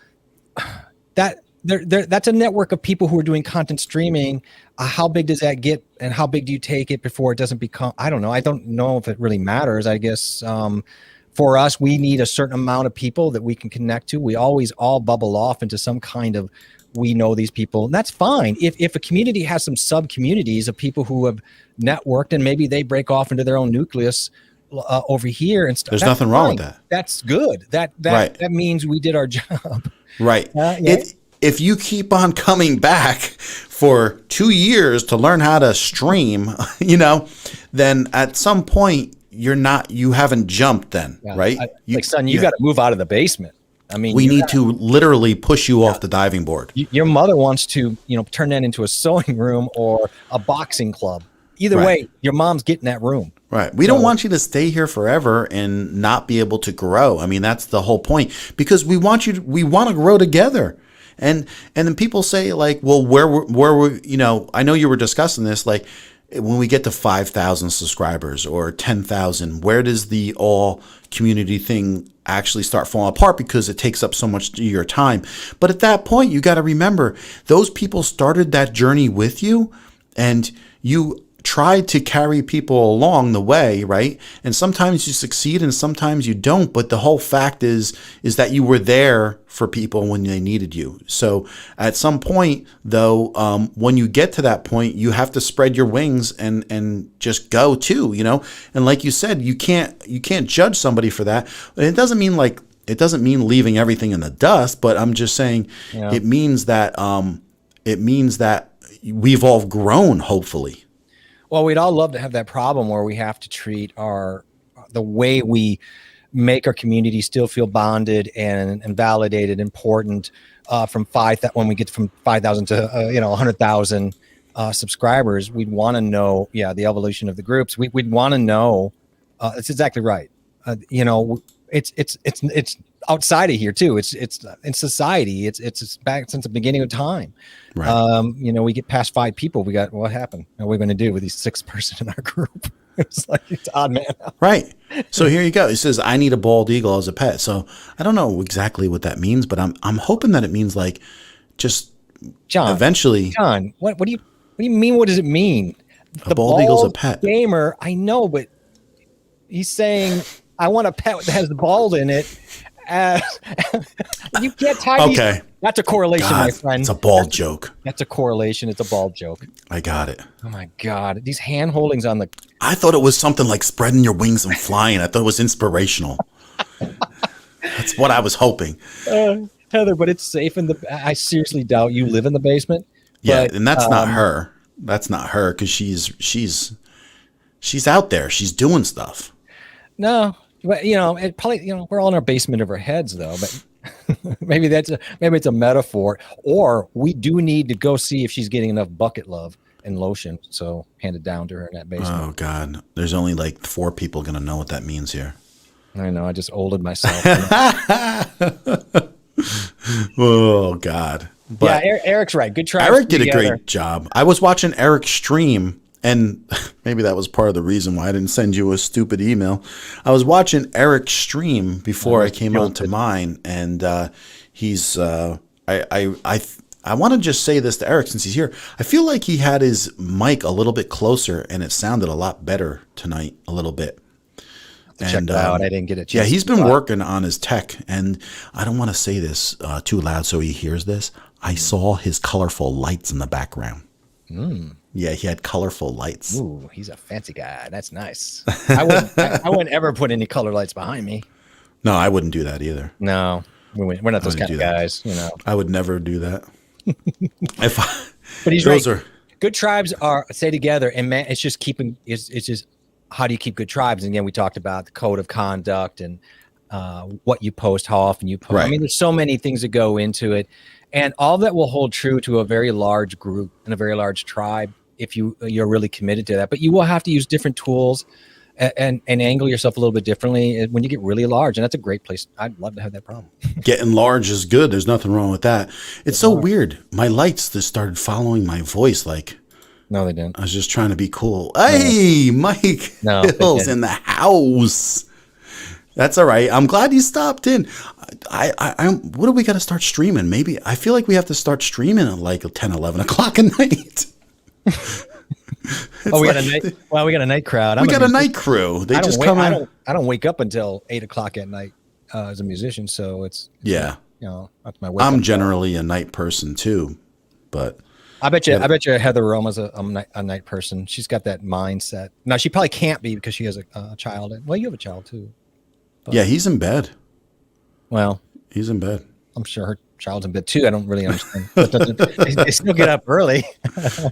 that's a network of people who are doing content streaming. How big does that get and how big do you take it before it doesn't become, I don't know. I don't know if it really matters. I guess, for us, we need a certain amount of people that we can connect to. We always all bubble off into some kind of, we know these people, and that's fine. If a community has some sub communities of people who have networked and maybe they break off into their own nucleus over here and stuff. There's nothing wrong with that. That's good. That means we did our job. Right. If you keep on coming back for 2 years to learn how to stream, then at some point you haven't jumped then, right? Son, you got to move out of the basement. I mean, we need to literally push you off the diving board. Your mother wants to, turn that into a sewing room or a boxing club. Either way, your mom's getting that room. Right. We don't want you to stay here forever and not be able to grow. I mean, that's the whole point, because we want to grow together. And then people say like, well, where we, I know you were discussing this, like when we get to 5,000 subscribers or 10,000, where does the all community thing actually start falling apart, because it takes up so much of your time? But at that point, you got to remember those people started that journey with you, and you tried to carry people along the way, right? And sometimes you succeed and sometimes you don't, but the whole fact is that you were there for people when they needed you. So at some point though, when you get to that point, you have to spread your wings and just go too, and like you said, you can't judge somebody for that. And it doesn't mean like it doesn't mean leaving everything in the dust, but I'm just saying Yeah. it means that we've all grown, hopefully. Well, we'd all love to have that problem where we have to treat the way we make our community still feel bonded and validated, important when we get from 5,000 to 100,000 subscribers. We'd want to know, the evolution of the groups. We'd want to know. It's exactly right. It's outside of here too. It's in society. It's back since the beginning of time. Right. We get past 5 people. We got, what happened? What are we going to do with these 6 person in our group? It's like, it's odd, man. Right. So here you go. It says, I need a bald eagle as a pet. So I don't know exactly what that means, but I'm hoping that it means like just John, eventually. John, what do you mean? What does it mean? A bald eagle's a pet. Gamer, I know, but he's saying, I want a pet that has the bald in it. You can't tie Okay. That's a correlation, God, my friend. it's a bald joke. That's a correlation. It's a bald joke. I got it. Oh my God. These hand holdings on the. I thought it was something like spreading your wings and flying. I thought it was inspirational. That's what I was hoping. Heather, but it's safe I seriously doubt you live in the basement. Yeah, but, and that's not her. That's not her because she's out there. She's doing stuff. No, but it probably we're all in our basement of our heads though. But maybe it's a metaphor. Or we do need to go see if she's getting enough bucket love and lotion. So hand it down to her in that basement. Oh God, there's only like 4 people gonna know what that means here. I know. I just olded myself. Oh God. But yeah, Eric's right. Good try. Eric did a great job. I was watching Eric's stream, and maybe that was part of the reason why I didn't send you a stupid email. I was watching Eric's stream before I came on to mine, and he's I want to just say this to Eric since he's here. I feel like he had his mic a little bit closer, and it sounded a lot better tonight, a little bit. Check it out. I didn't get a chance. Yeah, he's been working on his tech, and I don't want to say this too loud so he hears this. I saw his colorful lights in the background. Yeah, he had colorful lights. Ooh, he's a fancy guy. That's nice. I wouldn't ever put any color lights behind me. No, I wouldn't do that either. No, we're not those kind of guys. I would never do that. But he's right. Good tribes stay together, and man, it's just it's just how do you keep good tribes? And again, we talked about the code of conduct and what you post, how often you post. Right. I mean, there's so many things that go into it, and all that will hold true to a very large group and a very large tribe if you're really committed to that. But you will have to use different tools and angle yourself a little bit differently when you get really large, and that's a great place. I'd love to have that problem. Getting large is good. There's nothing wrong with that. It's so weird. My lights just started following my voice like. No, they didn't. I was just trying to be cool. Hey, Mike Hills in the house. That's all right. I'm glad you stopped in. What do we got to start streaming? Maybe I feel like we have to start streaming at like 10, 11 o'clock at night. We got a night. Well, we got a night crowd. We got a night crew. They just come out. I don't wake up until 8 o'clock at night as a musician, so it's yeah. That's my. I'm generally a night person too, but. I bet you Heather Roma's a night person. She's got that mindset. Now she probably can't be because she has a child. Well, you have a child too. But, yeah, he's in bed. Well, he's in bed. I'm sure her child's in bed too. I don't really understand. They still get up early.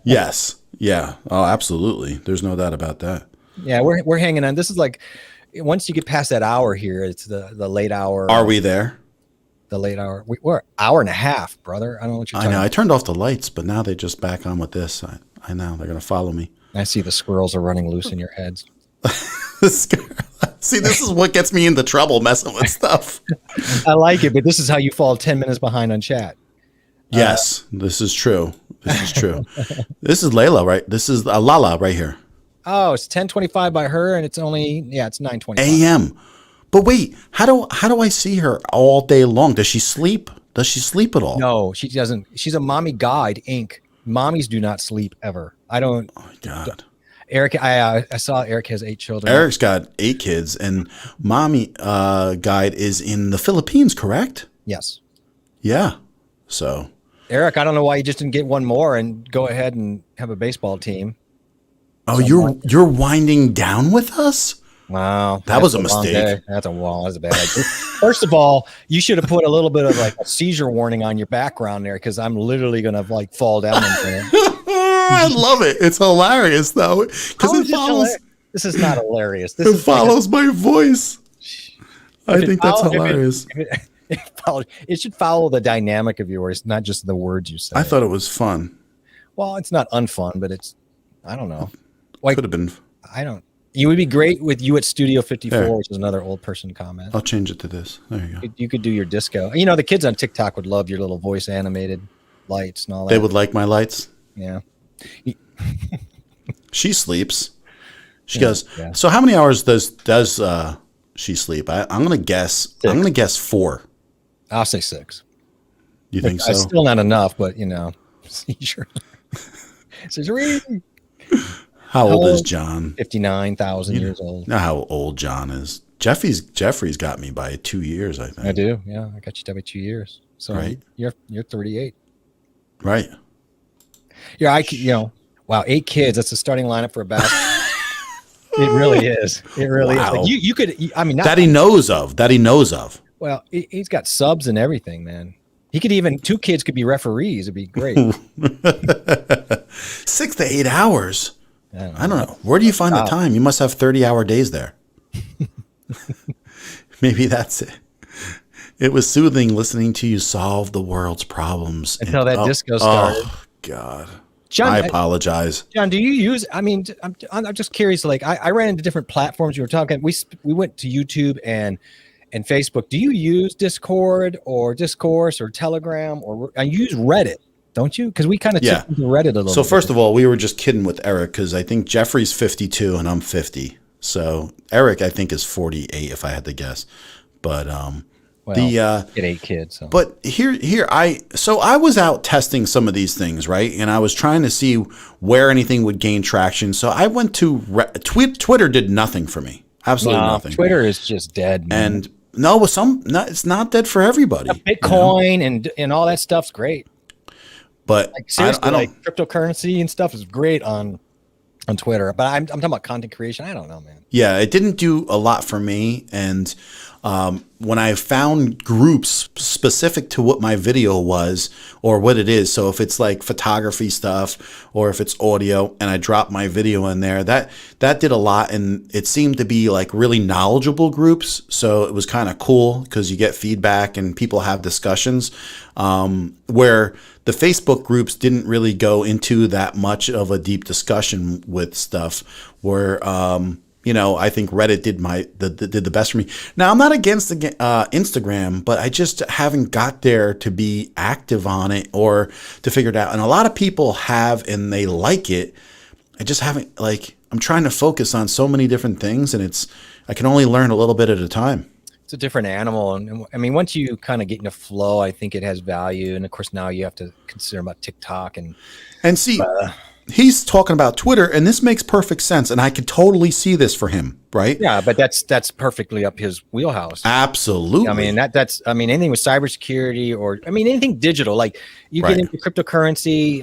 Yes. Yeah. Oh, absolutely. There's no doubt about that. Yeah, we're hanging on. This is like once you get past that hour here, it's the late hour. Are we there? The late hour. We're an hour and a half, brother. I don't know what you're talking about. I turned off the lights, but now they just back on with this. I know they're going to follow me. I see the squirrels are running loose in your heads. See, this is what gets me into trouble messing with stuff. I like it, but this is how you fall 10 minutes behind on chat. Yes, this is true. This is true. This is Layla, right? This is Lala right here. Oh, it's 10:25 by her, and it's only it's 9:25 a.m. But wait, how do I see her all day long? Does she sleep? Does she sleep at all? No, she doesn't. She's a mommy guide, Inc. Mommies do not sleep ever. I don't. Oh my God. Eric, I saw Eric has 8 children. Eric's got 8 kids, and mommy guide is in the Philippines, correct? Yes. Yeah. So. Eric, I don't know why you just didn't get one more and go ahead and have a baseball team. Oh, you're winding down with us? Wow, That was a long mistake. day. That's a bad idea. First of all, you should have put a little bit of like a seizure warning on your background there, because I'm literally gonna like fall down in there. I love it. It's hilarious though, because How it is this follows. hilarious? This is not hilarious. This It is like follows my voice. I think that's hilarious. it should follow the dynamic of yours, not just the words you say. I thought it was fun. Well, it's not unfun, but it's, I don't know. Like, Could have been. You would be great with you at Studio 54, There. which is another old person comment. I'll change it to this. There you go. You could do your disco. You know, the kids on TikTok would love your little voice animated lights and all that. They would like my lights. Yeah. She sleeps. She goes. Yeah. So how many hours does she sleep? I'm gonna guess. I'm gonna guess 4. I'll say 6. You think so? It's still not enough, but you know, seizure. Seizure. How old is John? 59,000 years old. Know how old John is. Jeffrey's got me by 2 years, I think. I do. Yeah, I got you done by 2 years. So Right. you're 38. Right. Yeah, wow, 8 kids. That's the starting lineup for a basketball. It really is. It really Wow. is. Like you could. I mean, not, That he knows of. well, he's got subs and everything, man. He could even 2 kids could be referees. It'd be great. 6 to 8 hours. I don't know. Where do you find the time? You must have 30-hour days there. Maybe that's it. It was soothing listening to you solve the world's problems. Until that disco started. Oh, God. John, I apologize. John, do you use? I mean, I'm just curious. Like, I ran into different platforms. You were talking. We went to YouTube and Facebook. Do you use Discord or Discourse or Telegram, or I use Reddit? Don't you? Because we kind of took into Reddit a little. So bit. first of all, we were just kidding with Eric because I think Jeffrey's 52 and I'm 50. So Eric, I think, is 48 if I had to guess. But get 8 kids. So. But I was out testing some of these things, right? And I was trying to see where anything would gain traction. So I went to Twitter. Did nothing for me. Absolutely nothing. Twitter is just dead, man. And no, it's not dead for everybody. Bitcoin and all that stuff's great. But Like seriously, I don't. like cryptocurrency and stuff is great on Twitter. But I'm talking about content creation. I don't know, man. Yeah, it didn't do a lot for me. And when I found groups specific to what my video was or what it is, so if it's like photography stuff or if it's audio, and I dropped my video in there, that did a lot. And it seemed to be like really knowledgeable groups. So it was kind of cool because you get feedback and people have discussions, where the Facebook groups didn't really go into that much of a deep discussion with stuff where, I think Reddit did the best for me. Now, I'm not against Instagram, but I just haven't got there to be active on it or to figure it out. And a lot of people have, and they like it. I just haven't, I'm trying to focus on so many different things, and I can only learn a little bit at a time. It's a different animal. And I mean, once you kind of get in a flow, I think it has value. And of course, now you have to consider about TikTok and see, he's talking about Twitter, and this makes perfect sense. And I could totally see this for him, right? yeah, but that's perfectly up his wheelhouse. Absolutely. I mean, that's anything with cybersecurity or anything digital, like you Right. get into cryptocurrency,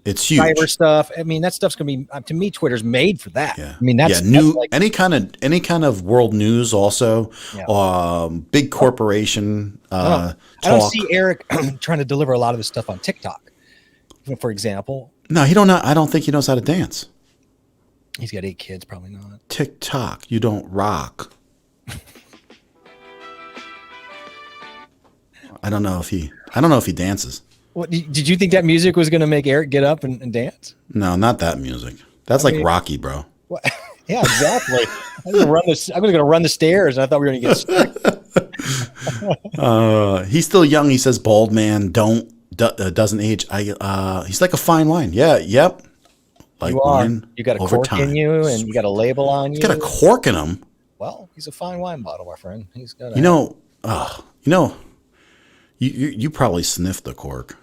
it's huge. cyber stuff. I mean, that stuff's going to be, to me, Twitter's made for that. Yeah. I mean, that's like, any kind of world news also, big corporation I talk. don't see Eric trying to deliver a lot of this stuff on TikTok, for example. No, I don't think he knows how to dance. He's got 8 kids, probably not. TikTok, you don't rock. I don't know if he dances. What did you think that music was going to make Eric get up and dance? No, not that music. That's like Rocky, bro. What? Yeah, exactly. I'm going to run the stairs, and I thought we were going to get stuck. He's still young. He says bald man doesn't age. He's like a fine wine. Yeah, yep. Like You are. wine. You got a over cork time. in you, and you got a label on you. He's got a cork in him. Well, he's a fine wine bottle, my friend. He's got. You probably sniffed the cork.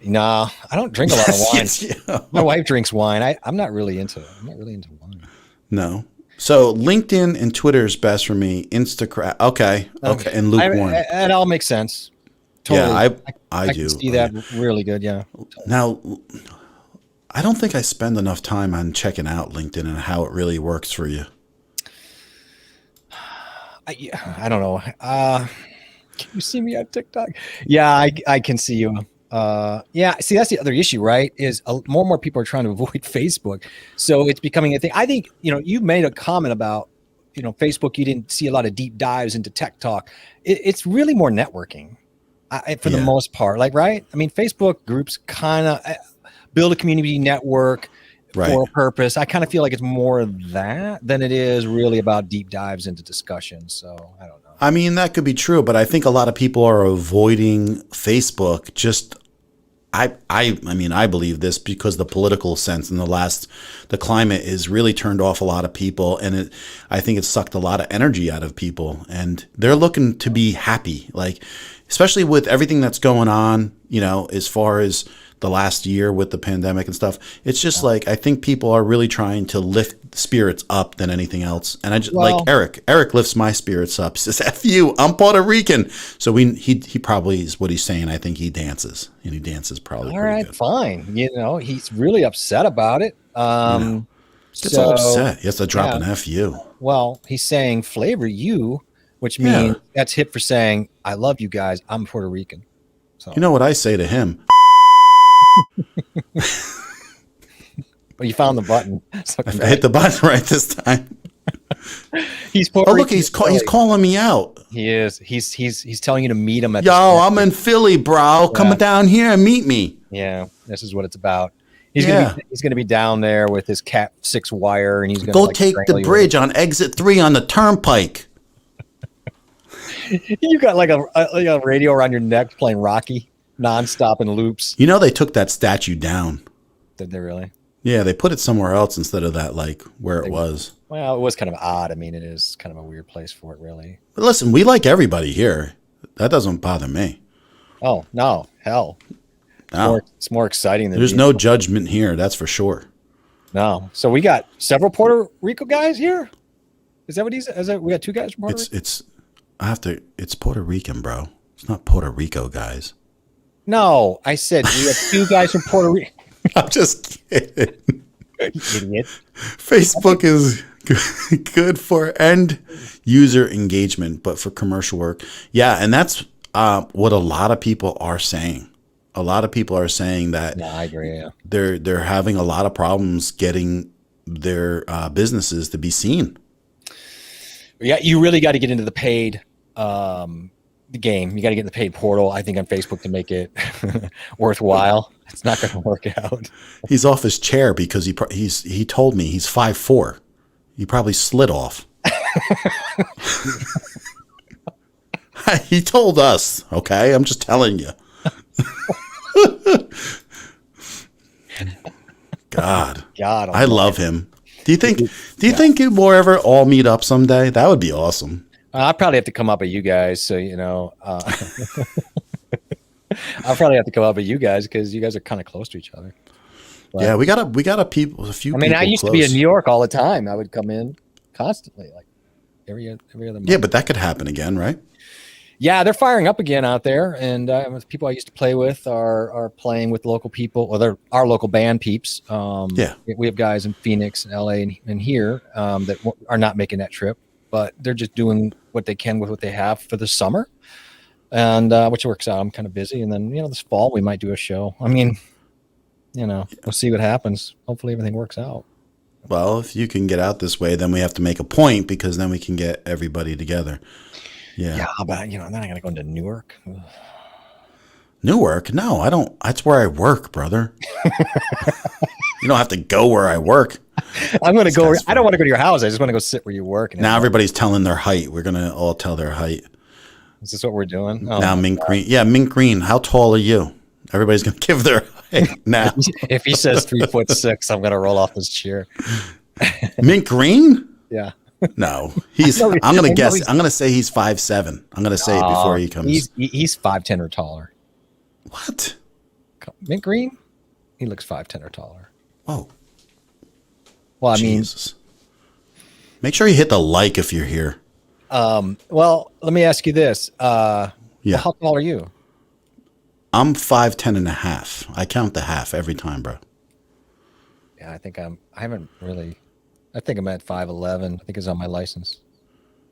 Nah, I don't drink a lot of wine. Yes, yeah. My wife drinks wine. I'm not really into wine. No. So LinkedIn and Twitter is best for me. Instagram, okay, and lukewarm. That all makes sense. Totally. Yeah, I I do. can see that really good. Yeah. Now, I don't think I spend enough time on checking out LinkedIn and how it really works for you. I don't know. Can you see me on TikTok? Yeah, I can see you. Yeah, see, that's the other issue, right? Is more and more people are trying to avoid Facebook, so it's becoming a thing. I think you made a comment about Facebook. You didn't see a lot of deep dives into tech talk. It's really more networking, for the most part. Like, right? I mean, Facebook groups kind of build a community network for a purpose. I kind of feel like it's more of that than it is really about deep dives into discussion. So I don't know. I mean, that could be true, but I think a lot of people are avoiding Facebook just I mean, I believe this because the political sense in the climate is really turned off a lot of people, and I think it sucked a lot of energy out of people, and they're looking to be happy, like, especially with everything that's going on, as far as the last year with the pandemic and stuff. It's just like, I think people are really trying to lift spirits up than anything else. And I just like Eric lifts my spirits up. He says, F you, I'm Puerto Rican. So he probably is what he's saying. I think he dances, and he dances probably. All right, good. Fine. He's really upset about it. Gets all upset. He has to drop an F you. Well, he's saying flavor you, which means that's hip for saying, I love you guys. I'm Puerto Rican. So you know what I say to him? Well, you found the button. So I hit the button right this time. He's Puerto Rican. Look, he's calling me out. He is. He's telling you to meet him at. I'm in Philly, bro. Come down here and meet me. Yeah, this is what it's about. He's gonna be down there with his Cat 6 wire, and he's gonna go take the bridge on exit 3 on the turnpike. You got like a radio around your neck playing Rocky nonstop in loops. They took that statue down. Did they really? Yeah, they put it somewhere else instead of that, like where it was. Well, it was kind of odd. I mean, it is kind of a weird place for it, really. But listen, we like everybody here. That doesn't bother me. Oh no, hell. No. It's more exciting than there's no judgment here. That's for sure. No. So we got several Puerto Rico guys here. Is that what he's? We got 2 guys from Puerto Rico. It's Puerto Rican, bro. It's not Puerto Rico guys. No, I said we have 2 guys from Puerto Rico. I'm just kidding. Idiot. Facebook is good for end user engagement, but for commercial work. Yeah, and that's what a lot of people are saying. A lot of people are saying that I agree, yeah. They're having a lot of problems getting their businesses to be seen. Yeah, you really got to get into the paid the game. You got to get in the paid portal, I think, on Facebook to make it worthwhile. It's not going to work out. He's off his chair because he told me he's 5'4". He probably slid off. He told us, okay? I'm just telling you. God, I love him. Do you think we'll ever all meet up someday? That would be awesome. I'll probably have to come up at you guys, so I'll probably have to come up with you guys because you guys are kind of close to each other. But, yeah, we got a few. I mean, I used to be in New York all the time. I would come in constantly, like every other month. Yeah, but that could happen again, right? Yeah, they're firing up again out there, and people I used to play with are playing with local people. Well, they're our local band peeps. We have guys in Phoenix, LA, and here that are not making that trip, but they're just doing what they can with what they have for the summer. And which works out. I'm kind of busy, and then this fall we might do a show. I mean, we'll see what happens. Hopefully everything works out. Well, if you can get out this way, then we have to make a point because then we can get everybody together. Yeah. Yeah, but then I gotta go into Newark. Newark? No, I don't. That's where I work, brother. You don't have to go where I work. I'm gonna go. I don't want to go to your house. I just want to go sit where you work. Now everybody's telling their height. We're gonna all tell their height. Is this what we're doing? Oh, now Mint Green. Yeah, Mint Green. How tall are you? Everybody's gonna give their height now. If he says 3'6", I'm gonna roll off this chair. Mint Green? Yeah. No, I'm gonna guess. I'm gonna say he's 5'7". I'm gonna say it before he comes. He's 5'10" or taller. What? Mint Green? He looks 5'10" or taller. Whoa. Well, Jesus. Make sure you hit the like if you're here. Well, let me ask you this. Yeah. How tall are you? I'm 5'10" and a half. I count the half every time, bro. Yeah, I think I'm at 5'11". I think it's on my license.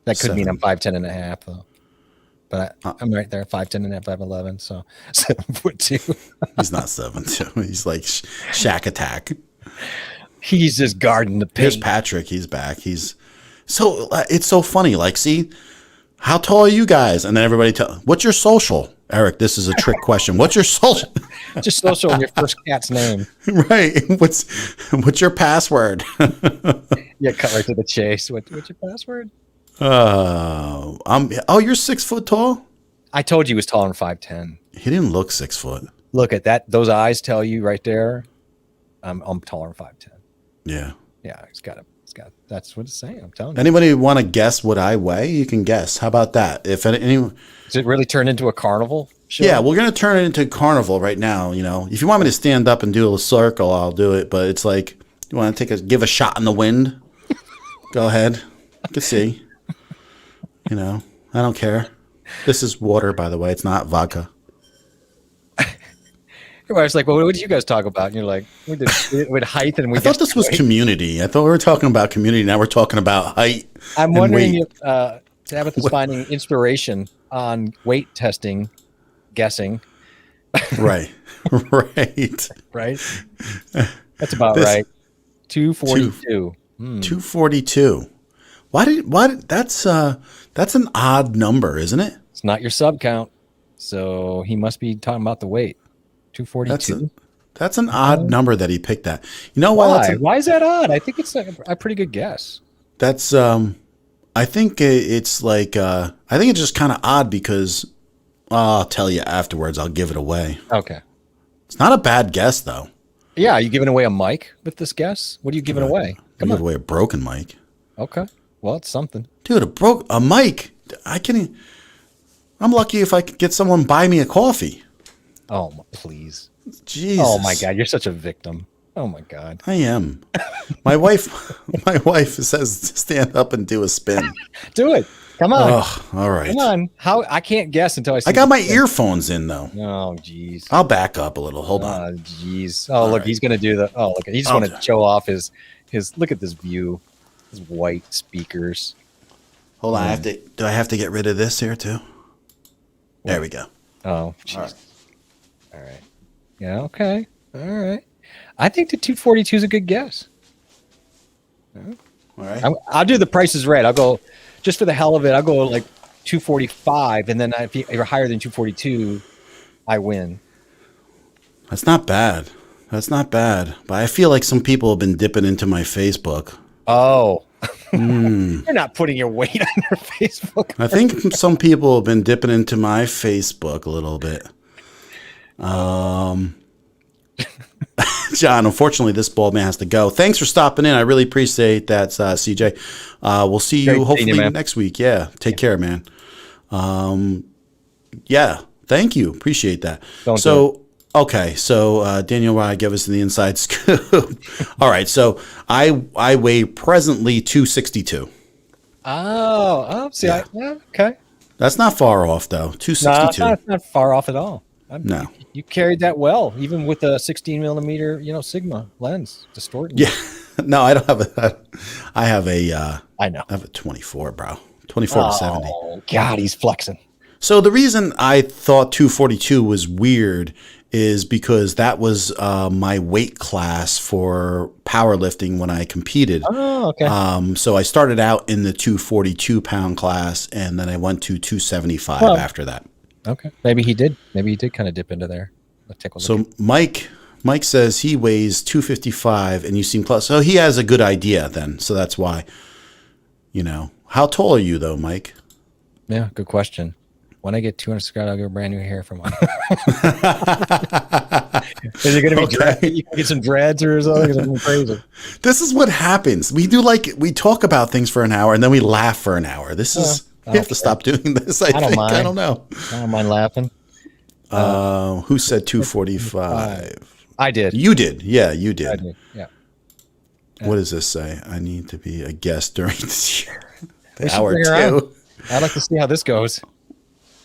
That could mean 7. I'm 5'10" and a half though. But I'm right there, 5'10" and a half, 5'11", so 7'2". He's not 7'2". He's like Shack Attack. He's just guarding the Here's paint. Patrick. He's back. He's so it's so funny. Like, see, how tall are you guys? And then everybody what's your social? Eric, this is a trick question. What's your social? Just social your first cat's name. Right. What's your password? Yeah, cut right to the chase. What's your password? You're 6 foot tall? I told you he was taller than 5'10". He didn't look 6 foot. Look at that. Those eyes tell you right there. I'm taller than 5'10". Yeah. Yeah, he's got. That's what it's saying. I'm telling you. Anybody want to guess what I weigh? You can guess. How about that? If anyone, Does it really turn into a carnival show? yeah, we're gonna turn it into carnival right now. You know, if you want me to stand up and do a little circle, I'll do it. But it's like, you want to give a shot in the wind? Go ahead. I can see. You know, I don't care. This is water, by the way. It's not vodka. Everybody's like, well, what did you guys talk about? And you're like, we did height and we. I thought this was community. I thought we were talking about community. Now we're talking about height. I'm and wondering weight. if Tabitha's finding inspiration on weight testing, guessing. Right. Right. Right. That's about This- right. 242. 242. Why that's an odd number, isn't it? It's not your sub count, so he must be talking about the weight. 242. That's an odd number that he picked that. You know why? Why? Why is that odd? I think it's a pretty good guess. That's I think it's like I think it's just kind of odd because I'll tell you afterwards. I'll give it away. Okay. It's not a bad guess though. Yeah, are you giving away a mic with this guess? What are you giving away? I Come give on. away a broken mic, Okay. Well, it's something. dude. A mic. I'm lucky if I could get someone buy me a coffee. Oh, please. Jesus. Oh my God, you're such a victim. Oh my God. I am. My wife says stand up and do a spin. Do it. Come on. Oh, all right. Come on. How I can't guess until I see. I got my earphones in though. Oh jeez. I'll back up a little. Hold on. Oh jeez. Oh look, right. he's gonna do the. Oh look, he just want Okay. to show off his. Look at this view. His white speakers. Hold on. Do I have to get rid of this here too? There we go. Oh jeez. All right. Yeah. Okay. All right. I think the 242 is a good guess. All right. I'll do the Price is Right. I'll go just for the hell of it. I'll go like 245, and then if you're higher than 242, I win. That's not bad. That's not bad. But I feel like some people have been dipping into my Facebook. Oh, you're not putting your weight on your Facebook. I think some people have been dipping into my Facebook a little bit. John, unfortunately, this bald man has to go. Thanks for stopping in. I really appreciate that, CJ. We'll see you Great seeing hopefully you, man. next week. Yeah. Take care, man. Yeah. Thank you. Appreciate that. Don't Okay. So Daniel Rye gave us the inside scoop. All right. So I weigh presently 262. See, Yeah. okay. That's not far off, though. No, 262. it's not far off at all. No. You carried that well, even with a 16 millimeter, Sigma lens distorting. Yeah. No, I don't have a. I have a. I know. I have a 24, bro. 24 to 70. Oh God, he's flexing. So the reason I thought 242 was weird is because that was my weight class for powerlifting when I competed. Oh, okay. So I started out in the 242 pound class, and then I went to 275 Well, after that. Okay. Maybe he did kind of dip into there. Let's take a look. So Mike says he weighs 255, and you seem close. So he has a good idea then. So that's why. How tall are you though, Mike? Yeah, good question. When I get 200 subscribers, I'll get a brand new hair from him. Is it going to be dread? You can get some dreads or something crazy. This is what happens. We talk about things for an hour and then we laugh for an hour. This is we have to stop doing this. I don't think. mind. I don't know. I don't mind laughing. Who said 245? I did. You did. Yeah, you did. I did. Yeah. What does this say? I need to be a guest during this year. We should Hour bring her on. 2. I'd like to see how this goes.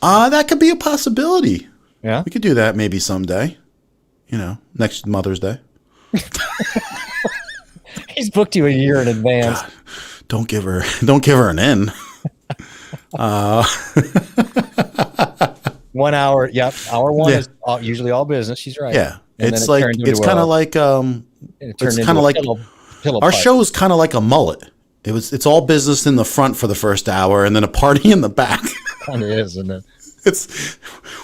That could be a possibility. Yeah. We could do that maybe someday. Next Mother's Day. He's booked you a year in advance. Don't give her an N. 1 hour. Yep. Hour one Yeah. is usually all business. She's right. Yeah, And then it's it like turned into it's kind a- of like it turned it's into kind a of like pillow our fight. show is kind of like a mullet. It's all business in the front for the first hour, and then a party in the back. Kind of is, isn't it?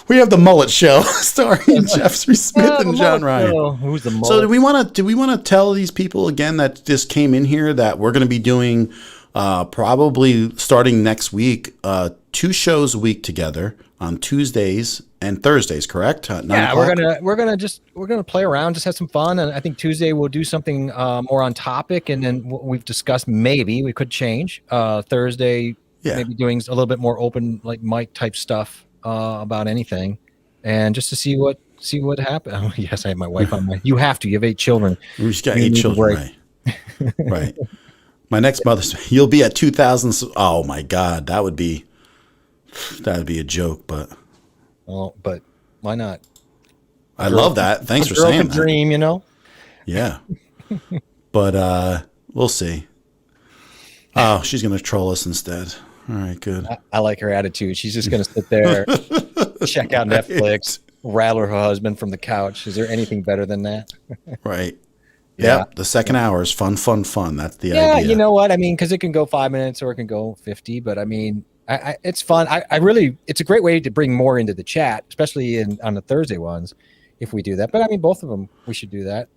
We have the mullet show starring Jeffrey Smith and John Ryan. Who's the mullet? So do we want to tell these people again that just came in here that we're going to be doing probably starting next week 2 shows a week together on Tuesdays and Thursdays, correct? Yeah, we're gonna play around, just have some fun, and I think Tuesday we'll do something more on topic, and then what we've discussed maybe we could change. Thursday, Yeah. maybe doing a little bit more open like mic type stuff about anything, and just to see what happens. Oh, yes, I have my wife on my. You have to. You have 8 children. We've just got You 8 need a children, right? Right. My next mother's. You'll be at 2,000. Oh my God, that would be a joke, but Well, but why not? I love that. Thanks for A girl saying can that. dream, you know. Yeah. But we'll see. Oh, she's gonna troll us instead. All right, good. I like her attitude. She's just going to sit there, check out Netflix, rattle her husband from the couch. Is there anything better than that? Right. Yeah. Yep. The second hour is fun. That's the Yeah, idea. you know what? I mean, because it can go 5 minutes or it can go 50, but I mean, it's fun. I really, it's a great way to bring more into the chat, especially on the Thursday ones, if we do that. But I mean, both of them, we should do that.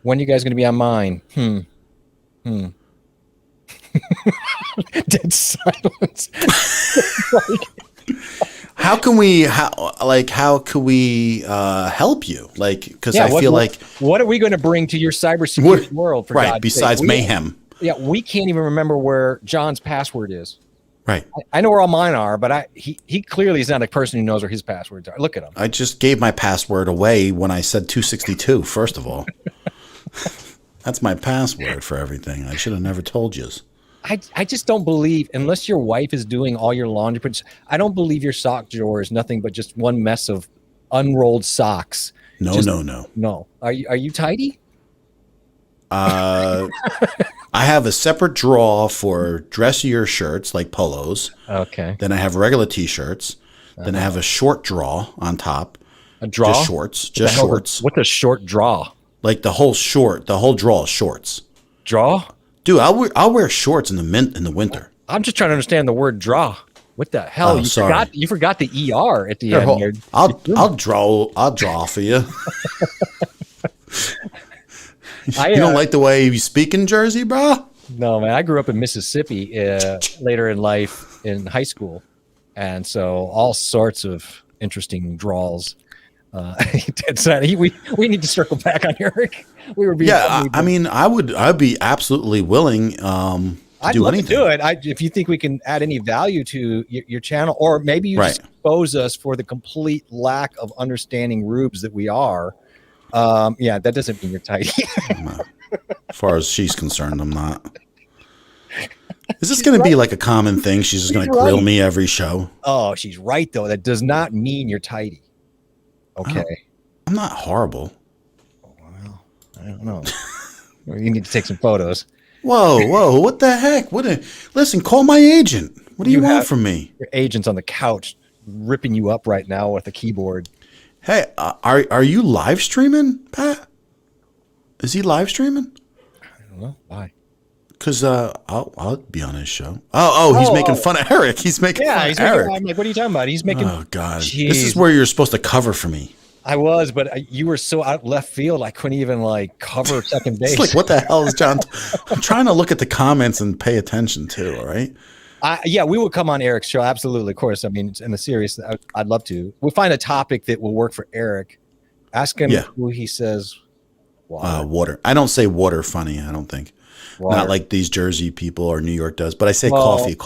When are you guys going to be on mine? Dead silence. How can we help you? Like, because I feel like what are we going to bring to your cybersecurity world? For right God's besides sake? mayhem. Yeah, we can't even remember where John's password is. Right. I know where all mine are, but he clearly is not a person who knows where his passwords are. Look at him. I just gave my password away when I said 262. First of all, that's my password for everything. I should have never told you. I just don't believe, unless your wife is doing all your laundry, I don't believe your sock drawer is nothing but just one mess of unrolled socks. No. Are you tidy? I have a separate drawer for dressier shirts like polos. Okay. Then I have regular t-shirts. Then I have a short drawer on top. A draw? Just shorts. What's a short draw? Like the whole drawer is shorts. Draw? Dude, I'll wear shorts in the winter. I'm just trying to understand the word draw. What the hell? Oh, sorry. You forgot the ER at the Here, end. Here. I'll draw for you. You don't like the way you speak in Jersey, bro? No, man. I grew up in Mississippi later in life in high school. And so all sorts of interesting draws. We need to circle back on Eric. We were being I mean, I'd be absolutely willing to I'd do love anything. to do it. If you think we can add any value to your channel, or maybe you just expose us for the complete lack of understanding rubes that we are. Yeah, that doesn't mean you're tidy. As far as she's concerned, I'm not. Is this going to be like a common thing? She's just going to grill me every show. Oh, she's right though. That does not mean you're tidy. Okay. I'm not horrible. Well, I don't know. You need to take some photos. Whoa! What the heck? Listen, call my agent. What do you want from me? Your agent's on the couch, ripping you up right now with a keyboard. Hey, are you live streaming, Pat? Is he live streaming? I don't know why. Because I'll be on his show. He's making fun of Eric. He's making fun of Eric. I'm like, what are you talking about? He's making. Oh God! Jeez. This is where you're supposed to cover for me. I was, but you were so out left field. I couldn't even cover second base. It's like, what the hell is John? I'm trying to look at the comments and pay attention too. All right. Yeah, we will come on Eric's show. Absolutely, of course. I mean, in the series, I'd love to. We'll find a topic that will work for Eric. Ask him who he says. Water. I don't say water funny. I don't think. Water. Not like these Jersey people or New York does, but I say coffee.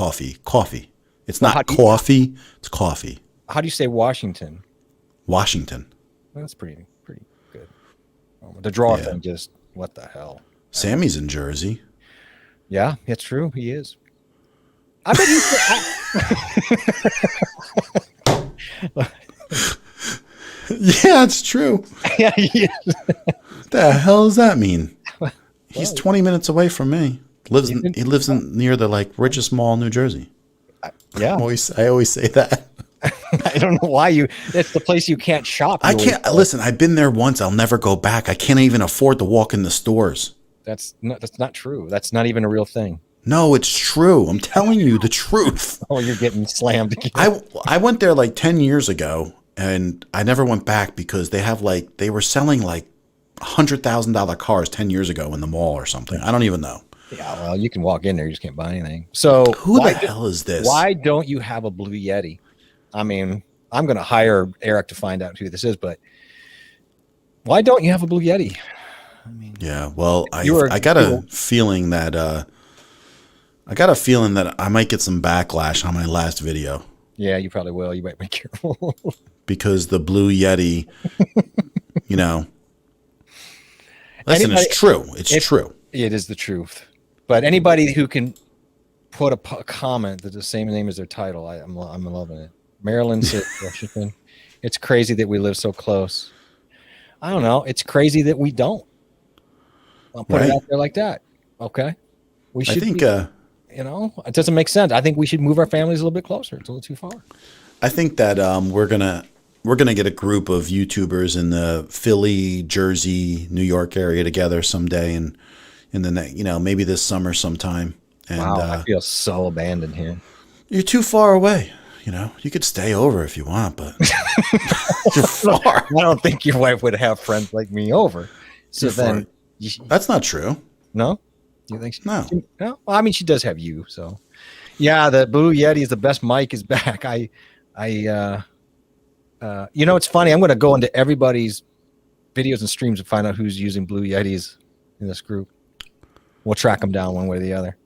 It's not coffee. It's coffee. How do you say Washington? Washington. That's pretty good. The draw thing, just what the hell? Sammy's in Jersey. Yeah, it's true. He is. I bet yeah, it's true. Yeah, he is. What the hell does that mean? He's 20 minutes away from me. He lives in near the like richest mall in New Jersey. Yeah. I always say that. I don't know why it's the place you can't shop. I can't listen. I've been there once. I'll never go back. I can't even afford to walk in the stores. That's not true. That's not even a real thing. No, it's true. I'm telling you the truth. Oh, you're getting slammed again. I went there like 10 years ago and I never went back because they were selling like $100,000 cars 10 years ago in the mall or something. I don't even know. Yeah, well, you can walk in there, you just can't buy anything. So who the hell is this? Why don't you have a Blue Yeti? I mean, I'm going to hire Eric to find out who this is, but why don't you have a Blue Yeti? I mean, yeah, well, I got a feeling that I might get some backlash on my last video. Yeah, you probably will. You might be careful. Because the Blue Yeti, listen, it's true. It's true. It is the truth. But anybody who can put a comment that's the same name as their title, I'm loving it. Maryland, Washington. It's crazy that we live so close. I don't know. It's crazy that we don't. I'll put it out there like that. Okay. We should. I think. It doesn't make sense. I think we should move our families a little bit closer. It's a little too far. I think that we're gonna get a group of YouTubers in the Philly, Jersey, New York area together someday, and in the maybe this summer sometime. And, wow, I feel so abandoned here. You're too far away. You could stay over if you want, but you're far. I don't think your wife would have friends like me over. So then, that's not true. No, you think? No. No. Well, I mean, she does have you. So, yeah, the Blue Yeti is the best mic. Is back. It's funny. I'm going to go into everybody's videos and streams and find out who's using Blue Yetis in this group. We'll track them down one way or the other.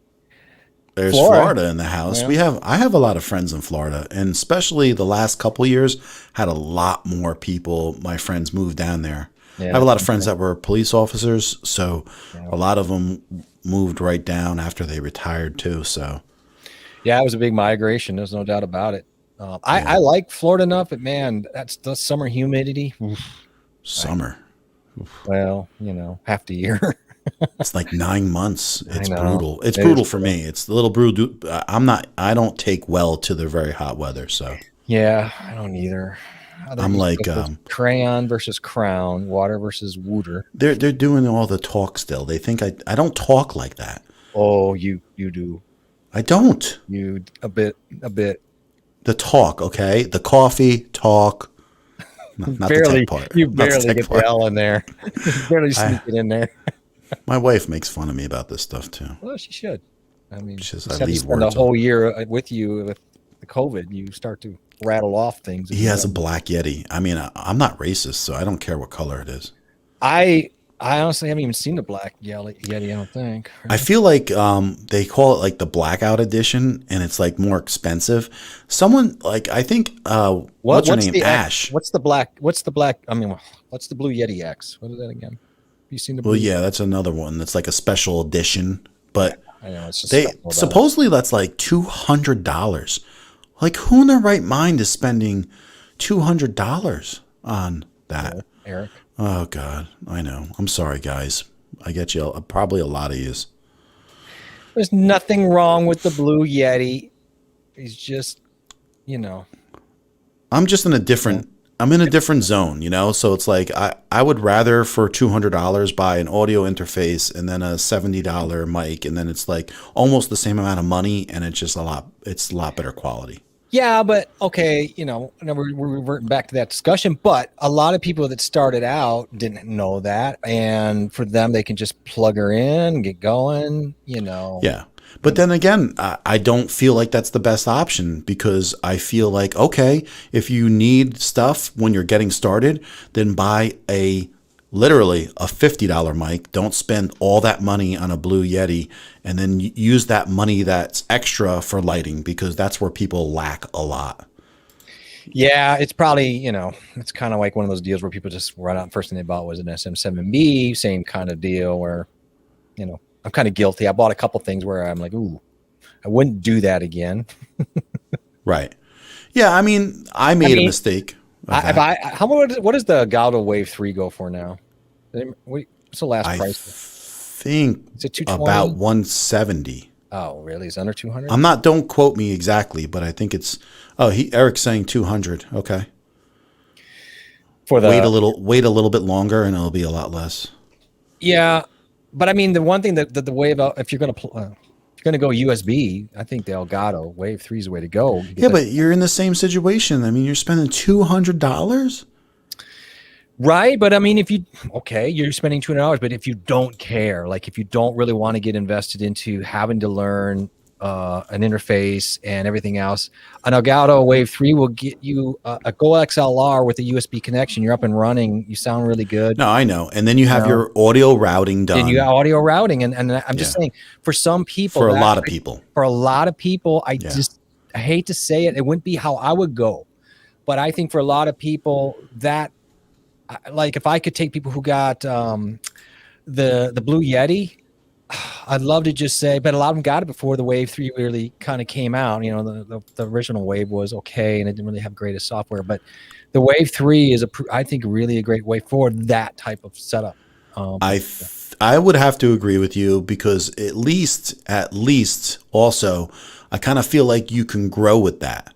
There's Florida in the house. Yeah. I have a lot of friends in Florida, and especially the last couple of years, had a lot more people. My friends moved down there. Yeah, I have a lot of friends that were police officers, so a lot of them moved right down after they retired too. So, yeah, it was a big migration. There's no doubt about it. I like Florida enough, but man, that's the summer humidity. Summer. Well, half the year. It's like 9 months. It's brutal. It's brutal for me. It's a little brutal. I don't take well to the very hot weather. So yeah, I don't either. I'm like crayon versus crown, water versus wooter. They're doing all the talk still. They think I don't talk like that. Oh, you do. I don't. You a bit. The talk, okay. The coffee talk. Not barely. The tech part. You barely get the L in there. You barely sneak it in there. My wife makes fun of me about this stuff too. Well, she should. I mean, she says, I leave spend a whole year with you with the COVID. You start to rattle off things. He has a black Yeti. I mean, I'm not racist, so I don't care what color it is. I honestly haven't even seen the black Yeti. I don't think. Right? I feel like they call it like the blackout edition, and it's like more expensive. Someone like I think what's her name? Ash. What's the black? I mean, what's the Blue Yeti X? What is that again? Have you seen the? Well, yeah, that's another one. That's like a special edition, but I know it's just they supposedly that's like $200. Like, who in their right mind is spending $200 on that? Yeah, Eric. Oh God, I know. I'm sorry, guys. I get you. Probably a lot of yous. There's nothing wrong with the Blue Yeti. He's just, I'm just in a different. I'm in a different zone, So it's like I would rather for $200 buy an audio interface and then a $70 mic, and then it's like almost the same amount of money, and it's just a lot better quality. Yeah, but okay, we're reverting back to that discussion. But a lot of people that started out didn't know that, and for them, they can just plug her in and get going. Yeah. But then again, I don't feel like that's the best option because I feel like, okay, if you need stuff when you're getting started, then buy literally a $50 mic. Don't spend all that money on a Blue Yeti and then use that money that's extra for lighting because that's where people lack a lot. Yeah, it's probably, it's kind of like one of those deals where people just run out. First thing they bought was an SM7B, same kind of deal where, I'm kind of guilty. I bought a couple things where I'm like, ooh, I wouldn't do that again. Right. Yeah, I mean, I made a mistake. What does the Galdo Wave 3 go for now? What's the last price? think Is it 220? about 170. Oh, really? It's under 200? I'm not. Don't quote me exactly, but I think it's. Oh, Eric's saying 200. Okay. For the Wait a little bit longer, and it'll be a lot less. Yeah, but I mean, the one thing that the Wave, if you're gonna go USB, I think the Elgato Wave 3 is the way to go. Yeah, but you're in the same situation. I mean, you're spending $200. Right, but I mean, you're spending $200, but if you don't care, like if you don't really want to get invested into having to learn an interface and everything else, an Elgato Wave 3 will get you a Go XLR with a USB connection. You're up and running. You sound really good. No, I know. And then you have your audio routing done. And you got audio routing, and I'm just saying, for some people, for a lot of people, I hate to say it, it wouldn't be how I would go, but I think for a lot of people that. Like if I could take people who got the Blue Yeti, I'd love to just say, but a lot of them got it before the Wave 3 really kind of came out. You know, the original Wave was okay and it didn't really have greatest software, but the Wave 3 is I think really a great way for that type of setup. I would have to agree with you because at least also I kind of feel like you can grow with that.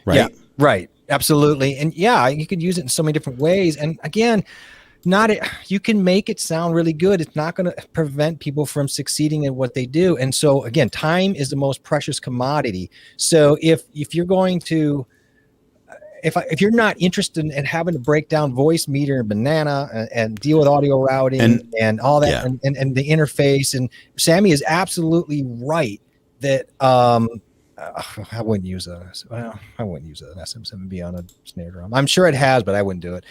Right? Yeah, right. Absolutely. And yeah, you could use it in so many different ways. And again, you can make it sound really good. It's not going to prevent people from succeeding in what they do. And so again, time is the most precious commodity. So if you're going to, if you're not interested in having to break down Voicemeeter and Banana and deal with audio routing and all that and the interface, and Sammy is absolutely right that, I wouldn't use an SM7B on a snare drum. I'm sure it has, but I wouldn't do it.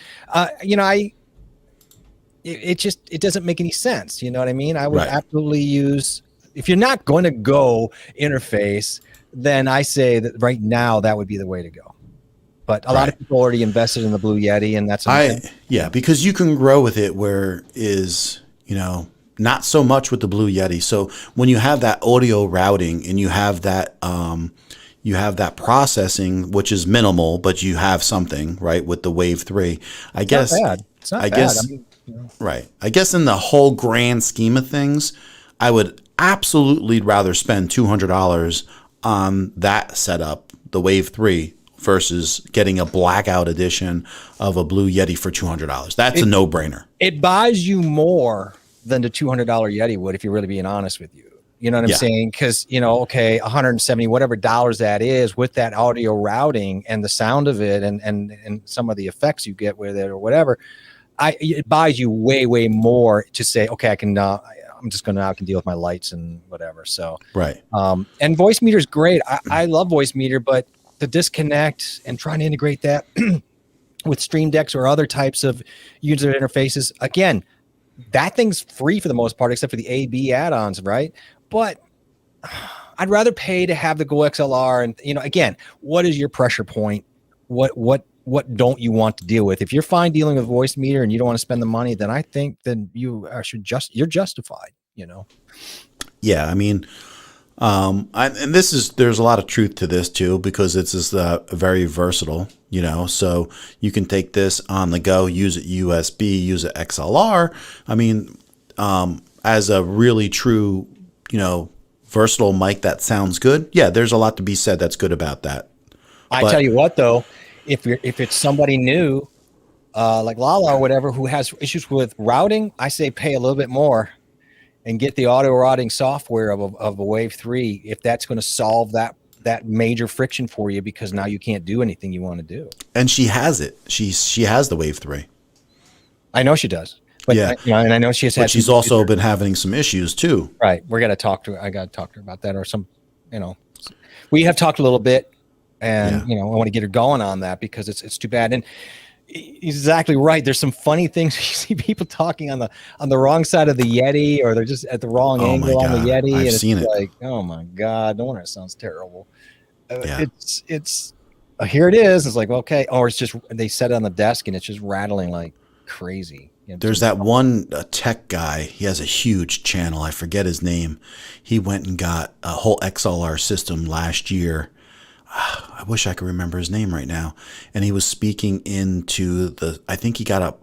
It doesn't make any sense. You know what I mean? I would absolutely use, if you're not going to go interface, then I say that right now that would be the way to go. But a lot of people already invested in the Blue Yeti, and that's because you can grow with it. Where is not so much with the Blue Yeti. So when you have that audio routing and you have that processing, which is minimal, but you have something right with the Wave 3. I guess it's not bad. I mean, right. I guess in the whole grand scheme of things, I would absolutely rather spend $200 on that setup, the Wave 3, versus getting a blackout edition of a Blue Yeti for $200. That's a no-brainer. It buys you more than the $200 Yeti would, if you're really being honest with you. You know what I'm saying? Because, okay, 170, whatever dollars that is, with that audio routing and the sound of it and some of the effects you get with it or whatever, it buys you way, way more to say, okay, I can now deal with my lights and whatever. So, right. And Voicemeeter is great. I love Voicemeeter, but the disconnect and trying to integrate that with Stream Decks or other types of user interfaces, again, that thing's free for the most part, except for the A/B add-ons, right? But I'd rather pay to have the Go XLR. And again, what is your pressure point? What don't you want to deal with? If you're fine dealing with Voicemeeter and you don't want to spend the money, then I think then you're justified. Yeah, I mean, there's a lot of truth to this too, because it's just very versatile. So you can take this on the go, use it USB, use it XLR. I mean, as a really true, versatile mic that sounds good. Yeah, there's a lot to be said that's good about that. I tell you what, though, if it's somebody new, like Lala or whatever, who has issues with routing, I say pay a little bit more and get the audio routing software of a Wave 3 if that's going to solve that major friction for you, because now you can't do anything you want to do. And she has it. She has the Wave 3. I know she does. But and I know she's also been having some issues too. Right. I got to talk to her about that, or we have talked a little bit, and I want to get her going on that, because it's too bad. And he's exactly right. There's some funny things. You see people talking on the wrong side of the Yeti, or they're just at the wrong angle on the Yeti. I've seen it. Like, oh my God, no wonder it sounds terrible. It's here it is. It's like, okay. Or it's just, they set it on the desk and it's just rattling like crazy. There's that one tech guy. He has a huge channel. I forget his name. He went and got a whole XLR system last year. I wish I could remember his name right now. And he was speaking into I think he got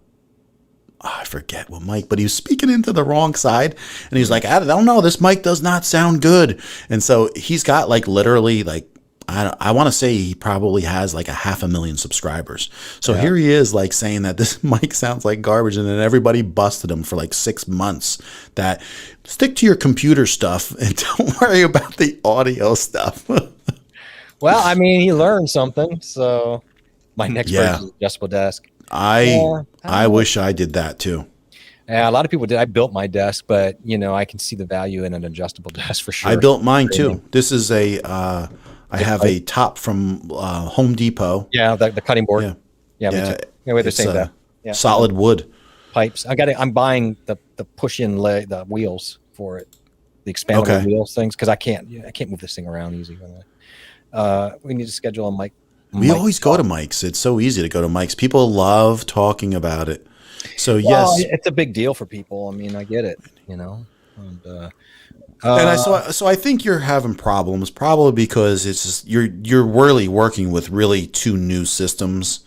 I forget what mic, but he was speaking into the wrong side, and he's like, I don't know, this mic does not sound good. And so he's got like literally like, I want to say he probably has like 500,000 subscribers. So here he is like saying that this mic sounds like garbage, and then everybody busted him for like 6 months that stick to your computer stuff and don't worry about the audio stuff. Well, I mean, he learned something. So my next version is adjustable desk. I wish I did that too. Yeah, a lot of people did. I built my desk, but I can see the value in an adjustable desk for sure. I built mine too. This is I have a top from Home Depot. Yeah, the cutting board. Yeah, we're the same that. Yeah, solid wood pipes. I'm buying the push-in the wheels for it, the expandable wheels things, because I can't move this thing around easy. We need to schedule a mic. We always go to mics. It's so easy to go to mics. People love talking about it. So yes, it's a big deal for people. I mean, I get it. So I think you're having problems, probably because it's just you're really working with really two new systems,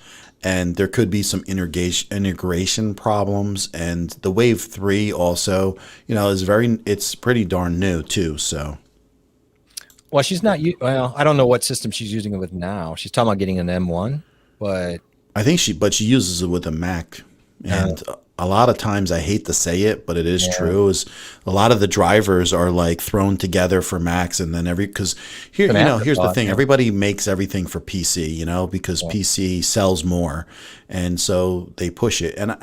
and there could be some integration problems. And the Wave 3 also, it's pretty darn new too. So. Well, she's not. Well, I don't know what system she's using it with now. She's talking about getting an M1, but I think she uses it with a Mac, and a lot of times I hate to say it, but it is true. Is a lot of the drivers are like thrown together for Macs, and then because here's the thing: everybody makes everything for PC, because PC sells more, and so they push it. And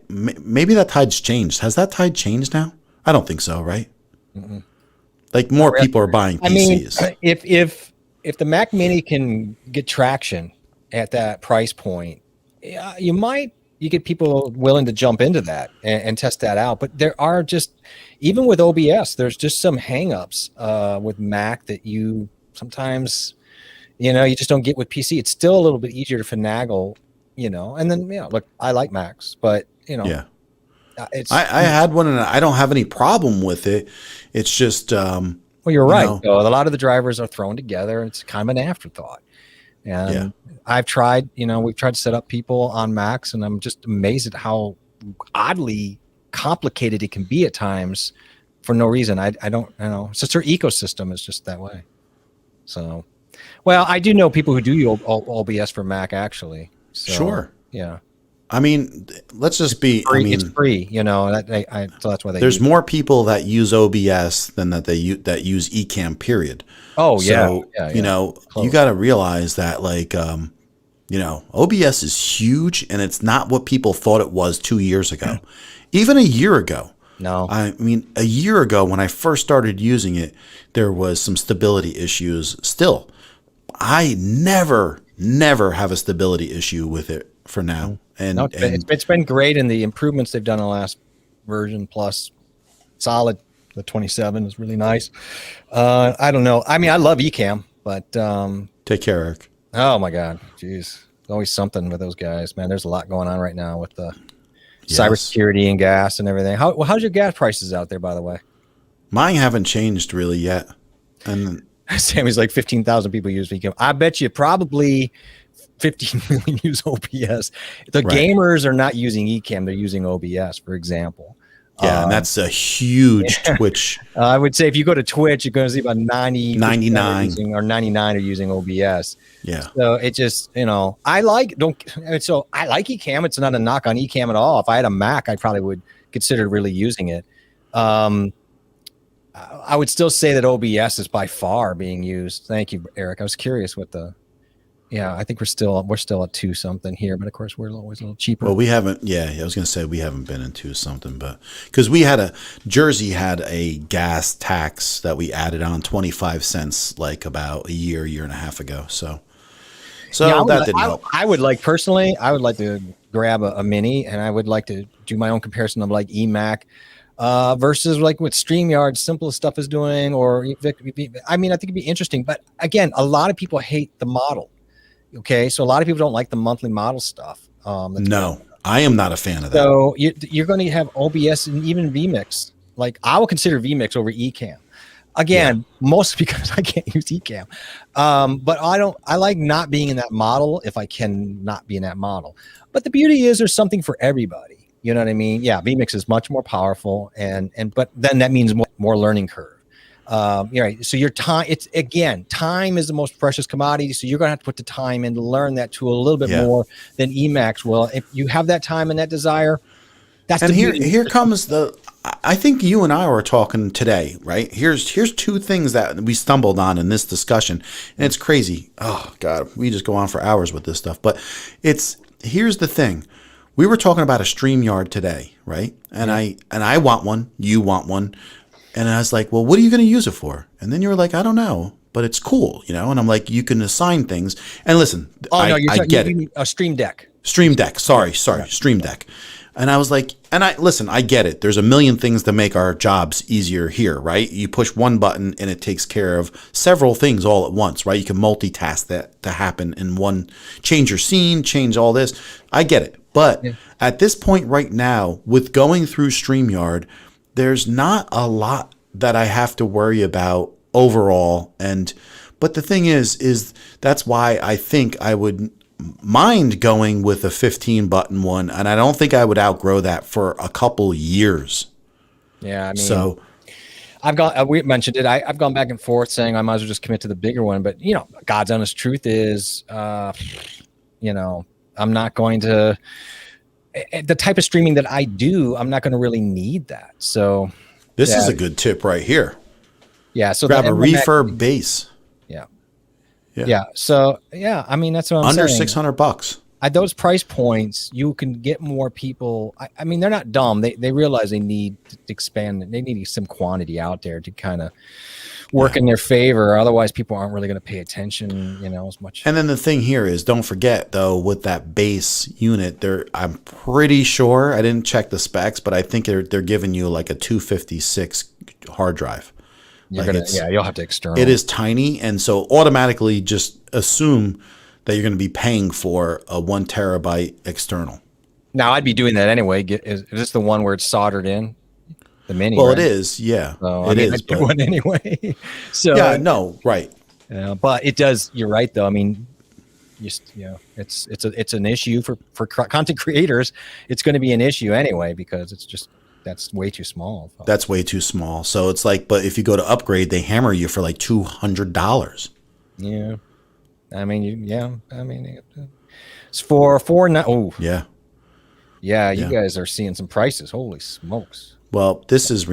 maybe that tide's changed. Has that tide changed now? I don't think so, right? Mm-mm. Like more people are buying PCs. I mean, if the Mac Mini can get traction at that price point, you get people willing to jump into that and test that out. But there are even with OBS, there's just some hangups with Mac that you sometimes, you just don't get with PC. It's still a little bit easier to finagle, And then look, I like Macs, but I had one and I don't have any problem with it. It's just well, you're right. A lot of the drivers are thrown together. It's kind of an afterthought. And I've tried, we've tried to set up people on Macs, and I'm just amazed at how oddly complicated it can be at times for no reason. I don't know. It's just their ecosystem is just that way. So, well, I do know people who do use OBS for Mac actually. So, sure. Yeah. I mean, let's just be. Free, it's free, so that's why there's more people that use OBS than that use Ecamm. Period. Oh yeah. So you got to realize that OBS is huge, and it's not what people thought it was 2 years ago, even a year ago. No, I mean a year ago when I first started using it, there was some stability issues. Still, I never have a stability issue with it for now. And, it's been great, and the improvements they've done in the last version plus solid. The 27 is really nice. I don't know. I mean, I love Ecamm, but take care, Eric. Oh my God, jeez, always something with those guys, man. There's a lot going on right now with the cybersecurity and gas and everything. How's your gas prices out there, by the way? Mine haven't changed really yet. And Sammy's like 15,000 people use Ecamm. I bet you probably 15 million use OBS. The gamers are not using Ecamm; they're using OBS, for example. Yeah, and that's a huge Twitch. I would say if you go to Twitch, you're going to see about 99 or 99 are using OBS. Yeah. So it just, I like Ecamm. It's not a knock on Ecamm at all. If I had a Mac, I probably would consider really using it. I would still say that OBS is by far being used. Thank you, Eric. I was curious what I think we're still at 2 something here, but of course we're always a little cheaper. Well, we haven't. Yeah, I was going to say we haven't been in 2 something, but because Jersey had a gas tax that we added on 25 cents like about a year and a half ago. So that didn't help. I would like to grab a mini, and I would like to do my own comparison of like eMac versus like what StreamYard simplest stuff is doing, or I mean, I think it'd be interesting. But again, a lot of people hate the model. Okay, so a lot of people don't like the monthly model stuff. No, I am not a fan of that. So you're going to have OBS and even vMix. Like I will consider vMix over Ecamm. Again, mostly because I can't use Ecamm. But I like not being in that model if I can not be in that model. But the beauty is there's something for everybody. You know what I mean? Yeah, vMix is much more powerful, but then that means more learning curve. You're right. So your time, time is the most precious commodity. So you're going to have to put the time in to learn that tool a little bit more than Emacs will. If you have that time and that desire, that's and here comes I think you and I were talking today, right? Here's two things that we stumbled on in this discussion, and it's crazy. Oh God, we just go on for hours with this stuff. But here's the thing. We were talking about a StreamYard today, right? And I want one, you want one. And I was like, well, what are you going to use it for? And then you were like, I don't know, but it's cool, And I'm like, you can assign things. And listen, I get it. A Stream Deck. Stream Deck. Sorry. Stream Deck. And I was like, I get it. There's a million things to make our jobs easier here, right? You push one button and it takes care of several things all at once, right? You can multitask that to happen in one, change your scene, change all this. I get it. But at this point right now, with going through StreamYard, there's not a lot that I have to worry about overall. But the thing is that's why I think I would mind going with a 15 button one, and I don't think I would outgrow that for a couple years. Yeah, I mean, so I've gone. We mentioned it. I've gone back and forth saying I might as well just commit to the bigger one. But God's honest truth is, I'm not going to. The type of streaming that I do, I'm not going to really need that. So this is a good tip right here. Yeah. So grab a refurb base. Yeah. So I mean, that's what I'm saying. Under $600. At those price points, you can get more people. I mean, they're not dumb. They realize they need to expand. They need some quantity out there to kind of work in their favor. Otherwise, people aren't really going to pay attention, as much. And then the thing here is, don't forget though, with that base unit, I'm pretty sure, I didn't check the specs, but I think they're giving you like a 256 hard drive. You'll have to external. It is tiny, and so automatically just assume that you're going to be paying for a 1 terabyte external. Now, I'd be doing that anyway. Is this the one where it's soldered in? The mini? Well, right? It is, yeah. So, I'd do one anyway. So yeah, no, right. But it does. You're right, though. I mean, it's an issue for content creators. It's going to be an issue anyway because that's way too small. That's way too small. So it's like, but if you go to upgrade, they hammer you for like $200. Yeah. I mean, it's for $4. Oh, yeah. Yeah. You guys are seeing some prices. Holy smokes. Well, this is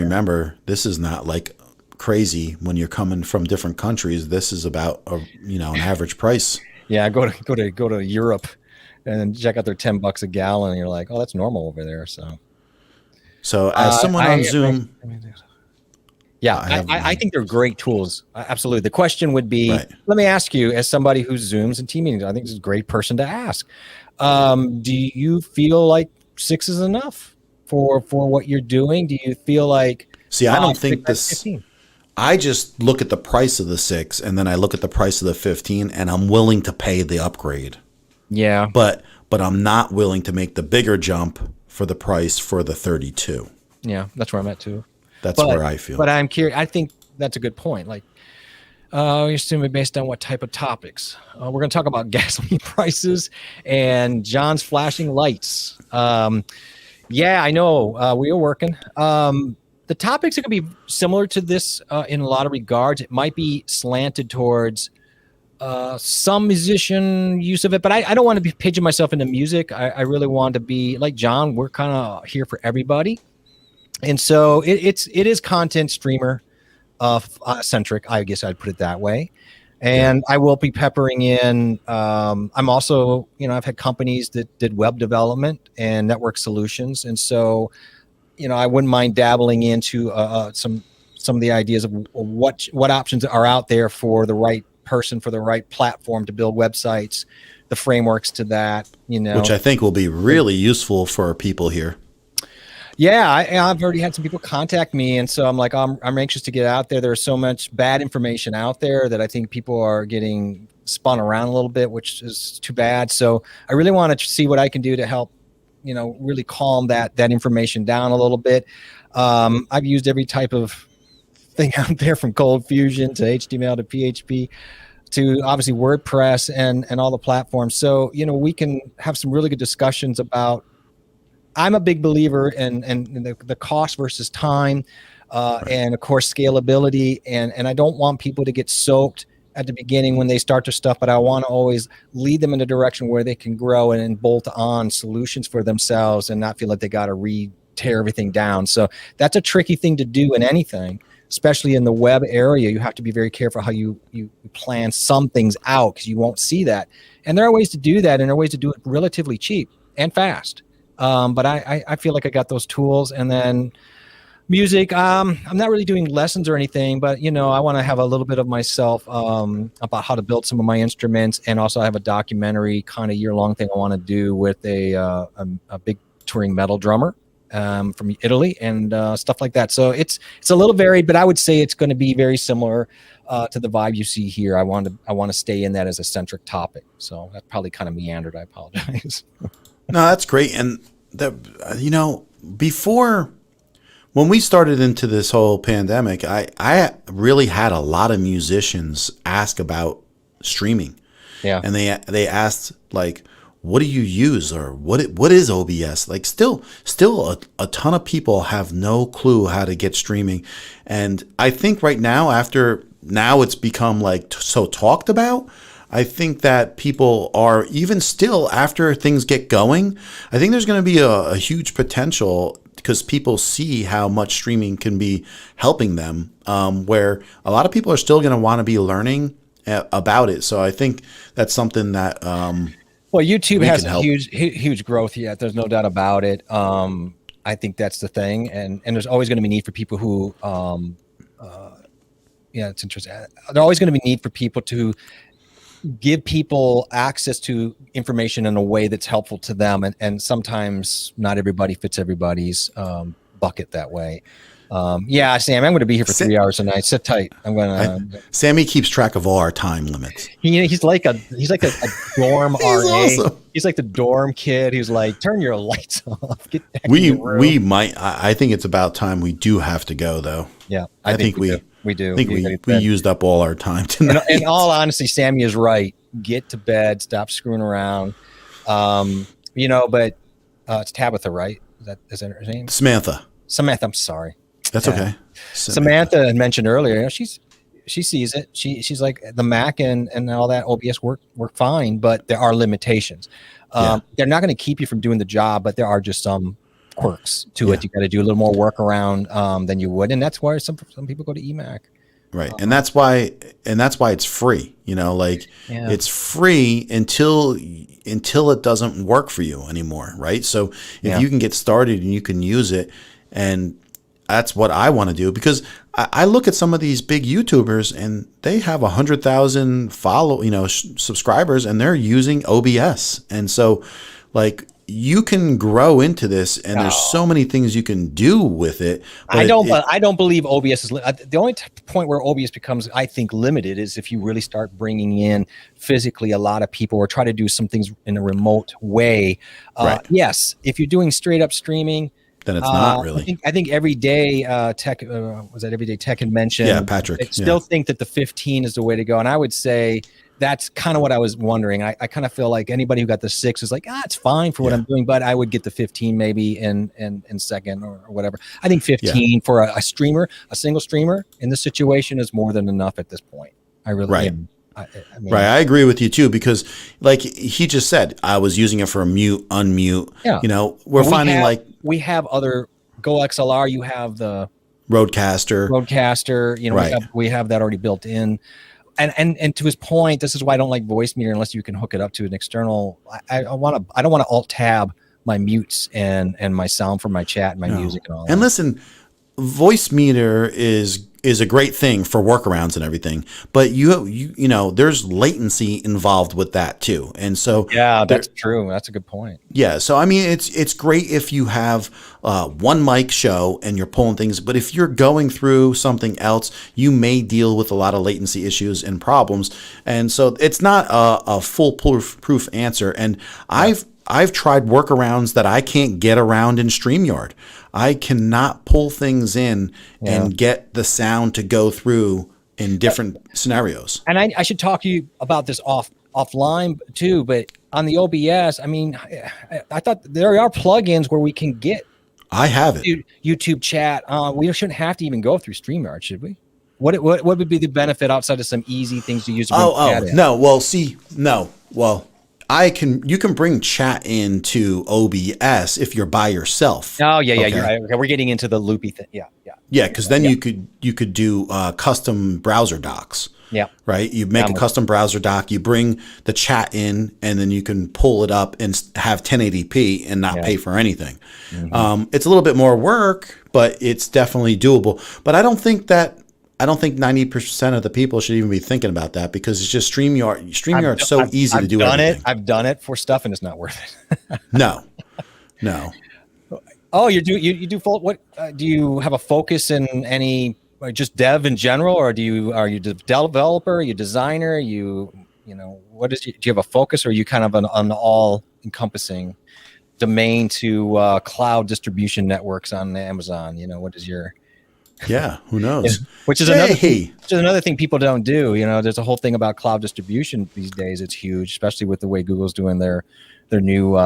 not like crazy when you're coming from different countries. This is about an average price. Yeah. Go to Europe and check out their $10 a gallon. And you're like, oh, that's normal over there. So as someone on Zoom, I think they're great tools. Absolutely. The question would be, let me ask you, as somebody who Zooms and team meetings, I think this is a great person to ask. Do you feel like 6 is enough for what you're doing? Do you feel like? See, I don't think this. 15? I just look at the price of the 6, and then I look at the price of the 15, and I'm willing to pay the upgrade. Yeah, but I'm not willing to make the bigger jump for the price for the 32. Yeah, that's where I'm at too. That's where I feel. But I'm curious. I think that's a good point. Like, you're assuming based on what type of topics. We're going to talk about gasoline prices and John's flashing lights. Yeah, I know. We are working. The topics are going to be similar to this in a lot of regards. It might be slanted towards some musician use of it, but I don't want to be pitching myself into music. I really want to be like John. We're kind of here for everybody, and so it is content streamer centric. I guess I'd put it that way. And I will be peppering in. I'm also, I've had companies that did web development and network solutions, and so, I wouldn't mind dabbling into some of the ideas of what options are out there for the right person, for the right platform to build websites, the frameworks to that, which I think will be really useful for people here. Yeah, I've already had some people contact me, and so I'm like, I'm anxious to get out there. There's so much bad information out there that I think people are getting spun around a little bit, which is too bad. So I really want to see what I can do to help, really calm that information down a little bit. I've used every type of thing out there, from Cold Fusion to HTML to PHP to obviously WordPress and all the platforms. So, we can have some really good discussions about I'm a big believer in the cost versus time, and of course scalability. And I don't want people to get soaked at the beginning when they start their stuff, but I want to always lead them in a direction where they can grow and bolt on solutions for themselves and not feel like they got to tear everything down. So that's a tricky thing to do in anything, especially in the web area. You have to be very careful how you plan some things out, because you won't see that. And there are ways to do that, and there are ways to do it relatively cheap and fast. But I feel like I got those tools. And then music, I'm not really doing lessons or anything, but I want to have a little bit of myself about how to build some of my instruments. And also I have a documentary kind of year-long thing I want to do with a big touring metal drummer from Italy and stuff like that. So it's a little varied, but I would say it's going to be very similar to the vibe you see here. I want to stay in that as a centric topic. So that probably kind of meandered. I apologize. No, that's great. And before, when we started into this whole pandemic, I really had a lot of musicians ask about streaming. Yeah. And they asked, like, what do you use, or what is OBS? Like, still a ton of people have no clue how to get streaming. And I think right now, now it's become like so talked about, I think that people are, even still after things get going, I think there's going to be a huge potential, because people see how much streaming can be helping them, where a lot of people are still going to want to be learning about it. So I think that's something that well, YouTube has a huge growth yet. There's no doubt about it. I think that's the thing, and there's always going to be need for people who it's interesting. There's always going to be need for people to give people access to information in a way that's helpful to them. And sometimes not everybody fits everybody's bucket that way. Sam, I'm going to be here for 3 hours tonight. Sit tight. Sammy keeps track of all our time limits. He's like a dorm RA. Awesome. He's like the dorm kid who's like, turn your lights off. Get back in We your room. I think it's about time we do have to go, though. Yeah, I think we do. We do. I think we used up all our time tonight. In all honesty, Sammy is right. Get to bed. Stop screwing around. But it's Tabitha, right? Is that her name? Samantha. I'm sorry. That's okay. Samantha had mentioned earlier, she sees it. She's like, the Mac and all that OBS work fine, but there are limitations. They're not going to keep you from doing the job, but there are just some quirks to it. You got to do a little more workaround than you would, and that's why some people go to eMac. Right, and that's why it's free. It's free until it doesn't work for you anymore, right? So if you can get started and you can use it, and that's what I want to do, because I look at some of these big YouTubers and they have 100,000 subscribers, and they're using OBS, and so you can grow into this, and there's so many things you can do with it. I don't believe OBS is the only point where OBS becomes, I think, limited is if you really start bringing in physically a lot of people, or try to do some things in a remote way. Right. Yes, if you're doing straight up streaming, then it's not really. I think Everyday Tech was that Everyday Tech had mentioned. Yeah, Patrick. I still think that the 15 is the way to go, and I would say that's kind of what I was wondering. I kind of feel like anybody who got the 6 is like, it's fine for what I'm doing, but I would get the 15 maybe in second or whatever. I think 15 for a streamer, a single streamer in this situation is more than enough at this point. I really am. Right, I agree with you too, because like he just said, I was using it for a mute, unmute. Yeah. We have other Go XLR. You have the Roadcaster. We have that already built in. And to his point, this is why I don't like Voicemeeter unless you can hook it up to an external. I don't want to alt tab my mutes and my sound from my chat and my music and all that. And listen, Voicemeeter is a great thing for workarounds and everything, but you know there's latency involved with that too, and so that's true. That's a good point. Yeah, so I mean it's great if you have one mic show and you're pulling things, but if you're going through something else, you may deal with a lot of latency issues and problems, and so it's not a foolproof answer. And I've tried workarounds that I can't get around in StreamYard. I cannot pull things in and get the sound to go through in different scenarios. And I should talk to you about this off offline too, but on the OBS, I mean, I thought there are plugins where we can get I have it. YouTube chat. We shouldn't have to even go through StreamYard, should we? What would be the benefit outside of some easy things to use? No. Well, see, no. Well, you can bring chat into OBS if you're by yourself. Oh yeah, Okay. you're right. Okay, we're getting into the loopy thing. Yeah, because then you could do custom browser docs. Yeah. Right. You make a custom browser doc. You bring the chat in, and then you can pull it up and have 1080p and not pay for anything. It's a little bit more work, but it's definitely doable. But I don't think 90% of the people should even be thinking about that, because it's just StreamYard. StreamYard's so easy to do everything. I've done it for stuff, and it's not worth it. No. Oh, you do full. What do you have a focus in any? Just dev in general, or are you developer? Are you designer? What do you have a focus, or are you kind of an all encompassing domain to cloud distribution networks on Amazon? What is your? Yeah, who knows? Which is another thing people don't do. There's a whole thing about cloud distribution these days. It's huge, especially with the way Google's doing their new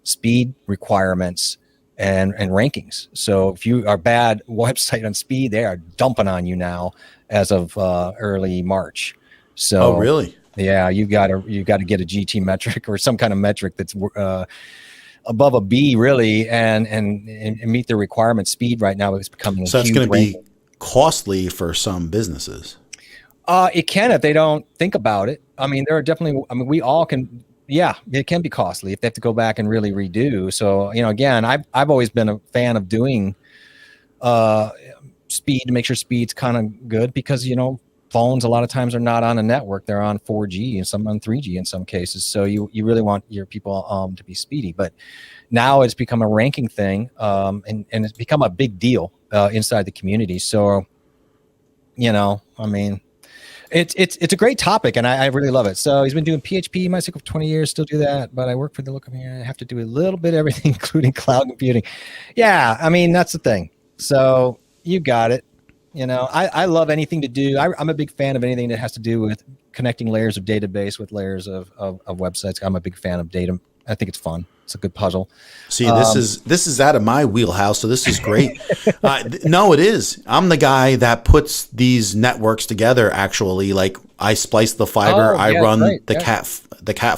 speed requirements and rankings. So if you are bad website on speed, they are dumping on you now as of early March. So really? Yeah, you got to get a GT metric or some kind of metric that's above a B, really, and meet the requirement. Speed right now is becoming so it's going to be costly for some businesses. It can, if they don't think about it. I mean, there are definitely. I mean, we all can. Yeah, it can be costly if they have to go back and really redo. So, again, I've always been a fan of doing speed to make sure speed's kind of good, because, phones a lot of times are not on a network. They're on 4G and some on 3G in some cases. So you really want your people to be speedy. But now it's become a ranking thing, and it's become a big deal inside the community. So, I mean, it's a great topic, and I really love it. So he's been doing PHP, MySQL for 20 years, still do that. But I work for the local community. I have to do a little bit of everything, including cloud computing. Yeah, I mean, that's the thing. So you got it. I love anything to do. I'm a big fan of anything that has to do with connecting layers of database with layers of websites. I'm a big fan of data. I think it's fun. It's a good puzzle. See, this is out of my wheelhouse, so this is great. No, it is. I'm the guy that puts these networks together. Actually, like I splice the fiber, I run the Cat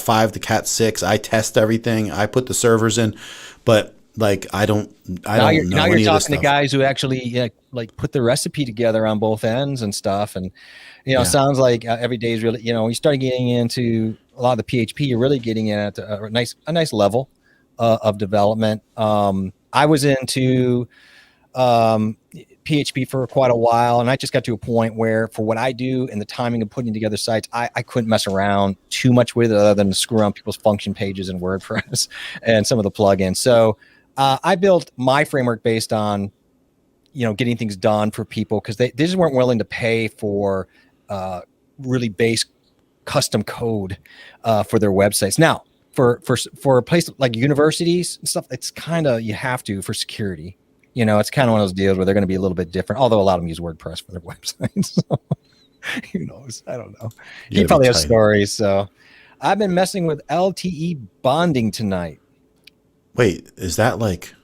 5, the Cat 6. I test everything. I put the servers in, but like I don't know any of this stuff. Now you're talking to guys who actually like put the recipe together on both ends and stuff, and sounds like every day is really, you start getting into a lot of the PHP, you're really getting at a nice level of development. I was into PHP for quite a while, and I just got to a point where, for what I do and the timing of putting together sites, I couldn't mess around too much with it other than to screw around people's function pages in WordPress and some of the plugins. So I built my framework based on, getting things done for people, because they just weren't willing to pay for really base custom code for their websites. Now, for a place like universities and stuff, it's kind of, you have to, for security. It's kind of one of those deals where they're going to be a little bit different, although a lot of them use WordPress for their websites. So, who knows? I don't know. He probably has stories. So I've been messing with LTE bonding tonight. Wait, is that like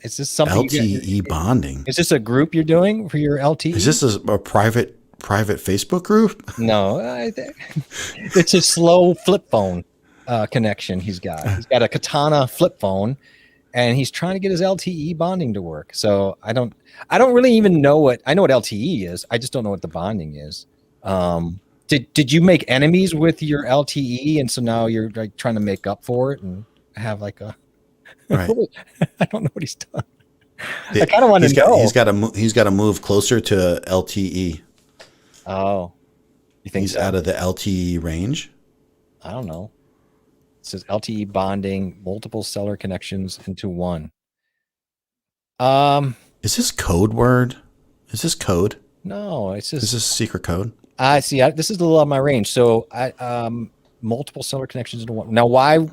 is this something LTE bonding? Is this a group you're doing for your LTE? Is this a private Facebook group? No, it's a slow flip phone connection he's got. He's got a Katana flip phone, and he's trying to get his LTE bonding to work. So I don't really even know I know what LTE is. I just don't know what the bonding is. Did you make enemies with your LTE, and so now you're like trying to make up for it and have like a? Right. I don't know what he's done. I kind of want to know. He's got to move closer to LTE. Oh, you think he's out of the LTE range? I don't know. It says LTE bonding, multiple cellular connections into one. Is this code word? Is this code? No, it's just. Is this secret code? I see. This is a little out of my range. So multiple cellular connections into one. Now, why?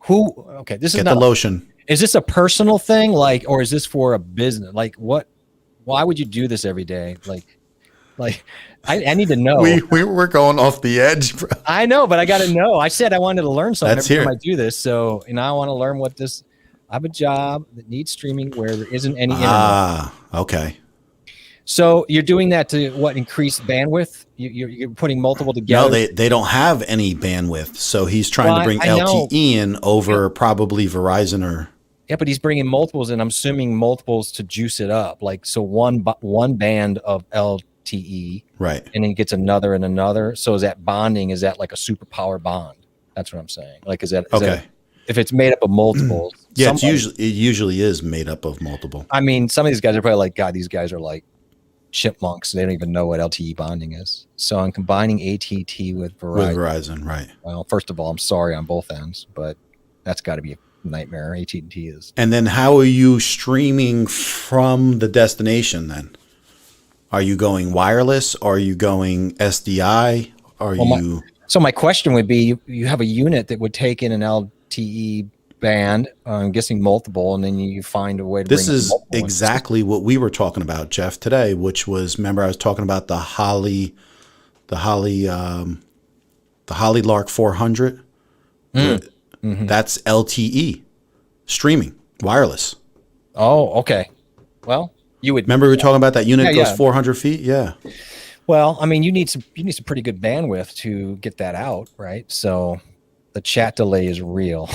Who? Okay, this is not the lotion. Is this a personal thing, or is this for a business? Like, what? Why would you do this every day? Like, Like, I need to know. We're going off the edge, bro. I know, but I got to know. I said I wanted to learn something Let's every hear time it. I do this. So, I want to learn what this. I have a job that needs streaming where there isn't any internet. Ah, okay. So you're doing that to what, increase bandwidth? You're putting multiple together. No, they don't have any bandwidth, so he's trying to bring I know. LTE in over probably Verizon or. Yeah, but he's bringing multiples, and I'm assuming multiples to juice it up. Like, so one band of LTE, Right. and then he gets another and another. So is that bonding? Is that like a superpower bond? That's what I'm saying. Like, is that Okay. if it's made up of multiples? Yeah, it usually is made up of multiple. I mean, some of these guys are probably like, God, these guys are like chipmunks. They don't even know what LTE bonding is. So I'm combining AT&T with Verizon. With Verizon, right. Well, first of all, I'm sorry on both ends, but that's got to be a nightmare. AT&T is. And then how are you streaming from the destination then? Are you going wireless? Are you going SDI? So my question would be, you have a unit that would take in an LTE band, I'm guessing multiple, and then you find a way to This bring is exactly what we were talking about, Jeff, today, which was, remember I was talking about the Holly Lark 400? Mm-hmm. That's LTE streaming, wireless. Oh, okay. Well, you would Remember we were talking about that unit Yeah, goes 400 feet? Yeah. Well, I mean, you need some pretty good bandwidth to get that out, right? So the chat delay is real.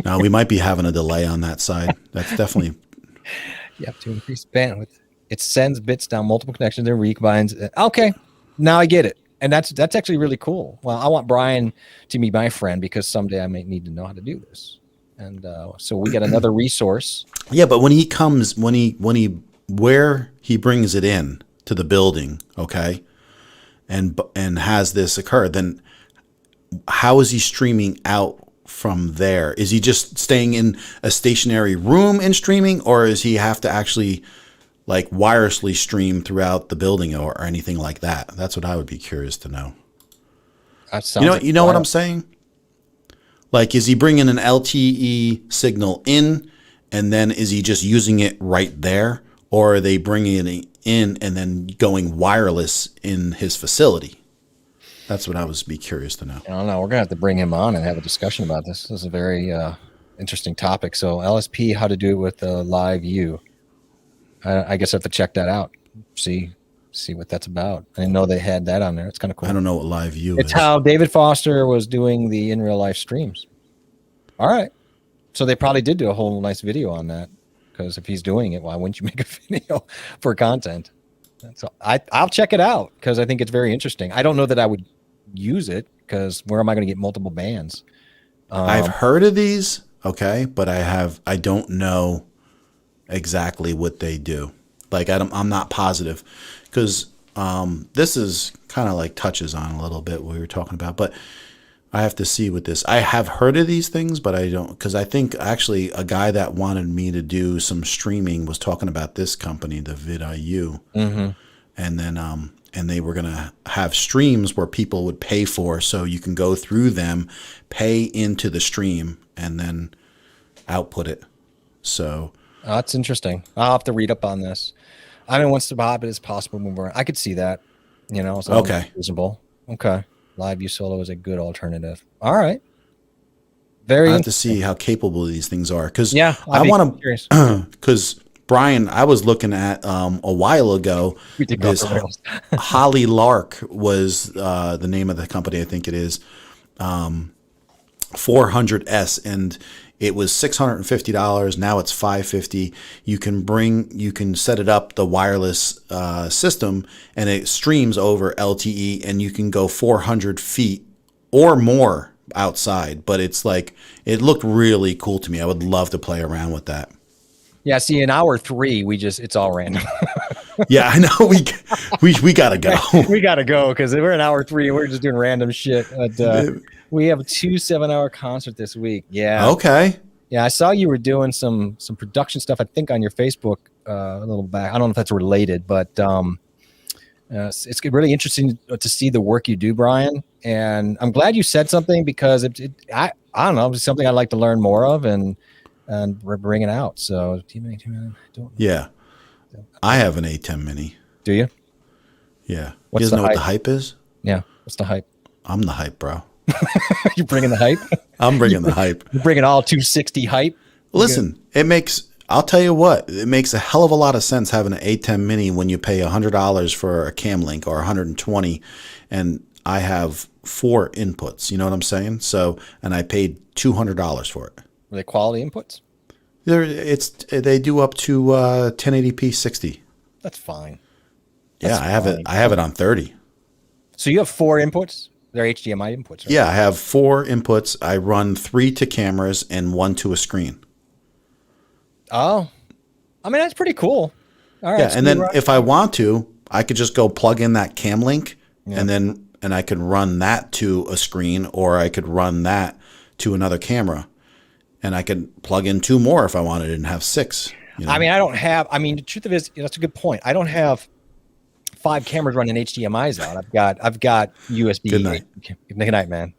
No, we might be having a delay on that side. That's definitely. You have to increase bandwidth. It sends bits down multiple connections and recombines. Okay, now I get it, and that's actually really cool. Well, I want Brian to be my friend because someday I may need to know how to do this, and so we get another resource. Yeah, but when he comes, where he brings it in to the building, okay, and has this occur, then how is he streaming out from there? Is he just staying in a stationary room and streaming, or does he have to actually like wirelessly stream throughout the building or anything like that? That's what I would be curious to know. You know what I'm saying? Like, is he bringing an LTE signal in, and then is he just using it right there, or are they bringing it in and then going wireless in his facility? That's what I was be curious to know. I don't know. We're gonna have to bring him on and have a discussion about this. This is a very interesting topic. So LSP, how to do it with Live View. I guess I have to check that out. See what that's about. I didn't know they had that on there. It's kind of cool. I don't know what Live View is. It's how David Foster was doing the in real life streams. All right. So they probably did do a whole nice video on that, because if he's doing it, why wouldn't you make a video for content? So I'll check it out because I think it's very interesting. I don't know that I would use it because where am I going to get multiple bands? I've heard of these, okay, but I don't know exactly what they do. Like I'm not positive, because this is kind of like touches on a little bit what we were talking about, but I have to see with this. I have heard of these things, but I don't, because I think actually a guy that wanted me to do some streaming was talking about this company, the VidIU, and then and they were gonna have streams where people would pay for, so you can go through them, pay into the stream, and then output it. So that's interesting. I'll have to read up on this. I mean, once the Hobbit is possible, I could see that. So okay, reasonable. Okay. Live View Solo is a good alternative. All right. Very. I have to see how capable these things are, because I want to. Because Brian, I was looking at a while ago. This Holly Lark was the name of the company. I think it is 400S, and it was $650. Now it's $550. You can set it up, the wireless system, and it streams over LTE, and you can go 400 feet or more outside. But it's like, it looked really cool to me. I would love to play around with that. Yeah. See, in hour 3, it's all random. Yeah, I know. We gotta go. We gotta go because we're in hour 3 and we're just doing random shit. But we have a 2 7-hour concert this week. Yeah. Okay. Yeah, I saw you were doing some production stuff, I think, on your Facebook a little back. I don't know if that's related, but it's really interesting to see the work you do, Brian. And I'm glad you said something, because I don't know, it's something I'd like to learn more of and bring it out. So, yeah, I have an A10 Mini. Do you? Yeah. What's you guys the know what the hype? hype is? Yeah. What's the hype? I'm the hype, bro. You bringing the hype? I'm bringing the hype. You're bringing all 260 hype? Listen, I'll tell you what, it makes a hell of a lot of sense having an A10 Mini when you pay $100 for a cam link or 120, and I have 4 inputs. You know what I'm saying? So, and I paid $200 for it. Are they quality inputs? They do up to 1080p 60. That's fine. Yeah, That's I have fine. it. I have it on 30. So you have 4 inputs? They're HDMI inputs, right? Yeah, I have 4 inputs. I run 3 to cameras and 1 to a screen. Oh, I mean, that's pretty cool. All right. Yeah, so and then you're right. if I want to, I could just go plug in that cam link, and I could run that to a screen, or I could run that to another camera, and I could plug in 2 more if I wanted and have 6. You know? I mean, the truth of it is, that's a good point. I don't have 5 cameras running HDMI's out. I've got USB. Good night. Good night, man.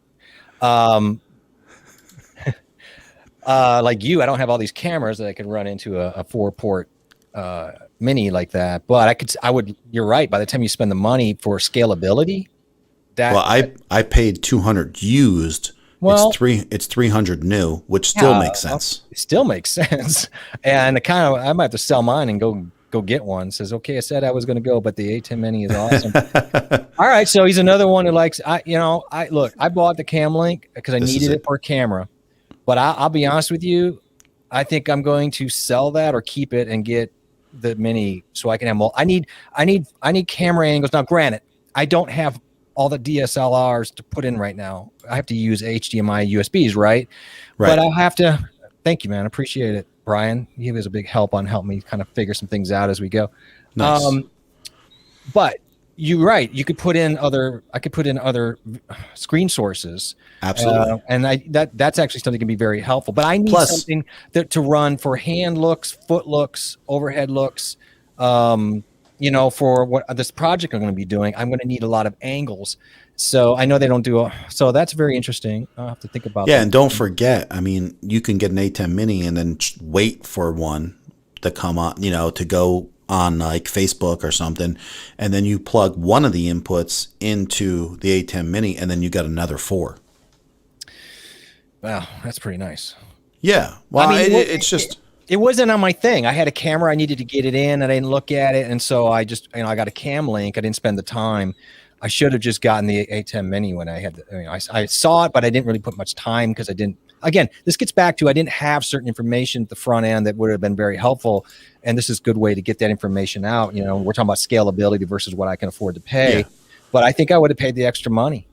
Like you, I don't have all these cameras that I can run into a 4-port mini like that. But you're right. By the time you spend the money for scalability, I paid 200 used. Well, it's 300 new, which still makes sense. It still makes sense. And I might have to sell mine and go get one. Says, okay, I said I was going to go, but the A10 Mini is awesome. All right. So he's another one who likes, I bought the Cam Link because I needed it for a camera, but I'll be honest with you. I think I'm going to sell that or keep it and get the Mini so I can have more. I need camera angles. Now, granted, I don't have all the DSLRs to put in right now. I have to use HDMI USBs, right? But I'll have to. Thank you, man. Appreciate it, Brian. He was a big help on helping me kind of figure some things out as we go. Nice. But you're right. I could put in other screen sources. Absolutely. And that's actually something that can be very helpful. But I need something to run for hand looks, foot looks, overhead looks. For what this project I'm going to be doing, I'm going to need a lot of angles. So I know they don't do so that's very interesting. I'll have to think about that. Yeah, and don't forget, I mean, you can get an A10 Mini and then wait for one to come on, to go on like Facebook or something, and then you plug one of the inputs into the A10 Mini, and then you got another 4. Wow, that's pretty nice. Yeah, well, it's just. It wasn't on my thing. I had a camera. I needed to get it in. I didn't look at it. And so I just, I got a Cam Link. I didn't spend the time. I should have just gotten the A10 Mini when I had I saw it, but I didn't really put much time because I didn't. Again, this gets back to I didn't have certain information at the front end that would have been very helpful. And this is a good way to get that information out. We're talking about scalability versus what I can afford to pay. Yeah. But I think I would have paid the extra money.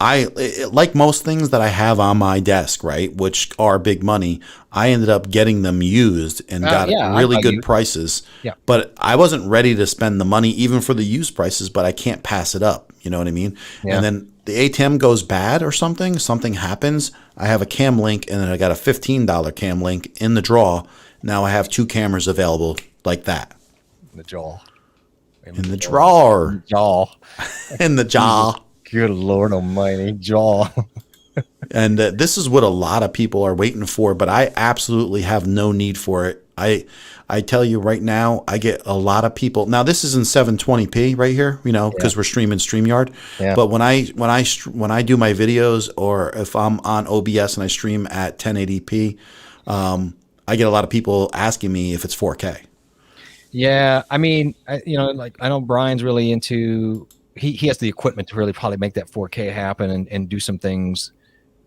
I like most things that I have on my desk, right, which are big money, I ended up getting them used and got really good prices. Yeah. But I wasn't ready to spend the money even for the used prices, but I can't pass it up. You know what I mean? Yeah. And then the ATEM goes bad or something happens. I have a Cam Link, and then I got a $15 Cam Link in the draw. Now I have 2 cameras available like that. In the jaw. In the drawer. Jaw. In the jaw. Good Lord almighty, jaw. And this is what a lot of people are waiting for, but I absolutely have no need for it. I tell you right now, I get a lot of people. Now this is in 720p right here, because we're streaming StreamYard. Yeah. But when I do my videos, or if I'm on OBS and I stream at 1080p, I get a lot of people asking me if it's 4K. Yeah, I mean, I know Brian's really into. He has the equipment to really probably make that 4K happen and do some things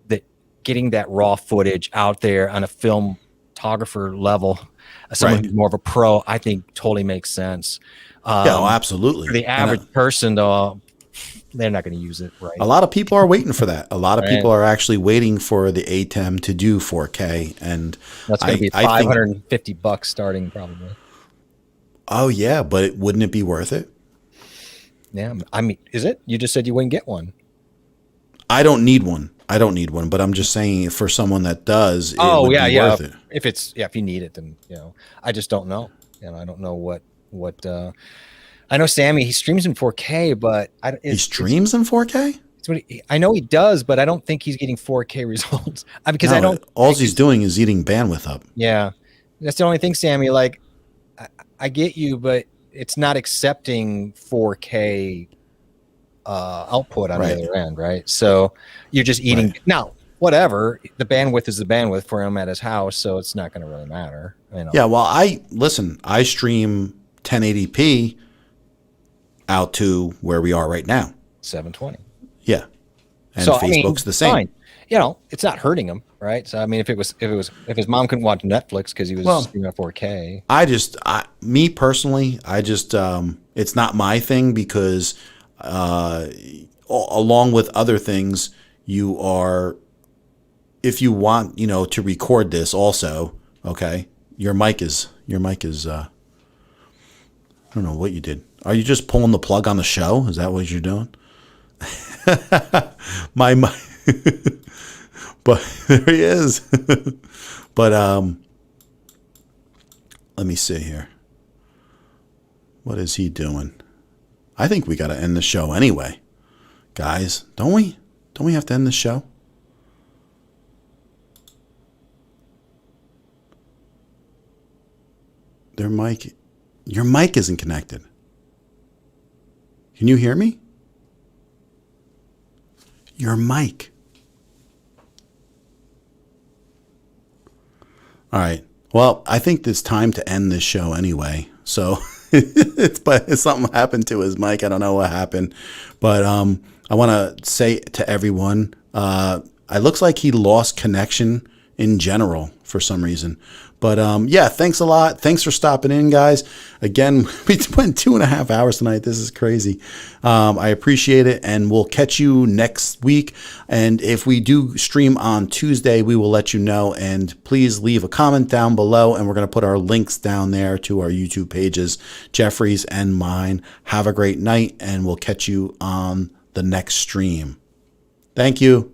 that getting that raw footage out there on a filmographer level, someone who's more of a pro, I think totally makes sense. Absolutely. For the average person, though, they're not going to use it, right? A lot of people are waiting for that. A lot of people are actually waiting for the ATEM to do 4K, and that's going to be $550 starting probably. Oh yeah, but wouldn't it be worth it? Yeah, I mean, is it? You just said you wouldn't get one. I don't need one, but I'm just saying for someone that does, it would be worth it. If you need it, then I just don't know. I don't know what. I know Sammy. He streams in 4K, but he streams in 4K. I know he does, but I don't think he's getting 4K results because I don't. All he's doing is eating bandwidth up. Yeah, that's the only thing, Sammy. Like, I get you, but it's not accepting 4K output on Right. the other end, right? So you're just eating. Right. Now, whatever, the bandwidth is the bandwidth for him at his house, so it's not going to really matter. You know? Yeah, well, I stream 1080p out to where we are right now. 720. Yeah. And So Facebook's the same. Fine. You know, it's not hurting him, right? So I mean, if his mom couldn't watch Netflix because he was streaming at 4K. Me personally, it's not my thing because along with other things, if you want, to record this also, okay, your mic is, I don't know what you did. Are you just pulling the plug on the show? Is that what you're doing? My but there he is. But let me see here. What is he doing? I think we got to end the show anyway, guys. Don't we? Don't we have to end the show? Your mic isn't connected. Can you hear me? Your mic. All right. Well, I think it's time to end this show anyway. So but something happened to his mic. I don't know what happened. But I want to say to everyone, it looks like he lost connection in general for some reason. But yeah, thanks a lot. Thanks for stopping in, guys. Again, we went 2.5 hours tonight. This is crazy. I appreciate it, and we'll catch you next week. And if we do stream on Tuesday, we will let you know. And please leave a comment down below, and we're going to put our links down there to our YouTube pages, Jeffrey's and mine. Have a great night, and we'll catch you on the next stream. Thank you.